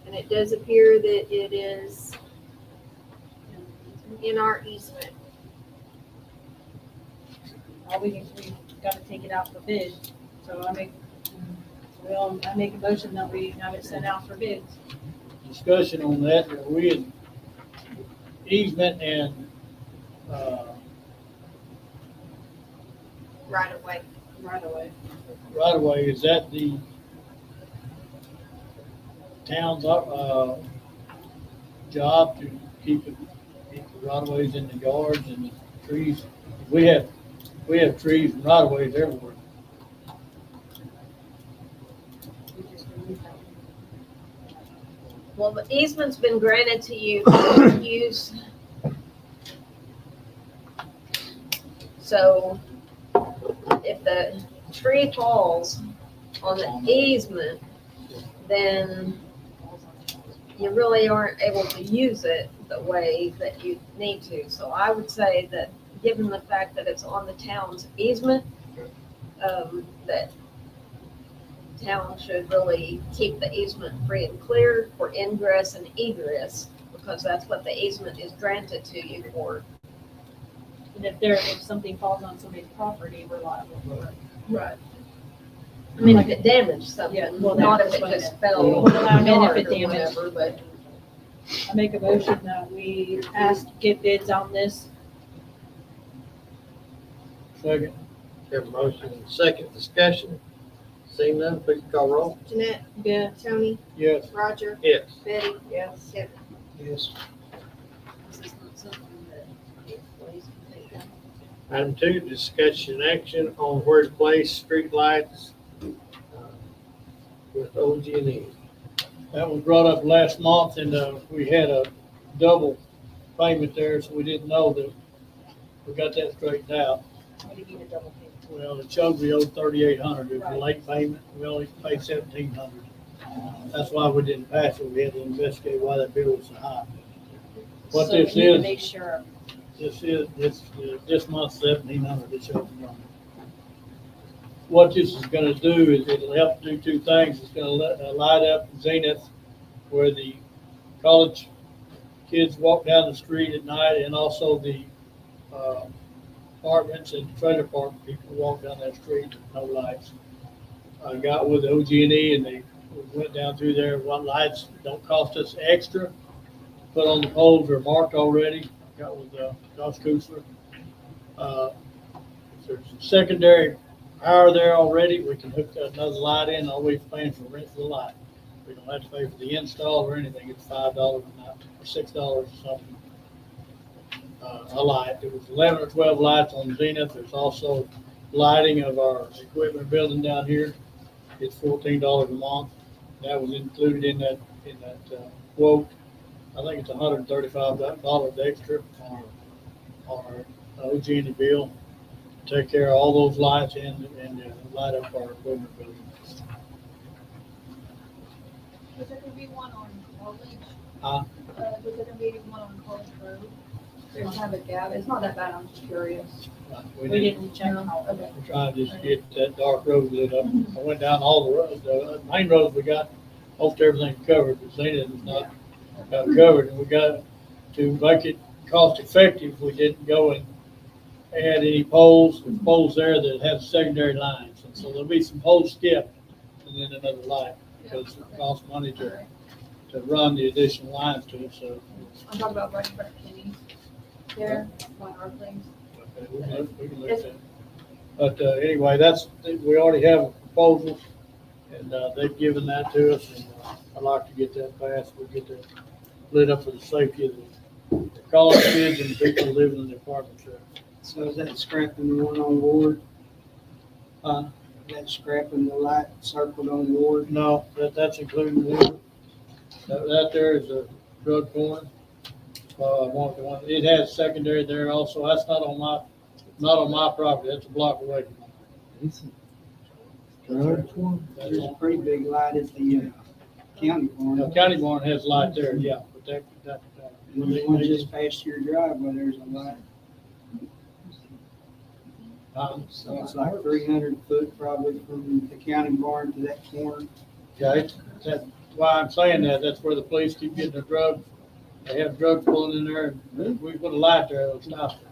And it does appear that it is in our easement. All we've got to take it out for bid. So I make a motion that we have it sent out for bids. Discussion on that, that we had easement and, Right away. Right away. right away, is that the town's, job to keep the right of ways in the yards and the trees? We have trees and right of ways everywhere. Well, the easement's been granted to you to use. So if the tree falls on the easement, then you really aren't able to use it the way that you need to. So I would say that, given the fact that it's on the town's easement, that town should really keep the easement free and clear for ingress and egress, because that's what the easement is granted to you for. And if something falls on somebody's property, we're liable for it. Right. I mean, if it damaged something, Yeah, well, not if that's it what I just meant. fell Well, on I the meant if yard it or damaged. whatever, but. I make a motion that we ask to get bids on this. Second. Have a motion and second discussion. Seeing none, please call roll. Jeanette, Yeah. Tony, Yes. Roger, Yes. Betty, Yes. Kevin. Yes. This is not something that employees can take down. Item two, discussion action on where to place streetlights with OG&E. That was brought up last month, and we had a double payment there, so we didn't know that we got that straightened out. What do you need a double payment? Well, it showed we owed $3,800. It was a late payment. We only paid $1,700. That's why we didn't pass it. We had to investigate why that bill was so high. What So we this need to is, make sure. this month's $1,700. It shows the number. What this is gonna do is it'll help do two things. It's gonna light up Zenith where the college kids walk down the street at night, and also the apartments and trailer park people walk down that street with no lights. I got with OG&E and they went down through there. One, lights don't cost us extra. Put on the poles, are marked already. Got with Josh Kusler. If there's a secondary power there already, we can hook another light in. All we're paying for rent for the light. We don't have to pay for the install or anything. It's $5 a night or $6 or something. A light. There was 11 or 12 lights on Zenith. There's also lighting of our equipment building down here. It's $14 a month. That was included in that quote. I think it's $135 extra on our OG&E bill. Take care of all those lights and light up our equipment building. Was there gonna be one on College? Huh? Was there gonna be one on College Road? There's kind of a gap. It's not that bad. I'm just curious. We didn't check. Okay. We're trying to just get that dark road lit up. I went down all the roads, the main roads we got, most everything covered, but Zenith is not covered, and we got to make it cost effective. We didn't go and add any poles. There's poles there that have secondary lines, and so there'll be some poles skipped and then another light, because it costs money to run the additional lines to it, so. I'm talking about right in front of Kenny's. There, one of our things. Okay, we can look at that. But anyway, we already have a proposal, and they've given that to us, and I'd like to get that passed. We'll get that lit up for the safety of the college kids and the people living in the apartments there. So is that scrapping the one on Ward? Uh, That scrapping the light circled on Ward? No, that's including Ward. That there is a drug corner. It has secondary there also. That's not on my property. That's a block away from mine. There's a pretty big light at the county barn. Now, County Barn has light there, yeah, but that. And the one just past your driveway, there's a light. So it's like 300 foot probably from the county barn to that corner. Okay, that's why I'm saying that. That's where the police keep getting the drugs. They have drugs pulling in there, and we put a light there, it'll stop it.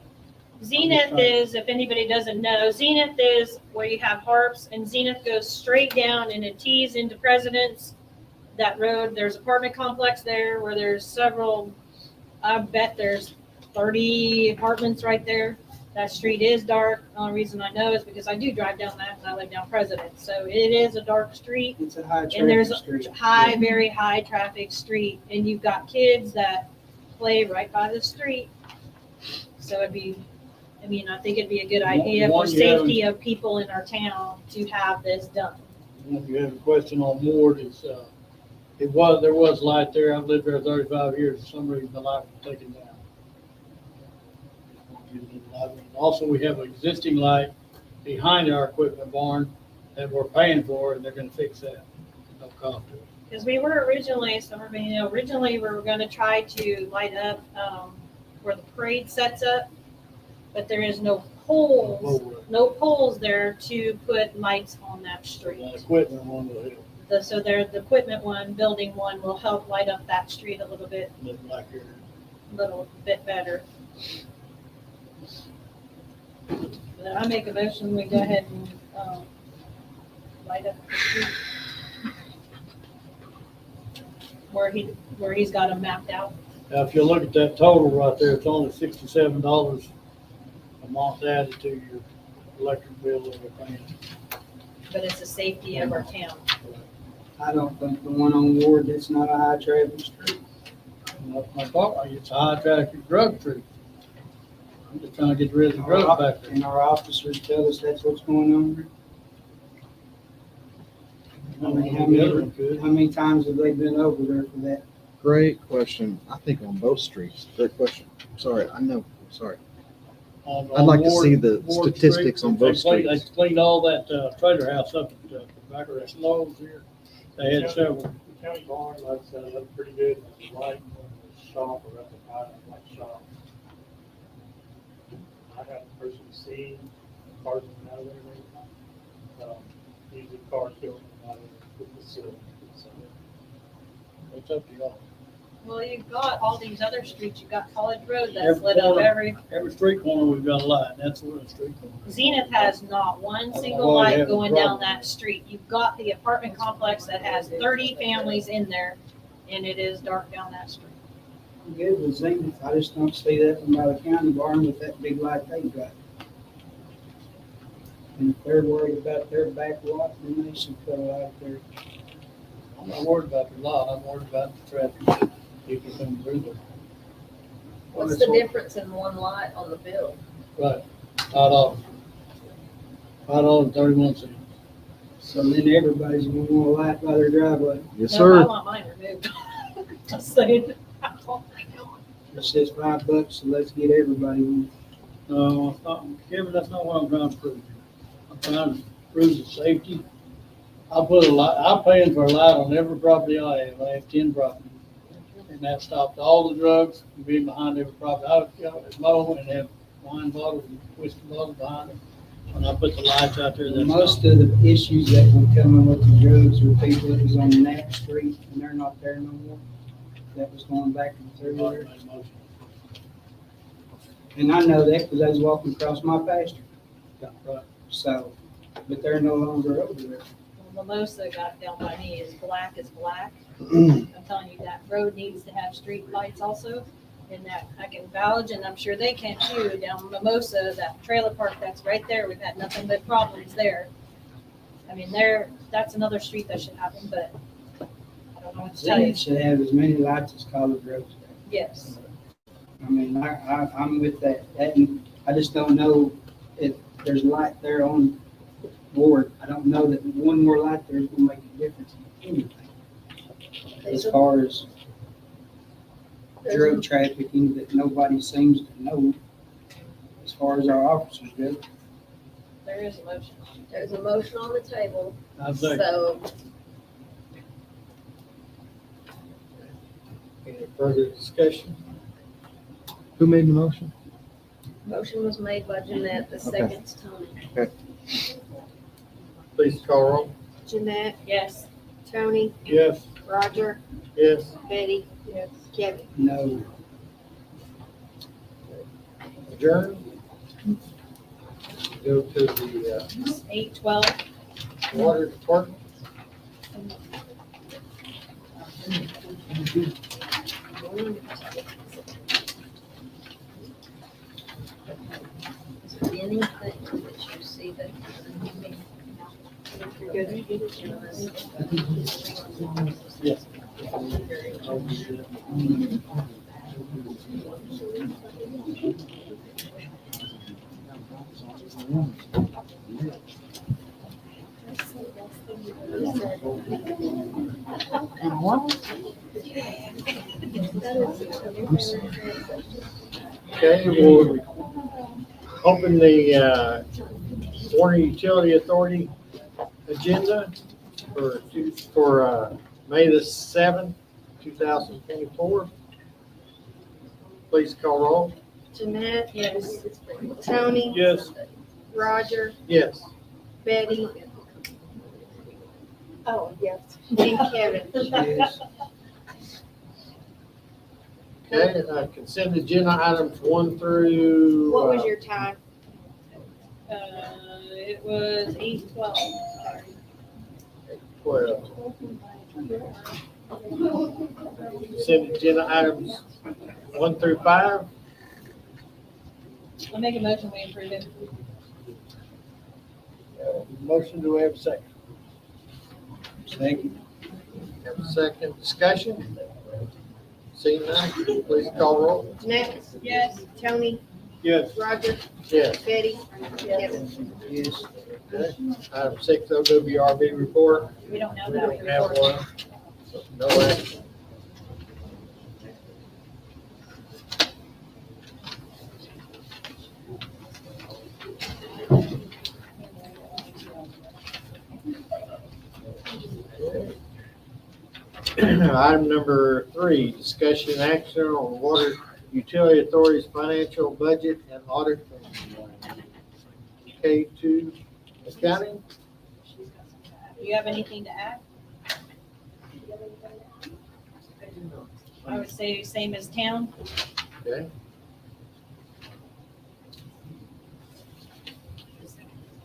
Zenith is, if anybody doesn't know, Zenith is where you have Harps, and Zenith goes straight down and it tees into President's. That road, there's apartment complex there where there's several, I bet there's 30 apartments right there. That street is dark. The only reason I know is because I do drive down that, and I live down President. So it is a dark street. It's a high And there's traffic street. a high, very high traffic street, and you've got kids that play right by the street. So I think it'd be a good idea for One you safety of people in our town to have this done. If you have a question on Ward, there was light there. I've lived there 35 years. For some reason, the light was taken down. Also, we have an existing light behind our equipment barn that we're paying for, and they're gonna fix that. No cost to it. Because we were originally, we were gonna try to light up, where the parade sets up, but there is no poles there to put lights on that street. The equipment one will help. The equipment one, building one will help light up that street a little bit better. But I make a motion, we go ahead and, light up the street. Where he's got them mapped out. Now, if you look at that total right there, it's only $67 a month added to your electric bill that we're paying. But it's the safety of our town. I don't think the one on Ward, that's not a high traffic street. It's a high traffic drug street. I'm just trying to get rid of the drugs back there. And our officers tell us that's what's going on. How many times have they been over there for that? Great question. I think on both streets. Great question. Sorry, I know. Sorry. I'd like to see the Ward statistics on both They streets. cleaned all that trailer house up at the back of that Lowe's here. They had several. The county barn, like I said, looked pretty good. It's light, shop, or at the bottom, like shop. I haven't personally seen cars coming out of there. Usually cars going out of there with the facility. So It's up to y'all. Well, you've got all these other streets. You've got College Road that's lit up Every street corner, we've got a light. That's where the street corner. Zenith has not one single Oh, light yeah, going problem. down that street. You've got the apartment complex that has 30 families in there, and it is dark down that street. I'm good with Zenith. I just don't see that one by the county barn with that big light they've got. And if they're worried about their back lot, then they should put a light there. I'm not worried about the lot. I'm worried about the traffic. People coming through there. What's the difference in one light on the bill? Right. $5. $5 and 31 cents. So then everybody's gonna want a light by their driveway. Yes, No, sir. I want mine removed. Just saying. It says $5, so let's get everybody one. No, Kevin, that's not what I'm trying to prove. I'm trying to prove the safety. I put a light, I'm paying for a light on every property I have. I have 10 properties. And that stopped all the drugs from being behind every property. I would mow and have wine bottles and whiskey bottles behind them. When I put the lights out there, that's Most of the issues that were coming with the drugs were people that was on Knapp Street and they're not there no more. That was going back and through there. And I know that because I was walking across my pasture. Right. So, but they're no longer over there. Mimosa got down by me is black as black. I'm telling you, that road needs to have street lights also. And that I can vouch, and I'm sure they can too, down Mimosa, that trailer park that's right there, we've had nothing but problems there. I mean, that's another street that should happen, but I don't know what to tell you. It should have as many lights as College Road. Yes. I mean, I'm with that. And I just don't know if there's light there on board. I don't know that one more light there is gonna make a difference in anything. As far as drug trafficking that nobody seems to know, as far as our officers go. There is a motion. There's a motion on the table, I think. so Any further discussion? Who made the motion? motion was made by Jeanette, the second's Tony. Please call roll. Jeanette, Yes. Tony, Yes. Roger, Yes. Betty, Yes. Kevin. No, Adjourn. Go to the 8:12. water department. Is there anything that you see that? You're good. Yes. Okay, we'll open the Water Utility Authority agenda for May the 7th, 2024. Please call roll. Jeanette, Yes. Tony, Yes. Roger, Yes. Betty, Oh, yes. and Kevin. yes, Okay, consent agenda items 1 through. What was your time? It was 8:12. 12. Consent agenda items 1 through 5. I'll make a motion, we approve it. Motion, do we have a second? second, Have a second discussion? Seeing none, please call roll. Jeanette, Yes. Tony, Yes. Roger, Yes. Betty, Kevin. yes. Okay. Item 6, OWRB report. We don't have We that don't have report. one. So no action. Item number 3, discussion and action on Water Utility Authority's financial budget and audit from K2 accounting. Do you have anything to add? I would say same as town. Okay.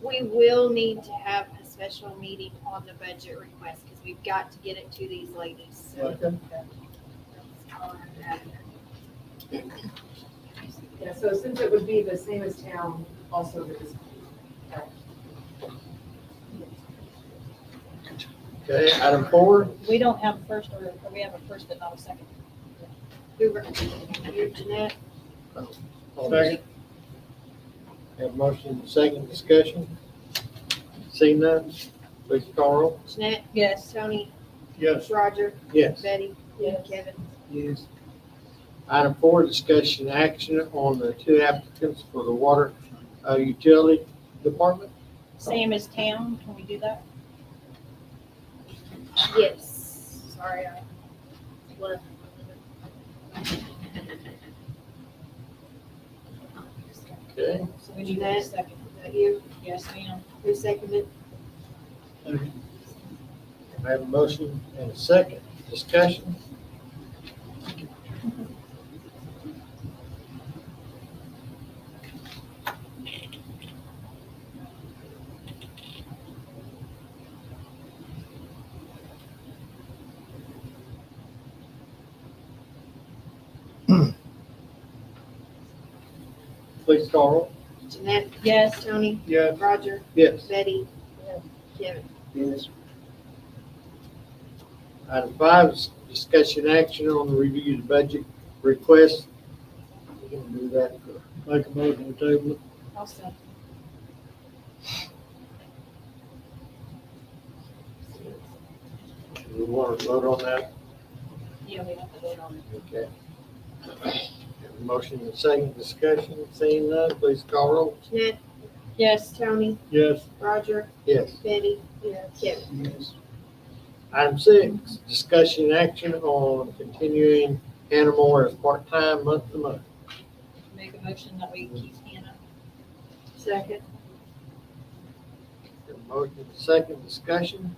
We will need to have a special meeting on the budget request because we've got to get it to these ladies. So Okay. Yeah, so since it would be the same as town, also with this. Okay, item 4. We don't have a first or we have a first but not a second. Hoover, you, Jeanette, Second. Have motion, second discussion. Seeing none, please call roll. Jeanette, Yes. Tony, Yes. Roger, Yes. Betty, Kevin. Yes, Item 4, discussion action on the 2 applicants for the water utility department. Same as town. Can we do that? Yes. Sorry, I left. Okay, So we need a second. Is that you? Yes, ma'am. Who seconded? I have a motion and a second discussion. please call roll. Jeanette, Yes. Tony, Yes. Roger, Yes. Betty, Kevin. Yes. Item 5 is discussion action on the review of the budget request. We're gonna do that for Make a motion to table it. I'll second. we want to vote on that. Yeah, we have to vote on it. Okay. Have a motion and second discussion, seeing none, please call roll. Jeanette, Yes. Tony, Yes. Roger, Yes. Betty, Kevin. Yes. Item 6, discussion action on continuing Hannah Moore as part-time month to month. Make a motion that we keep Hannah. Second. Have a motion and second discussion.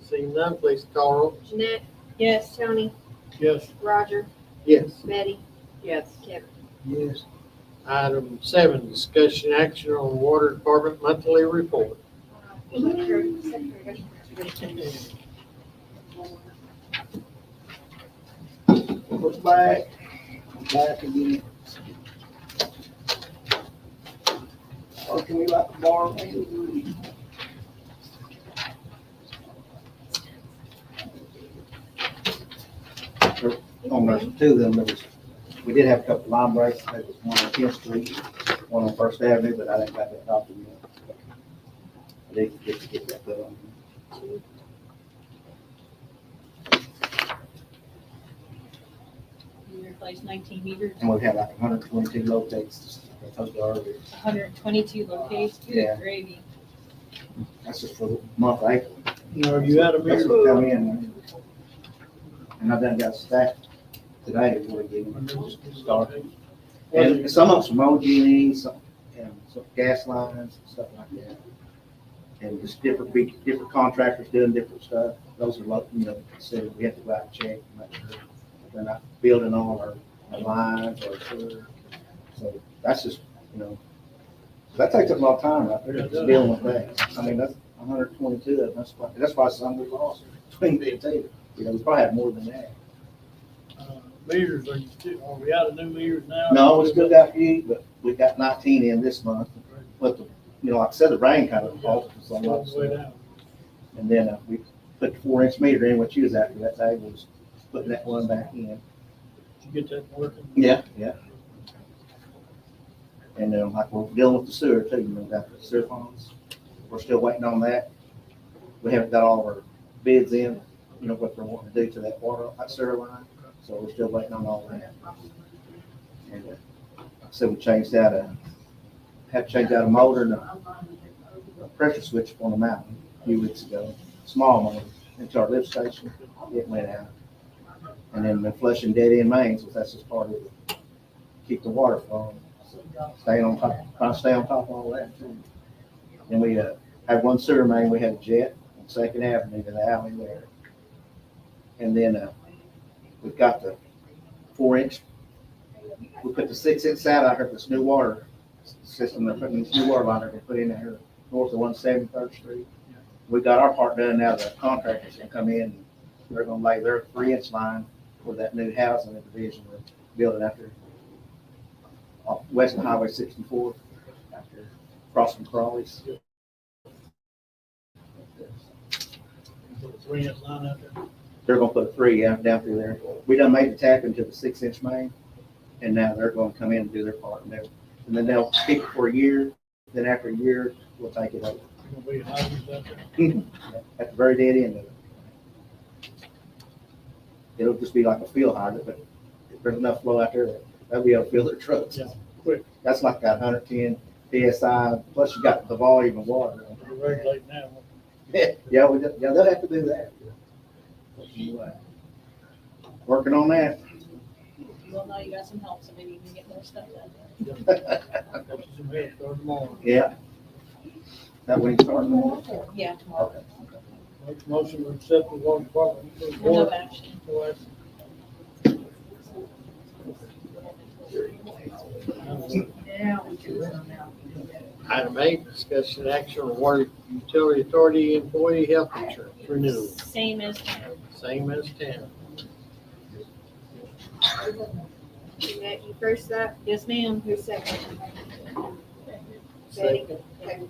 Seeing none, please call roll. Jeanette, Yes. Tony, Yes. Roger, Yes. Betty, Yes. Kevin. Yes. Item 7, discussion action on water department monthly report. We're back. Back again. Or can we like a bar? On there's two of them, there was, we did have a couple line breaks, there was one on 10th Street, one on First Avenue, but I didn't got that document. I did get that put on. We replaced 19 meters, And we had like 122 locates, I told you earlier. 122 locates. Good Yeah. gravy. That's just for the month of April. No, you had a That's meter. what come in. And I done got stacked today before we get started. And some of it's from OG&E, some, and some gas lines and stuff like that. And just different contractors doing different stuff. Those are like, so we have to go out and check, make sure they're not building all our lines or sewer. So that's just, that takes up a lot of time right there, just dealing with that. I mean, that's 122 of them. That's why some we lost between the two. We probably have more than that. Meters, are we out of new meters now? No, we still got few, but we got 19 in this month. But like I said, the rain kind of altered It's some all of the way it. down. And then we put the 4-inch meter in, which you was after that day, was putting that one back in. Did you get that working? Yeah. And then like we're dealing with the sewer too, got the sewer pumps. We're still waiting on that. We haven't got all of our bids in, what they're wanting to do to that sewer line. So we're still waiting on all that. And like I said, we changed out had to change out a motor and a pressure switch on the mountain a few weeks ago. Small motor into our lift station. It went out. And then been flushing dead end mains, which that's just part of it. Keep the water flowing. Staying on top, trying to stay on top of all that too. And we had one sewer main, we had a jet on 2nd Avenue to the alley there. And then we've got the 4-inch. We put the 6-inch side out here, this new water system, they're putting this new water line they're gonna put in there north of 173rd Street. We got our part done now, the contractors can come in, and they're gonna lay their 3-inch line for that new housing division we're building out there. Off west of Highway 64, out there, across from Crawley's. Put a 3-inch line out there. They're gonna put a 3 down through there. We done made the tap into the 6-inch main, and now they're gonna come in and do their part, and then they'll keep it for a year. Then after a year, we'll take it over. Gonna be hydrants out there. At the very dead end of it. It'll just be like a field hydrant, but if there's enough flow out there, they'll be able to fill their trucks. Yeah, quick. That's like that 110 PSI, plus you got the volume of water. We're regulating now. Yeah, they'll have to do that. Anyway, working on that. Well, now you got some help, so maybe you can get more stuff done. Got some help, start tomorrow. Yeah. That way you start tomorrow? Yeah, tomorrow. Make a motion to accept the water department. No action. No action. Item 8, discussion action on water utility authority employee health insurance renewal. Same as. Same as 10. Jeanette, you first that, Yes, ma'am. who's second? Betty? Okay.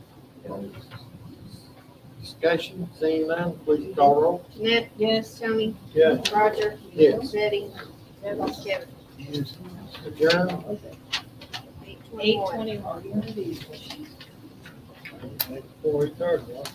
Discussion, seeing none, please call roll. Jeanette? Yes. Tony? Yes. Roger? Yes. Betty? Kevin? Adjourn. 8:21. 8:21. Before we start, well,